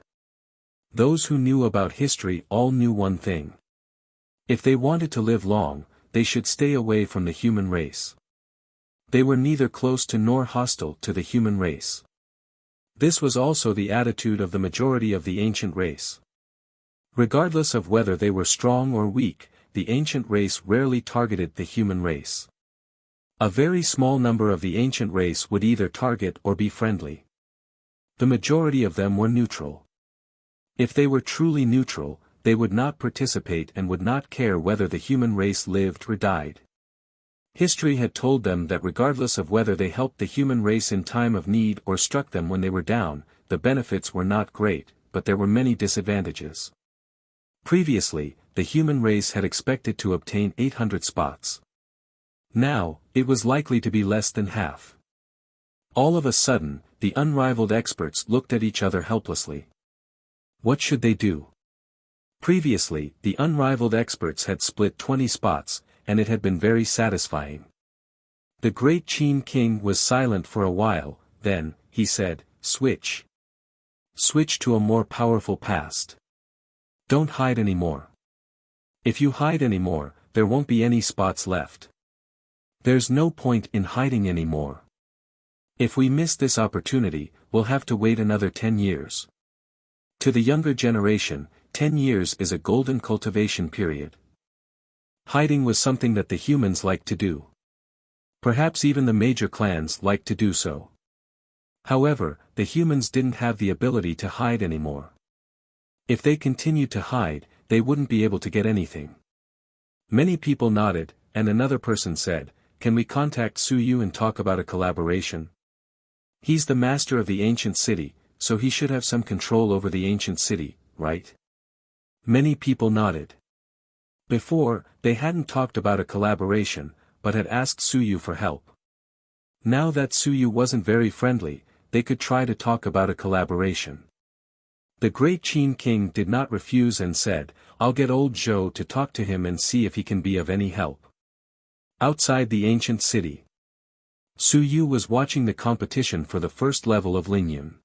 Those who knew about history all knew one thing. If they wanted to live long, they should stay away from the human race. They were neither close to nor hostile to the human race. This was also the attitude of the majority of the ancient race. Regardless of whether they were strong or weak, the ancient race rarely targeted the human race. A very small number of the ancient race would either target or be friendly. The majority of them were neutral. If they were truly neutral, they would not participate and would not care whether the human race lived or died. History had told them that regardless of whether they helped the human race in time of need or struck them when they were down, the benefits were not great, but there were many disadvantages. Previously, the human race had expected to obtain 800 spots. Now, it was likely to be less than half. All of a sudden, the unrivaled experts looked at each other helplessly. What should they do? Previously, the unrivaled experts had split 20 spots, and it had been very satisfying. The great Qin king was silent for a while, then, he said, switch. Switch to a more powerful past. Don't hide anymore. If you hide anymore, there won't be any spots left. There's no point in hiding anymore. If we miss this opportunity, we'll have to wait another 10 years. To the younger generation, 10 years is a golden cultivation period. Hiding was something that the humans liked to do. Perhaps even the major clans liked to do so. However, the humans didn't have the ability to hide anymore. If they continued to hide, they wouldn't be able to get anything. Many people nodded, and another person said, "Can we contact Su Yu and talk about a collaboration? He's the master of the ancient city, so he should have some control over the ancient city, right?" Many people nodded. Before, they hadn't talked about a collaboration, but had asked Su Yu for help. Now that Su Yu wasn't very friendly, they could try to talk about a collaboration. The great Qin king did not refuse and said, "I'll get old Zhou to talk to him and see if he can be of any help." Outside the ancient city, Su Yu was watching the competition for the first level of Lingyun.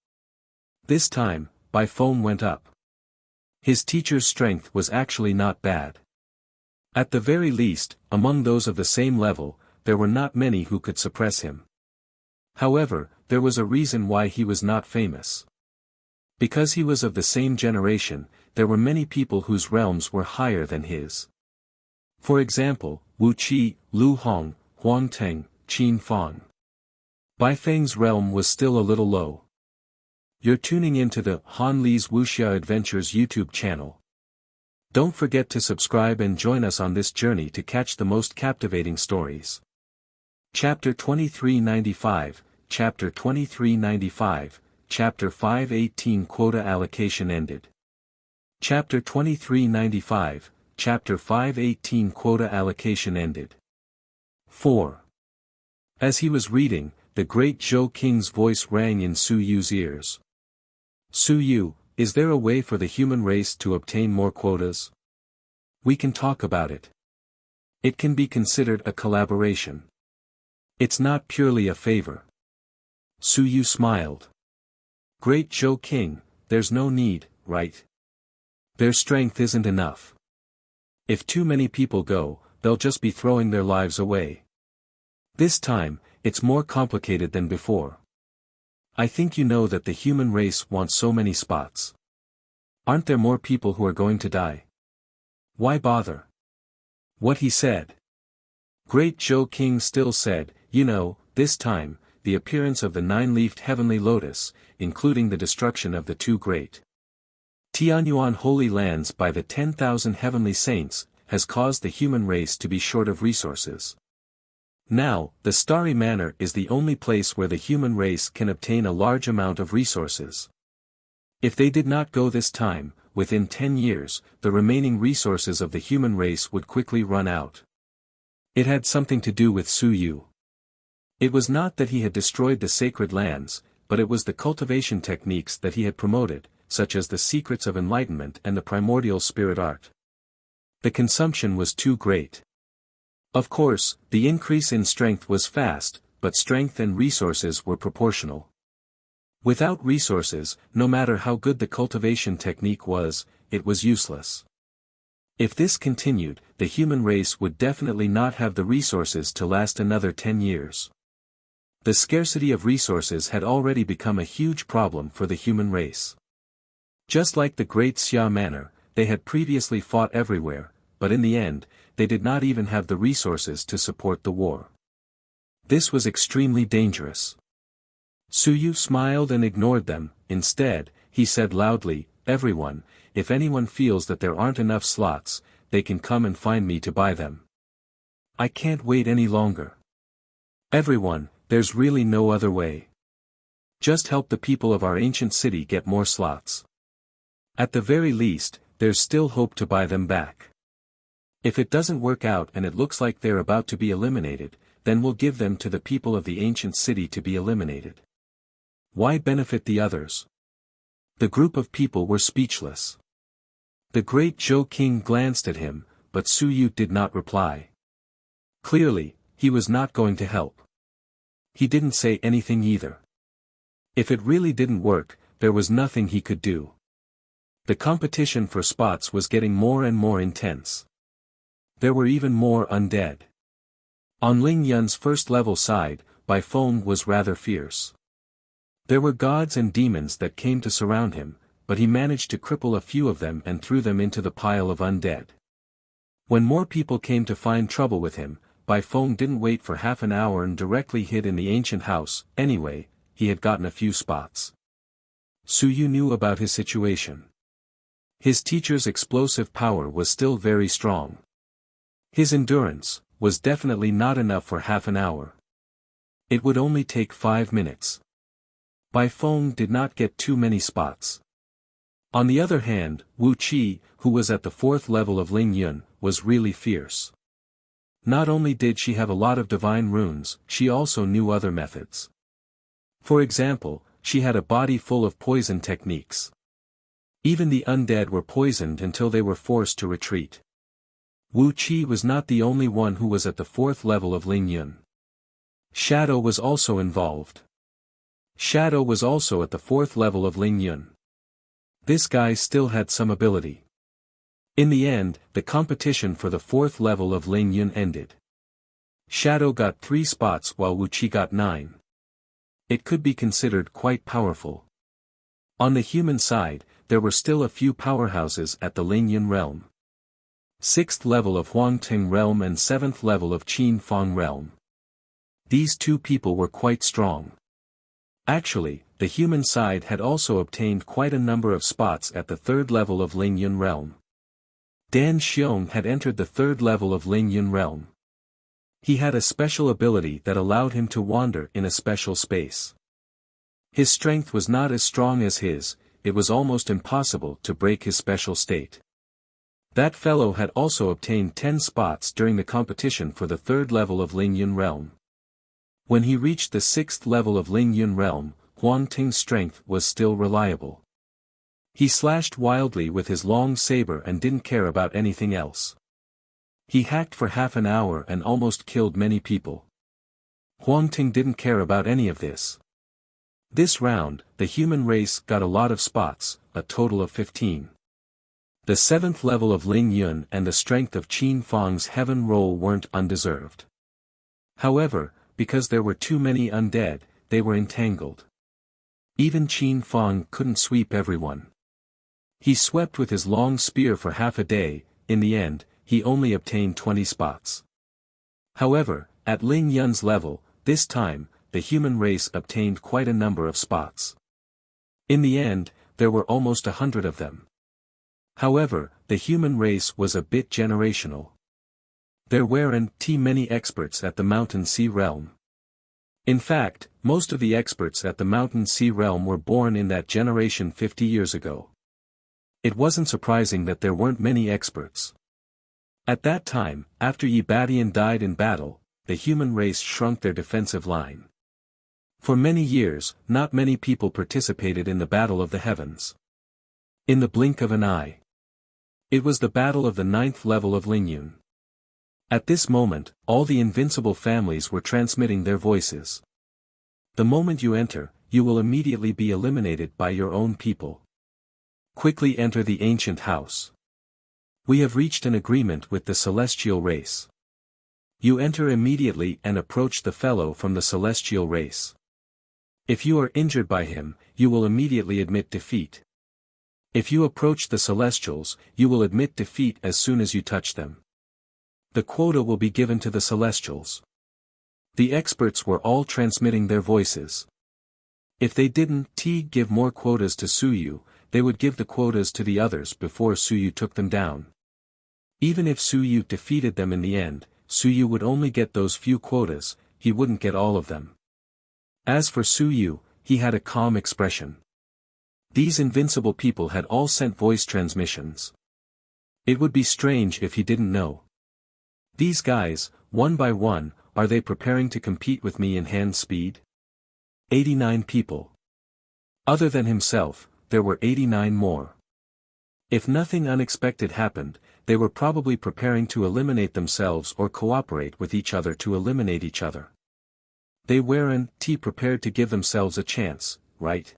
This time, Bai Feng went up. His teacher's strength was actually not bad. At the very least, among those of the same level, there were not many who could suppress him. However, there was a reason why he was not famous. Because he was of the same generation, there were many people whose realms were higher than his. For example, Wuxia, Lu Hong, Huang Teng, Qin Fan. Bai Feng's realm was still a little low. You're tuning into the Han Li's Wuxia Adventures YouTube channel. Don't forget to subscribe and join us on this journey to catch the most captivating stories. Chapter 2395, Chapter 2395, Chapter 518 Quota allocation ended. Chapter 2395, Chapter 518 Quota allocation ended. 4. As he was reading, the great Zhou King's voice rang in Su Yu's ears. "Su Yu, is there a way for the human race to obtain more quotas? We can talk about it. It can be considered a collaboration. It's not purely a favor." Su Yu smiled. "Great Zhou King, there's no need, right? Their strength isn't enough. If too many people go, they'll just be throwing their lives away. This time, it's more complicated than before. I think you know that the human race wants so many spots. Aren't there more people who are going to die? Why bother?" What he said. Great Zhou King still said, "You know, this time, the appearance of the nine-leafed heavenly lotus, including the destruction of the two great Tianyuan holy lands by the 10,000 heavenly saints, has caused the human race to be short of resources. Now, the Starry Manor is the only place where the human race can obtain a large amount of resources. If they did not go this time, within 10 years, the remaining resources of the human race would quickly run out." It had something to do with Su Yu. It was not that he had destroyed the sacred lands, but it was the cultivation techniques that he had promoted, such as the secrets of enlightenment and the primordial spirit art. The consumption was too great. Of course, the increase in strength was fast, but strength and resources were proportional. Without resources, no matter how good the cultivation technique was, it was useless. If this continued, the human race would definitely not have the resources to last another 10 years. The scarcity of resources had already become a huge problem for the human race. Just like the Great Xia Manor, they had previously fought everywhere, but in the end, they did not even have the resources to support the war. This was extremely dangerous. Su Yu smiled and ignored them. Instead, he said loudly, "Everyone, if anyone feels that there aren't enough slots, they can come and find me to buy them. I can't wait any longer. Everyone, there's really no other way. Just help the people of our ancient city get more slots. At the very least, there's still hope to buy them back. If it doesn't work out and it looks like they're about to be eliminated, then we'll give them to the people of the ancient city to be eliminated. Why benefit the others? The group of people were speechless. The great Zhou King glanced at him, but Su Yu did not reply. Clearly, he was not going to help. He didn't say anything either. If it really didn't work, there was nothing he could do. The competition for spots was getting more and more intense. There were even more undead. On Ling Yun's first level side, Bai Feng was rather fierce. There were gods and demons that came to surround him, but he managed to cripple a few of them and threw them into the pile of undead. When more people came to find trouble with him, Bai Feng didn't wait for half an hour and directly hid in the ancient house. Anyway, he had gotten a few spots. Su Yu knew about his situation. His teacher's explosive power was still very strong. His endurance was definitely not enough for half an hour. It would only take 5 minutes. Bai Feng did not get too many spots. On the other hand, Wuxia, who was at the 4th level of Ling Yun, was really fierce. Not only did she have a lot of divine runes, she also knew other methods. For example, she had a body full of poison techniques. Even the undead were poisoned until they were forced to retreat. Wuxia was not the only one who was at the 4th level of Ling Yun. Shadow was also involved. Shadow was also at the 4th level of Ling Yun. This guy still had some ability. In the end, the competition for the 4th level of Ling Yun ended. Shadow got 3 spots while Wuxia got 9. It could be considered quite powerful. On the human side, there were still a few powerhouses at the Ling Yun realm. 6th level of Huangting realm and 7th level of Qin Fang realm. These two people were quite strong. Actually, the human side had also obtained quite a number of spots at the 3rd level of Ling Yun realm. Dan Xiong had entered the 3rd level of Ling Yun realm. He had a special ability that allowed him to wander in a special space. His strength was not as strong as his, it was almost impossible to break his special state. That fellow had also obtained 10 spots during the competition for the 3rd level of Ling Yun realm. When he reached the 6th level of Ling Yun realm, Huang Ting's strength was still reliable. He slashed wildly with his long saber and didn't care about anything else. He hacked for half an hour and almost killed many people. Huang Ting didn't care about any of this. This round, the human race got a lot of spots, a total of 15. The 7th level of Ling Yun and the strength of Qin Fang's heaven roll weren't undeserved. However, because there were too many undead, they were entangled. Even Qin Fang couldn't sweep everyone. He swept with his long spear for half a day. In the end, he only obtained 20 spots. However, at Ling Yun's level, this time, the human race obtained quite a number of spots. In the end, there were almost 100 of them. However, the human race was a bit generational. There weren't many experts at the Mountain Sea realm. In fact, most of the experts at the Mountain Sea realm were born in that generation 50 years ago. It wasn't surprising that there weren't many experts. At that time, after Yi Badian died in battle, the human race shrunk their defensive line. For many years, not many people participated in the Battle of the Heavens. In the blink of an eye. It was the battle of the 9th level of Ling Yun. At this moment, all the invincible families were transmitting their voices. The moment you enter, you will immediately be eliminated by your own people. Quickly enter the ancient house. We have reached an agreement with the celestial race. You enter immediately and approach the fellow from the celestial race. If you are injured by him, you will immediately admit defeat. If you approach the Celestials, you will admit defeat as soon as you touch them. The quota will be given to the Celestials. The experts were all transmitting their voices. If they didn't give more quotas to Su Yu, they would give the quotas to the others before Su Yu took them down. Even if Su Yu defeated them in the end, Su Yu would only get those few quotas, he wouldn't get all of them. As for Su Yu, he had a calm expression. These invincible people had all sent voice transmissions. It would be strange if he didn't know. These guys, one by one, are they preparing to compete with me in hand speed? 89 people. Other than himself, there were 89 more. If nothing unexpected happened, they were probably preparing to eliminate themselves or cooperate with each other to eliminate each other. They weren't prepared to give themselves a chance, right?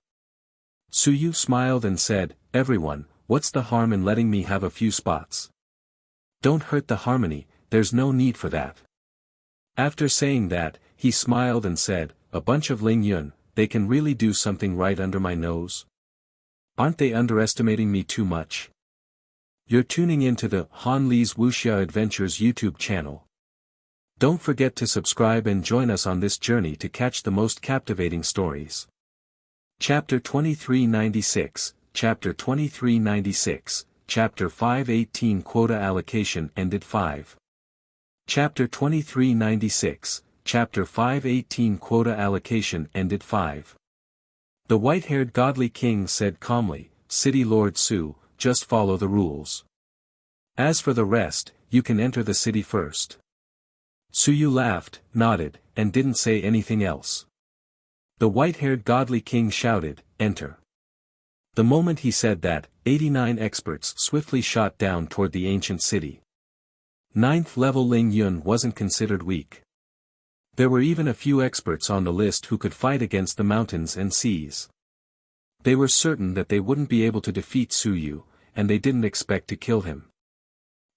Suyu smiled and said, "Everyone, what's the harm in letting me have a few spots? Don't hurt the harmony, there's no need for that." After saying that, he smiled and said, "A bunch of Ling Yun, they can really do something right under my nose? Aren't they underestimating me too much?" You're tuning into the Han Li's Wuxia Adventures YouTube channel. Don't forget to subscribe and join us on this journey to catch the most captivating stories. Chapter 2396, Chapter 2396, Chapter 518 Quota Allocation Ended 5. Chapter 2396, Chapter 518 Quota Allocation Ended 5. The white-haired godly king said calmly, "City Lord Su, just follow the rules. As for the rest, you can enter the city first." Suyu laughed, nodded, and didn't say anything else. The white-haired godly king shouted, "Enter." The moment he said that, 89 experts swiftly shot down toward the ancient city. 9th level Ling Yun wasn't considered weak. There were even a few experts on the list who could fight against the mountains and seas. They were certain that they wouldn't be able to defeat Suyu, and they didn't expect to kill him.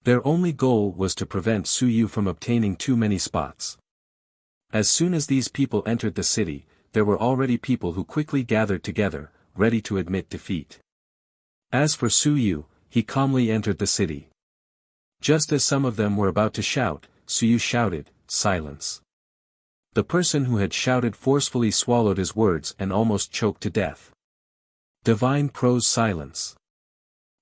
Their only goal was to prevent Suyu from obtaining too many spots. As soon as these people entered the city, there were already people who quickly gathered together, ready to admit defeat. As for Suyu, he calmly entered the city. Just as some of them were about to shout, Suyu shouted, "Silence." The person who had shouted forcefully swallowed his words and almost choked to death. Divine Prose Silence.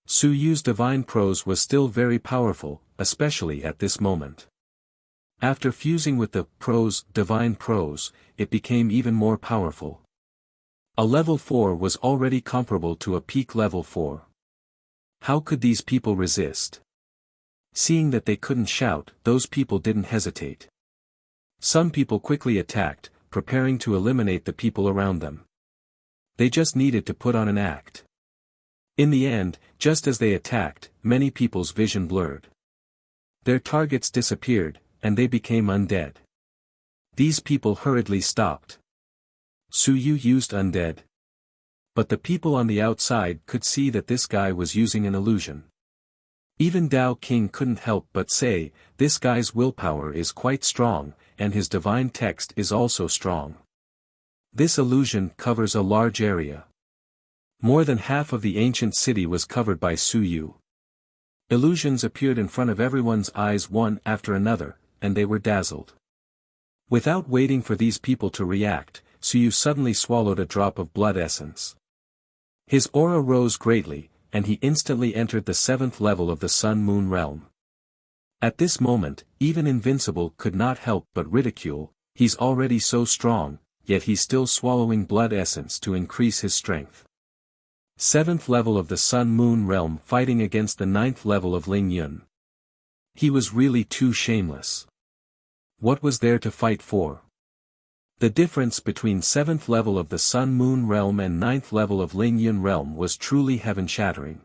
Suyu's divine prose was still very powerful, especially at this moment. After fusing with the divine prose, it became even more powerful. A level 4 was already comparable to a peak level 4. How could these people resist? Seeing that they couldn't shout, those people didn't hesitate. Some people quickly attacked, preparing to eliminate the people around them. They just needed to put on an act. In the end, just as they attacked, many people's vision blurred. Their targets disappeared, and they became undead. These people hurriedly stopped. Suyu used undead. But the people on the outside could see that this guy was using an illusion. Even Dao King couldn't help but say, "This guy's willpower is quite strong, and his divine text is also strong." This illusion covers a large area. More than half of the ancient city was covered by Suyu. Illusions appeared in front of everyone's eyes one after another, and they were dazzled. Without waiting for these people to react, Suyu suddenly swallowed a drop of blood essence. His aura rose greatly, and he instantly entered the 7th level of the Sun-Moon realm. At this moment, even Invincible could not help but ridicule, "He's already so strong, yet he's still swallowing blood essence to increase his strength." 7th level of the Sun-Moon realm fighting against the 9th level of Ling Yun. He was really too shameless. What was there to fight for? The difference between 7th level of the Sun-Moon realm and 9th level of Ling Yun realm was truly heaven-shattering.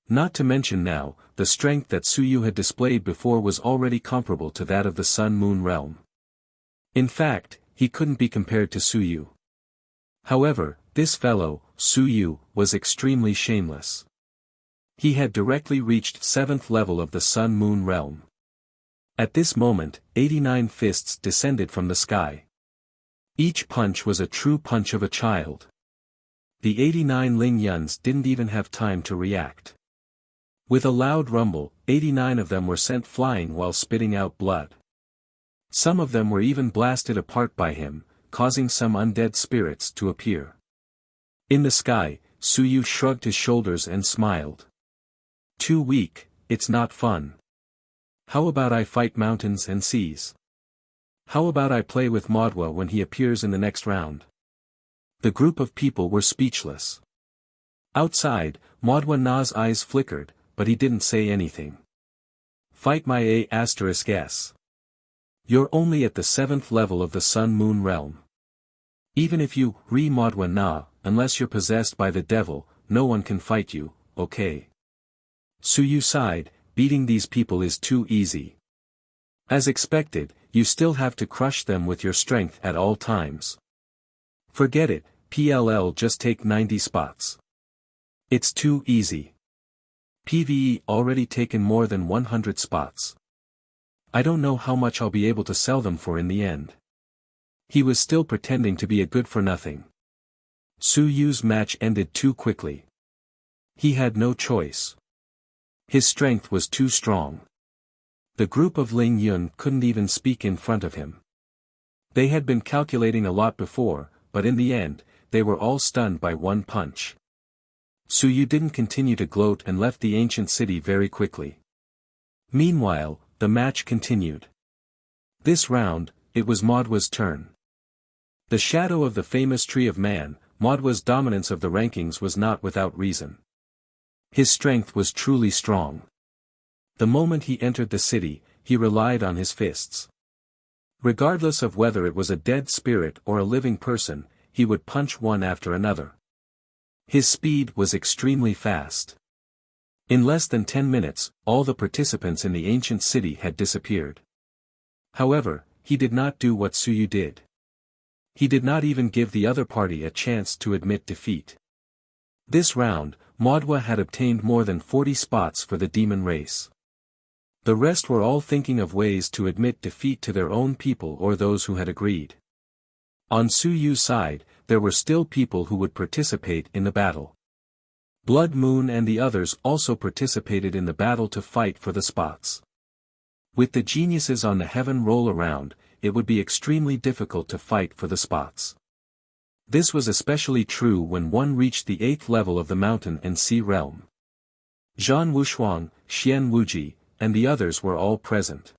Not to mention now, the strength that Suyu had displayed before was already comparable to that of the Sun-Moon realm. In fact, he couldn't be compared to Suyu. However, this fellow, Suyu, was extremely shameless. He had directly reached 7th level of the Sun-Moon realm. At this moment, 89 fists descended from the sky. Each punch was a true punch of a child. The 89 Ling Yuns didn't even have time to react. With a loud rumble, 89 of them were sent flying while spitting out blood. Some of them were even blasted apart by him, causing some undead spirits to appear. In the sky, Suyu shrugged his shoulders and smiled. "Too weak, it's not fun. How about I fight mountains and seas? How about I play with Modwa when he appears in the next round?" The group of people were speechless. Outside, Modwa Na's eyes flickered, but he didn't say anything. Fight my A*S. You're only at the 7th level of the Sun-Moon realm. Even if you Modwa Na, unless you're possessed by the devil, no one can fight you, okay? Suyu sighed, beating these people is too easy. As expected, you still have to crush them with your strength at all times. Forget it, PLL just take 90 spots. It's too easy. PvE already taken more than 100 spots. I don't know how much I'll be able to sell them for in the end. He was still pretending to be a good-for-nothing. Suyu's match ended too quickly. He had no choice. His strength was too strong. The group of Ling Yun couldn't even speak in front of him. They had been calculating a lot before, but in the end, they were all stunned by one punch. Suyu didn't continue to gloat and left the ancient city very quickly. Meanwhile, the match continued. This round, it was Modwa's turn. The shadow of the famous Tree of Man, Modwa's dominance of the rankings was not without reason. His strength was truly strong. The moment he entered the city, he relied on his fists. Regardless of whether it was a dead spirit or a living person, he would punch one after another. His speed was extremely fast. In less than 10 minutes, all the participants in the ancient city had disappeared. However, he did not do what Suyu did. He did not even give the other party a chance to admit defeat. This round, Modwa had obtained more than 40 spots for the demon race. The rest were all thinking of ways to admit defeat to their own people or those who had agreed. On Suyu's side, there were still people who would participate in the battle. Blood Moon and the others also participated in the battle to fight for the spots. With the geniuses on the heaven roll around, it would be extremely difficult to fight for the spots. This was especially true when one reached the 8th level of the mountain and sea realm. Zhan Wushuang, Xian Wuji, and the others were all present.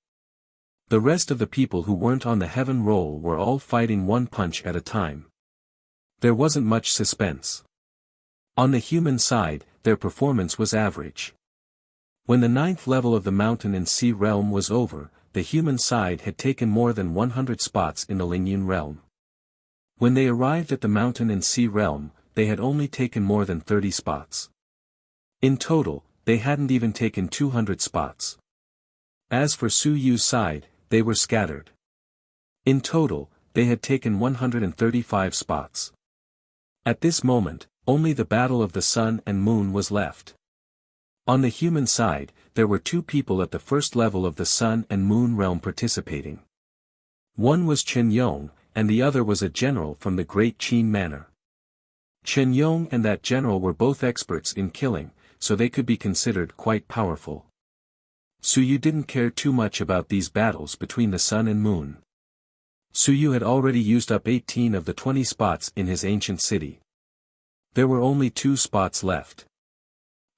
The rest of the people who weren't on the heaven roll were all fighting one punch at a time. There wasn't much suspense. On the human side, their performance was average. When the 9th level of the mountain and sea realm was over, the human side had taken more than 100 spots in the Lingyun realm. When they arrived at the mountain and sea realm, they had only taken more than 30 spots. In total, they hadn't even taken 200 spots. As for Suyu's side, they were scattered. In total, they had taken 135 spots. At this moment, only the battle of the sun and moon was left. On the human side, there were 2 people at the 1st level of the sun and moon realm participating. One was Chen Yong, and the other was a general from the Great Qin Manor. Chen Yong and that general were both experts in killing, so they could be considered quite powerful. Suyu didn't care too much about these battles between the sun and moon. Suyu had already used up 18 of the 20 spots in his ancient city. There were only 2 spots left.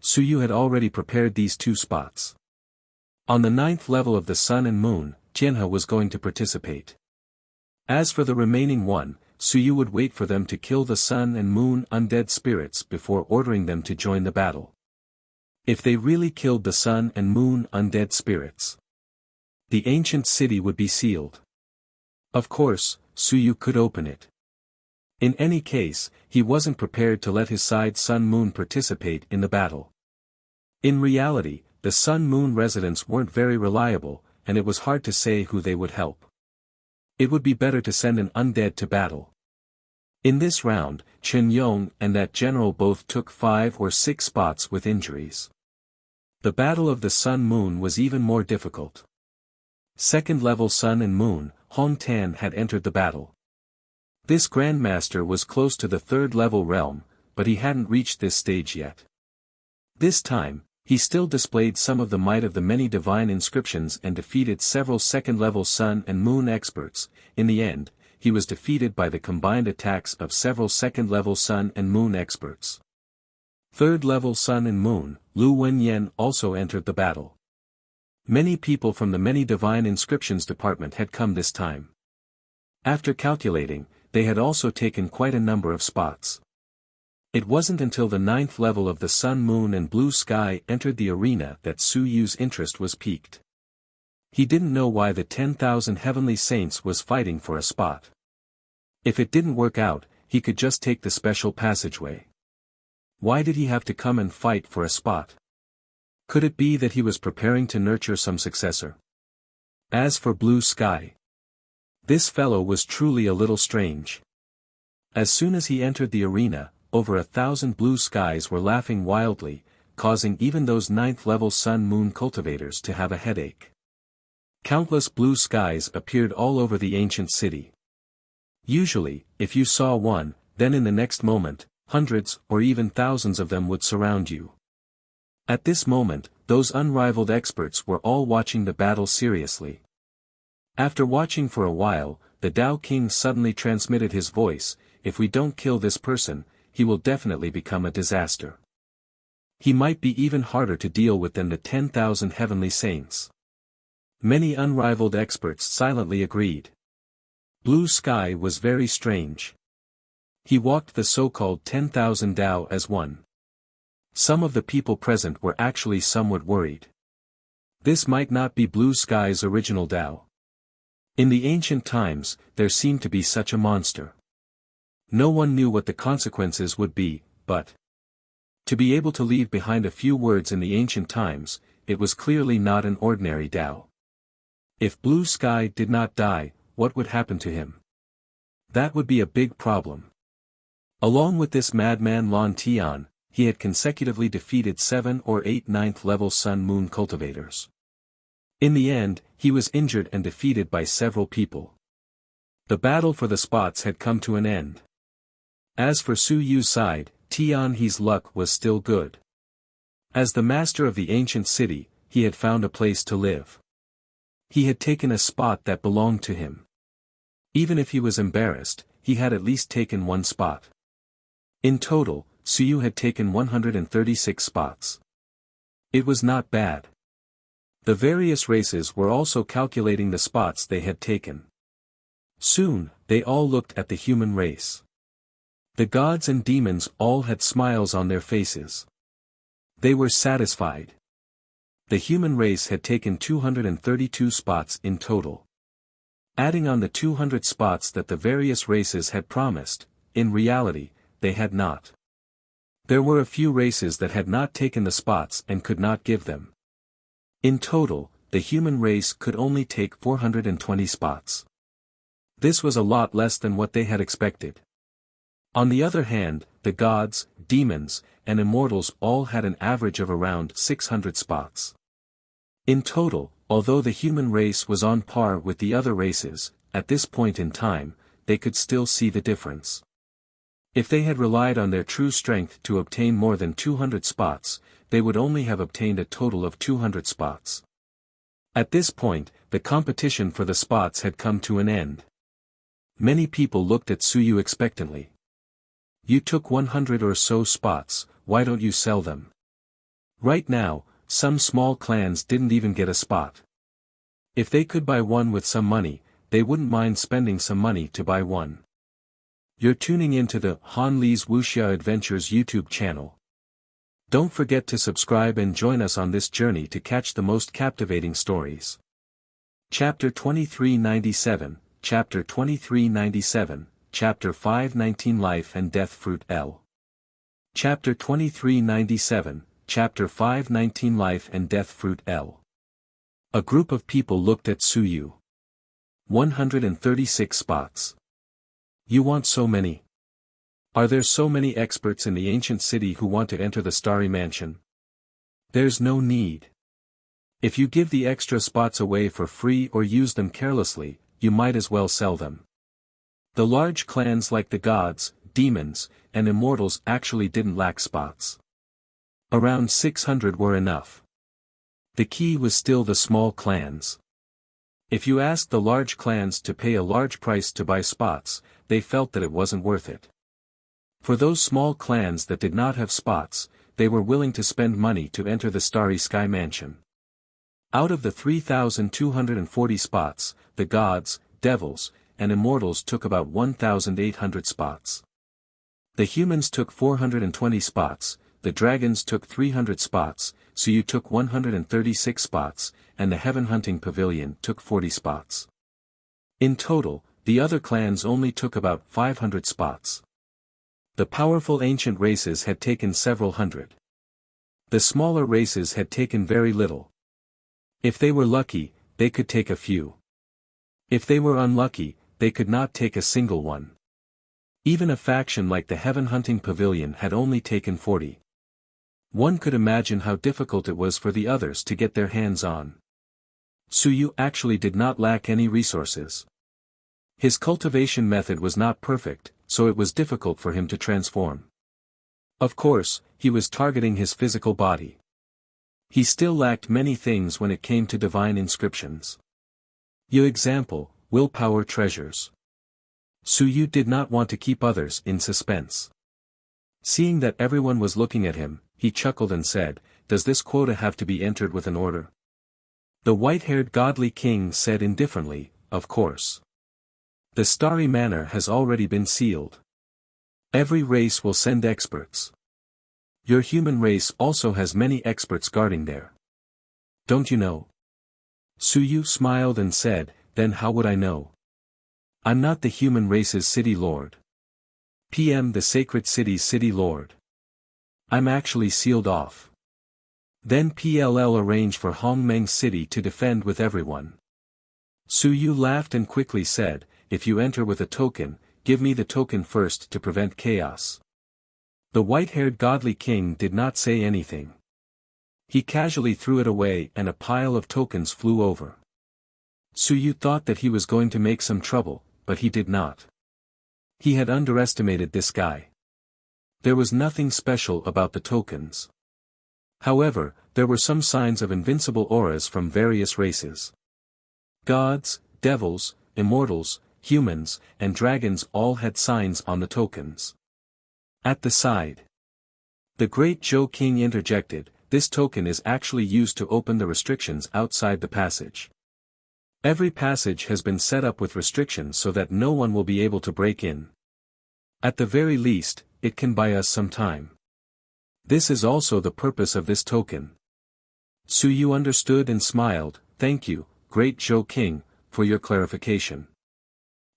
Suyu had already prepared these 2 spots. On the 9th level of the sun and moon, Jianhe was going to participate. As for the remaining one, Suyu would wait for them to kill the sun and moon undead spirits before ordering them to join the battle. If they really killed the sun and moon undead spirits, the ancient city would be sealed. Of course, Suyu could open it. In any case, he wasn't prepared to let his side Sun-Moon participate in the battle. In reality, the Sun-Moon residents weren't very reliable, and it was hard to say who they would help. It would be better to send an undead to battle. In this round, Chen Yong and that general both took 5 or 6 spots with injuries. The battle of the Sun-Moon was even more difficult. 2nd level Sun and Moon, Hong Tan had entered the battle. This Grandmaster was close to the 3rd level realm, but he hadn't reached this stage yet. This time, he still displayed some of the might of the many divine inscriptions and defeated several 2nd level Sun and Moon experts. In the end, he was defeated by the combined attacks of several 2nd level Sun and Moon experts. 3rd level Sun and Moon, Lu Wenyan also entered the battle. Many people from the many divine inscriptions department had come this time. After calculating, they had also taken quite a number of spots. It wasn't until the 9th level of the Sun, Moon and Blue Sky entered the arena that Su Yu's interest was piqued. He didn't know why the 10,000 heavenly saints was fighting for a spot. If it didn't work out, he could just take the special passageway. Why did he have to come and fight for a spot? Could it be that he was preparing to nurture some successor? As for Blue Sky, this fellow was truly a little strange. As soon as he entered the arena, over 1,000 blue skies were laughing wildly, causing even those 9th level Sun Moon cultivators to have a headache. Countless blue skies appeared all over the ancient city. Usually, if you saw one, then in the next moment, hundreds or even thousands of them would surround you. At this moment, those unrivaled experts were all watching the battle seriously. After watching for a while, the Dao King suddenly transmitted his voice, "If we don't kill this person, he will definitely become a disaster. He might be even harder to deal with than the 10,000 heavenly saints." Many unrivaled experts silently agreed. Blue Sky was very strange. He walked the so-called 10,000 Dao as one. Some of the people present were actually somewhat worried. This might not be Blue Sky's original Dao. In the ancient times, there seemed to be such a monster. No one knew what the consequences would be, but to be able to leave behind a few words in the ancient times, it was clearly not an ordinary Dao. If Blue Sky did not die, what would happen to him? That would be a big problem. Along with this madman Lan Tian, he had consecutively defeated 7 or 8 9th level Sun Moon cultivators. In the end, he was injured and defeated by several people. The battle for the spots had come to an end. As for Su Yu's side, Tian He's luck was still good. As the master of the ancient city, he had found a place to live. He had taken a spot that belonged to him. Even if he was embarrassed, he had at least taken one spot. In total, Su Yu had taken 136 spots. It was not bad. The various races were also calculating the spots they had taken. Soon, they all looked at the human race. The gods and demons all had smiles on their faces. They were satisfied. The human race had taken 232 spots in total. Adding on the 200 spots that the various races had promised, in reality, they had not. There were a few races that had not taken the spots and could not give them. In total, the human race could only take 420 spots. This was a lot less than what they had expected. On the other hand, the gods, demons, and immortals all had an average of around 600 spots. In total, although the human race was on par with the other races, at this point in time, they could still see the difference. If they had relied on their true strength to obtain more than 200 spots, they would only have obtained a total of 200 spots. At this point, the competition for the spots had come to an end. Many people looked at Su Yu expectantly. "You took 100 or so spots, why don't you sell them?" Right now, some small clans didn't even get a spot. If they could buy one with some money, they wouldn't mind spending some money to buy one. You're tuning into the Han Li's Wuxia Adventures YouTube channel. Don't forget to subscribe and join us on this journey to catch the most captivating stories. Chapter 2397, Chapter 2397, Chapter 519 Life and Death Fruit L. Chapter 2397, Chapter 519 Life and Death Fruit L. A group of people looked at Su Yu. 136 spots. You want so many? Are there so many experts in the ancient city who want to enter the Starry Mansion? There's no need. If you give the extra spots away for free or use them carelessly, you might as well sell them. The large clans like the gods, demons, and immortals actually didn't lack spots. Around 600 were enough. The key was still the small clans. If you asked the large clans to pay a large price to buy spots, they felt that it wasn't worth it. For those small clans that did not have spots, they were willing to spend money to enter the Starry Sky Mansion. Out of the 3,240 spots, the gods, devils, and immortals took about 1,800 spots. The humans took 420 spots, the dragons took 300 spots, so you took 136 spots, and the heaven hunting pavilion took 40 spots. In total, the other clans only took about 500 spots. The powerful ancient races had taken several hundred. The smaller races had taken very little. If they were lucky, they could take a few. If they were unlucky, they could not take a single one. Even a faction like the Heaven Hunting Pavilion had only taken 40. One could imagine how difficult it was for the others to get their hands on. Suyu actually did not lack any resources. His cultivation method was not perfect, so it was difficult for him to transform. Of course, he was targeting his physical body. He still lacked many things when it came to divine inscriptions. For example, willpower treasures. Suyu did not want to keep others in suspense. Seeing that everyone was looking at him, he chuckled and said, "Does this quota have to be entered with an order?" The white-haired godly king said indifferently, "Of course. The Starry Manor has already been sealed. Every race will send experts. Your human race also has many experts guarding there. Don't you know?" Suyu smiled and said, "Then how would I know? I'm not the human race's city lord. PM the sacred city's city lord. I'm actually sealed off." Then PLL arrange for Hongmeng City to defend with everyone. Suyu laughed and quickly said, "If you enter with a token, give me the token first to prevent chaos." The white-haired godly king did not say anything. He casually threw it away and a pile of tokens flew over. Suyu thought that he was going to make some trouble, but he did not. He had underestimated this guy. There was nothing special about the tokens. However, there were some signs of invincible auras from various races. Gods, devils, immortals, humans, and dragons all had signs on the tokens. At the side, the great Zhou King interjected, "This token is actually used to open the restrictions outside the passage. Every passage has been set up with restrictions so that no one will be able to break in. At the very least, it can buy us some time. This is also the purpose of this token." Suyu understood and smiled, "Thank you, great Zhou King, for your clarification."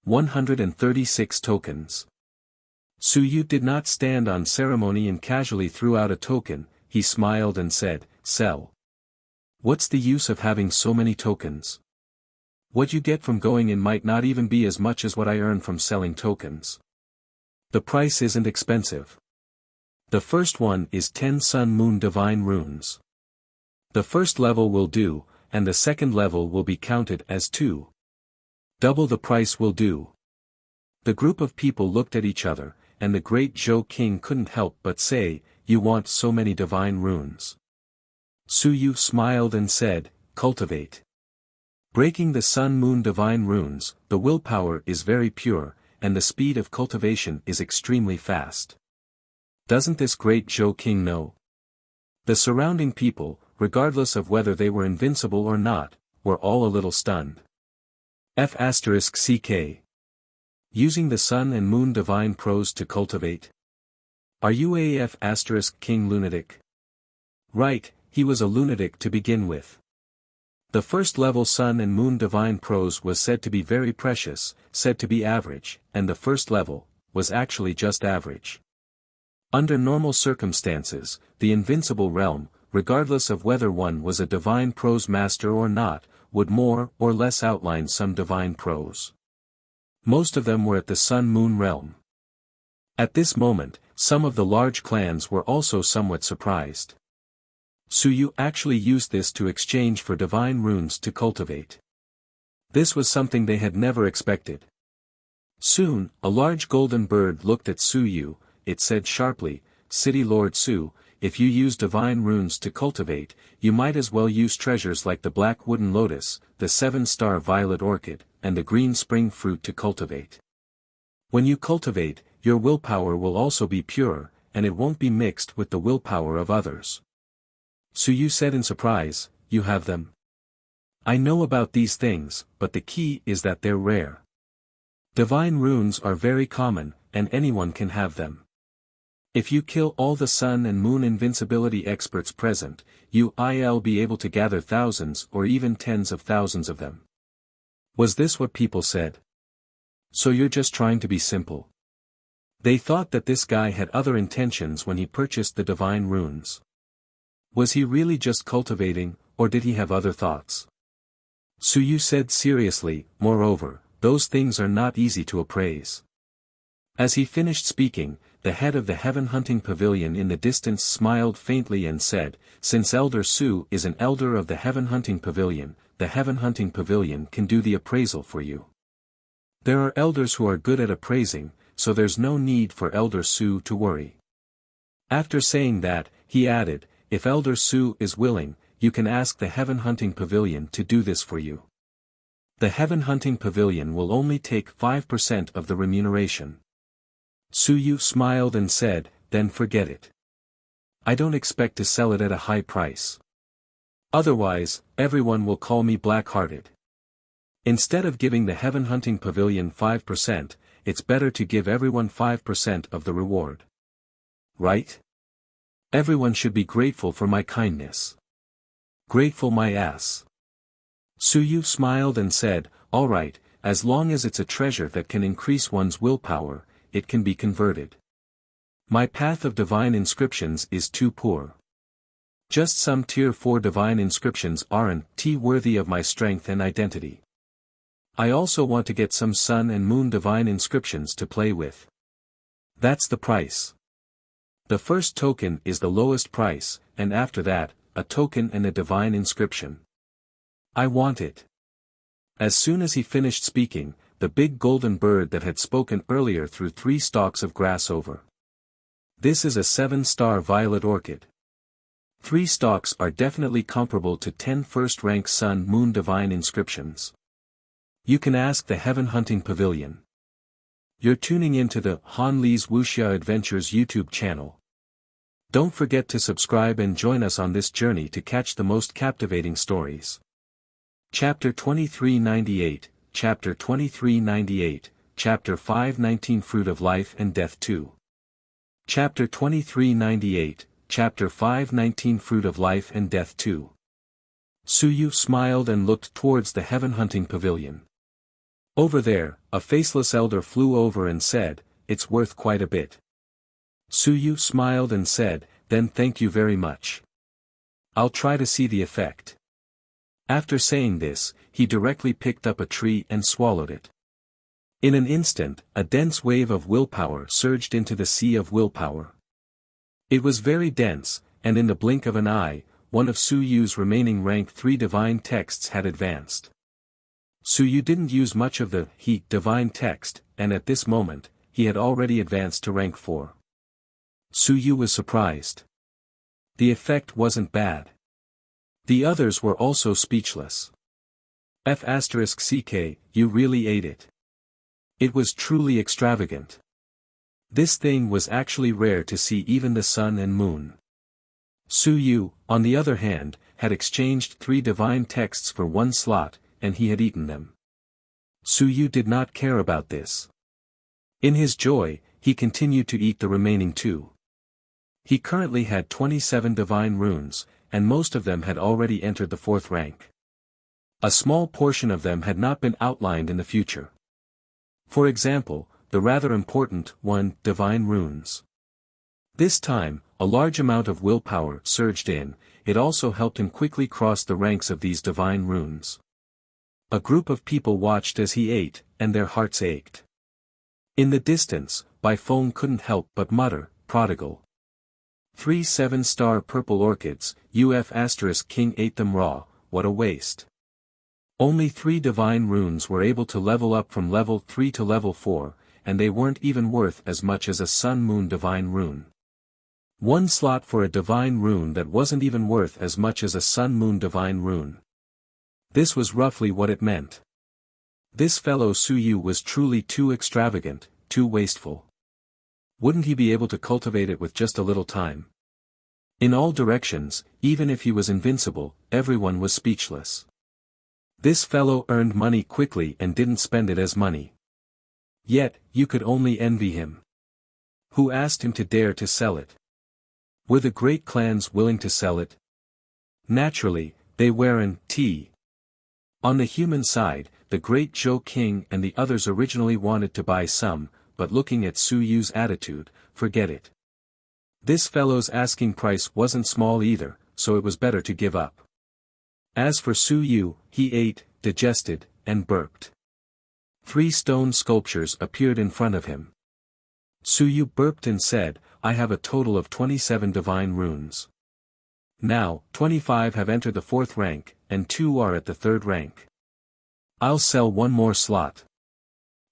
136 tokens. Suyu did not stand on ceremony and casually threw out a token, he smiled and said, "Sell. What's the use of having so many tokens? What you get from going in might not even be as much as what I earn from selling tokens. The price isn't expensive. The first one is 10 Sun Moon Divine Runes. The first level will do, and the second level will be counted as 2. Double the price will do." The group of people looked at each other, and the great Zhou King couldn't help but say, "You want so many divine runes." Suyu smiled and said, "Cultivate. Breaking the Sun Moon Divine Runes, the willpower is very pure, and the speed of cultivation is extremely fast. Doesn't this great Zhou King know?" The surrounding people, regardless of whether they were invincible or not, were all a little stunned. F***CK. Using the Sun and Moon Divine Prose to cultivate? Are you a F***King lunatic? Right, he was a lunatic to begin with. The first level Sun and Moon Divine Prose was said to be very precious, said to be average, and the first level was actually just average. Under normal circumstances, the invincible realm, regardless of whether one was a divine prose master or not, would more or less outline some divine prose. Most of them were at the Sun-Moon realm. At this moment, some of the large clans were also somewhat surprised. Suyu actually used this to exchange for divine runes to cultivate. This was something they had never expected. Soon, a large golden bird looked at Suyu. It said sharply, "City Lord Su, if you use divine runes to cultivate, you might as well use treasures like the black wooden lotus, the 7-star violet orchid, and the green spring fruit to cultivate. When you cultivate, your willpower will also be pure, and it won't be mixed with the willpower of others." Suyu said in surprise, "You have them?" "I know about these things, but the key is that they're rare. Divine runes are very common, and anyone can have them. If you kill all the sun and moon invincibility experts present, you'll be able to gather thousands or even tens of thousands of them. Was this what people said? So you're just trying to be simple. They thought that this guy had other intentions when he purchased the divine runes. Was he really just cultivating, or did he have other thoughts? Suyu said seriously, moreover, those things are not easy to appraise. As he finished speaking, the head of the heaven hunting pavilion in the distance smiled faintly and said, since Elder Su is an elder of the heaven hunting pavilion, the heaven hunting pavilion can do the appraisal for you. There are elders who are good at appraising, so there's no need for Elder Su to worry. After saying that, he added, if Elder Su is willing, you can ask the heaven hunting pavilion to do this for you. The heaven hunting pavilion will only take 5% of the remuneration. Suyu smiled and said, then forget it. I don't expect to sell it at a high price. Otherwise, everyone will call me black-hearted. Instead of giving the heaven hunting pavilion 5%, it's better to give everyone 5% of the reward. Right? Everyone should be grateful for my kindness. Grateful my ass. Suyu smiled and said, all right, as long as it's a treasure that can increase one's willpower, it can be converted. My path of divine inscriptions is too poor. Just some tier 4 divine inscriptions aren't worthy of my strength and identity. I also want to get some sun and moon divine inscriptions to play with. That's the price. The first token is the lowest price, and after that, a token and a divine inscription. I want it. As soon as he finished speaking, the big golden bird that had spoken earlier threw 3 stalks of grass over. This is a 7-star violet orchid. 3 stalks are definitely comparable to 10 first-rank sun-moon divine inscriptions. You can ask the Heaven Hunting Pavilion. You're tuning into the Han Li's Wuxia Adventures YouTube channel. Don't forget to subscribe and join us on this journey to catch the most captivating stories. Chapter 2398, Chapter 2398, Chapter 519 Fruit of Life and Death 2. Chapter 2398, Chapter 519 Fruit of Life and Death 2. Suyu smiled and looked towards the Heaven Hunting Pavilion. Over there, a faceless elder flew over and said, it's worth quite a bit. Suyu smiled and said, then thank you very much. I'll try to see the effect. After saying this, he directly picked up a tree and swallowed it. In an instant, a dense wave of willpower surged into the sea of willpower. It was very dense, and in the blink of an eye, one of Suyu's remaining rank 3 divine texts had advanced. Suyu didn't use much of the divine text, and at this moment, he had already advanced to rank 4. Suyu was surprised. The effect wasn't bad. The others were also speechless. F***ck, you really ate it. It was truly extravagant. This thing was actually rare to see even the sun and moon. Suyu, on the other hand, had exchanged 3 divine texts for 1 slot, and he had eaten them. Suyu did not care about this. In his joy, he continued to eat the remaining 2. He currently had 27 divine runes, and most of them had already entered the 4th rank. A small portion of them had not been outlined in the future. For example, the rather important divine runes. This time, a large amount of willpower surged in. It also helped him quickly cross the ranks of these divine runes. A group of people watched as he ate, and their hearts ached. In the distance, Baifeng couldn't help but mutter, prodigal. 3 7-star purple orchids, King ate them raw, what a waste. Only 3 divine runes were able to level up from level 3 to level 4, and they weren't even worth as much as a sun-moon divine rune. 1 slot for a divine rune that wasn't even worth as much as a sun-moon divine rune. This was roughly what it meant. This fellow Suyu was truly too extravagant, too wasteful. Wouldn't he be able to cultivate it with just a little time? In all directions, even if he was invincible, everyone was speechless. This fellow earned money quickly and didn't spend it as money. Yet, you could only envy him. Who asked him to dare to sell it? Were the great clans willing to sell it? Naturally, they weren't. On the human side, the great Zhou King and the others originally wanted to buy some, but looking at Su Yu's attitude, forget it. This fellow's asking price wasn't small either, so it was better to give up. As for Su Yu, he ate, digested, and burped. 3 stone sculptures appeared in front of him. Su Yu burped and said, I have a total of 27 divine runes. Now, 25 have entered the 4th rank, and 2 are at the 3rd rank. I'll sell 1 more slot.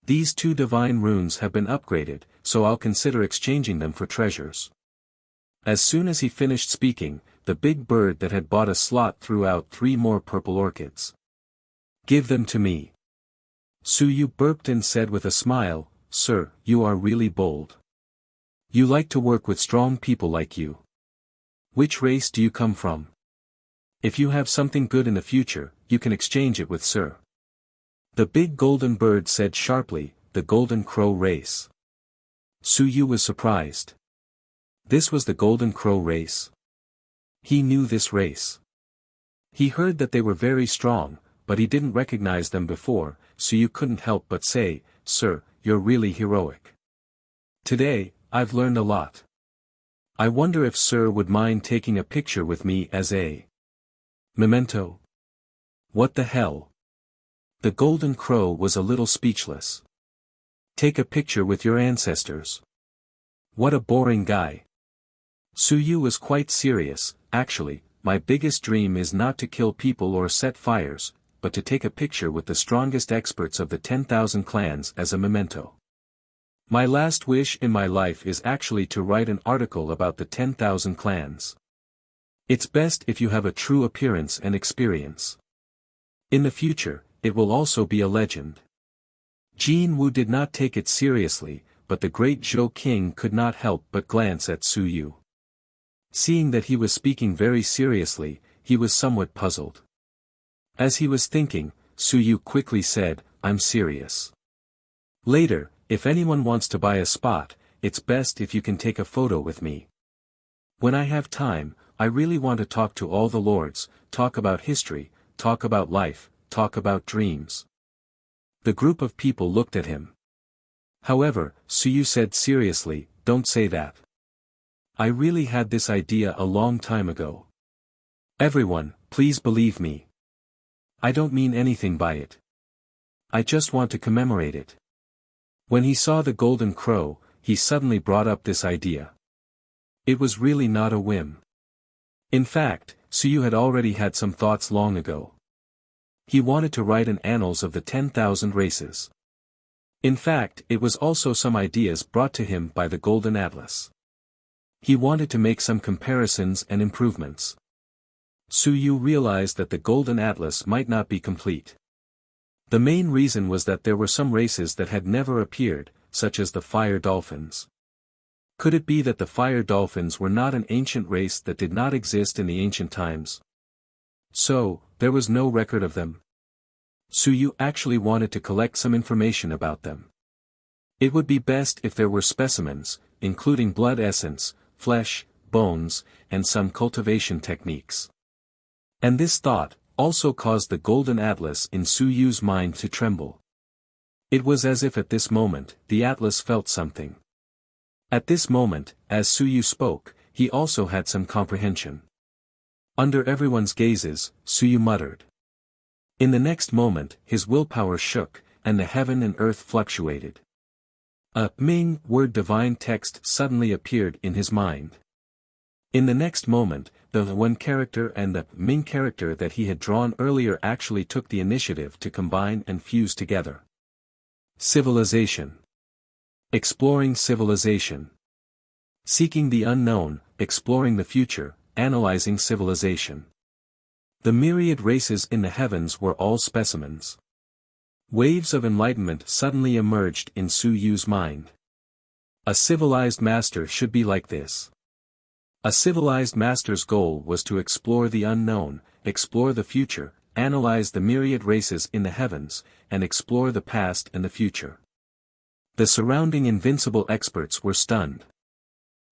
These 2 divine runes have been upgraded, so I'll consider exchanging them for treasures. As soon as he finished speaking, the big bird that had bought a slot threw out 3 more purple orchids. Give them to me. Su Yu burped and said with a smile, Sir, you are really bold. You like to work with strong people like you. Which race do you come from? If you have something good in the future, you can exchange it with Sir. The big golden bird said sharply, the golden crow race. Su Yu was surprised. This was the golden crow race. He knew this race. He heard that they were very strong, but he didn't recognize them before, so you couldn't help but say, Sir, you're really heroic. Today, I've learned a lot. I wonder if Sir would mind taking a picture with me as a memento. What the hell? The golden crow was a little speechless. Take a picture with your ancestors. What a boring guy. Su Yu was quite serious. Actually, my biggest dream is not to kill people or set fires, but to take a picture with the strongest experts of the 10,000 clans as a memento. My last wish in my life is actually to write an article about the 10,000 clans. It's best if you have a true appearance and experience. In the future, it will also be a legend. Jin Wu did not take it seriously, but the great Zhou King could not help but glance at Su Yu. Seeing that he was speaking very seriously, he was somewhat puzzled. As he was thinking, Su Yu quickly said, I'm serious. Later, if anyone wants to buy a spot, it's best if you can take a photo with me. When I have time, I really want to talk to all the lords, talk about history, talk about life, talk about dreams. The group of people looked at him. However, Su Yu said seriously, don't say that. I really had this idea a long time ago. Everyone, please believe me. I don't mean anything by it. I just want to commemorate it. When he saw the golden crow, he suddenly brought up this idea. It was really not a whim. In fact, Su Yu had already had some thoughts long ago. He wanted to write an annals of the 10,000 races. In fact, it was also some ideas brought to him by the Golden Atlas. He wanted to make some comparisons and improvements. Su Yu realized that the Golden Atlas might not be complete. The main reason was that there were some races that had never appeared, such as the fire dolphins. Could it be that the fire dolphins were not an ancient race that did not exist in the ancient times? So, there was no record of them. Su Yu actually wanted to collect some information about them. It would be best if there were specimens, including blood essence, flesh, bones, and some cultivation techniques. And this thought also caused the Golden Atlas in Su Yu's mind to tremble. It was as if at this moment, the Atlas felt something. At this moment, as Su Yu spoke, he also had some comprehension. Under everyone's gazes, Su Yu muttered. In the next moment, his willpower shook, and the heaven and earth fluctuated. A Ming word divine text suddenly appeared in his mind. In the next moment, the one character and the Ming character that he had drawn earlier actually took the initiative to combine and fuse together. Civilization. Exploring civilization. Seeking the unknown, exploring the future, analyzing civilization. The myriad races in the heavens were all specimens. Waves of enlightenment suddenly emerged in Su Yu's mind. A civilized master should be like this. A civilized master's goal was to explore the unknown, explore the future, analyze the myriad races in the heavens, and explore the past and the future. The surrounding invincible experts were stunned.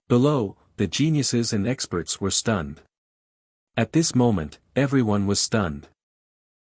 Below, the geniuses and experts were stunned. At this moment, everyone was stunned.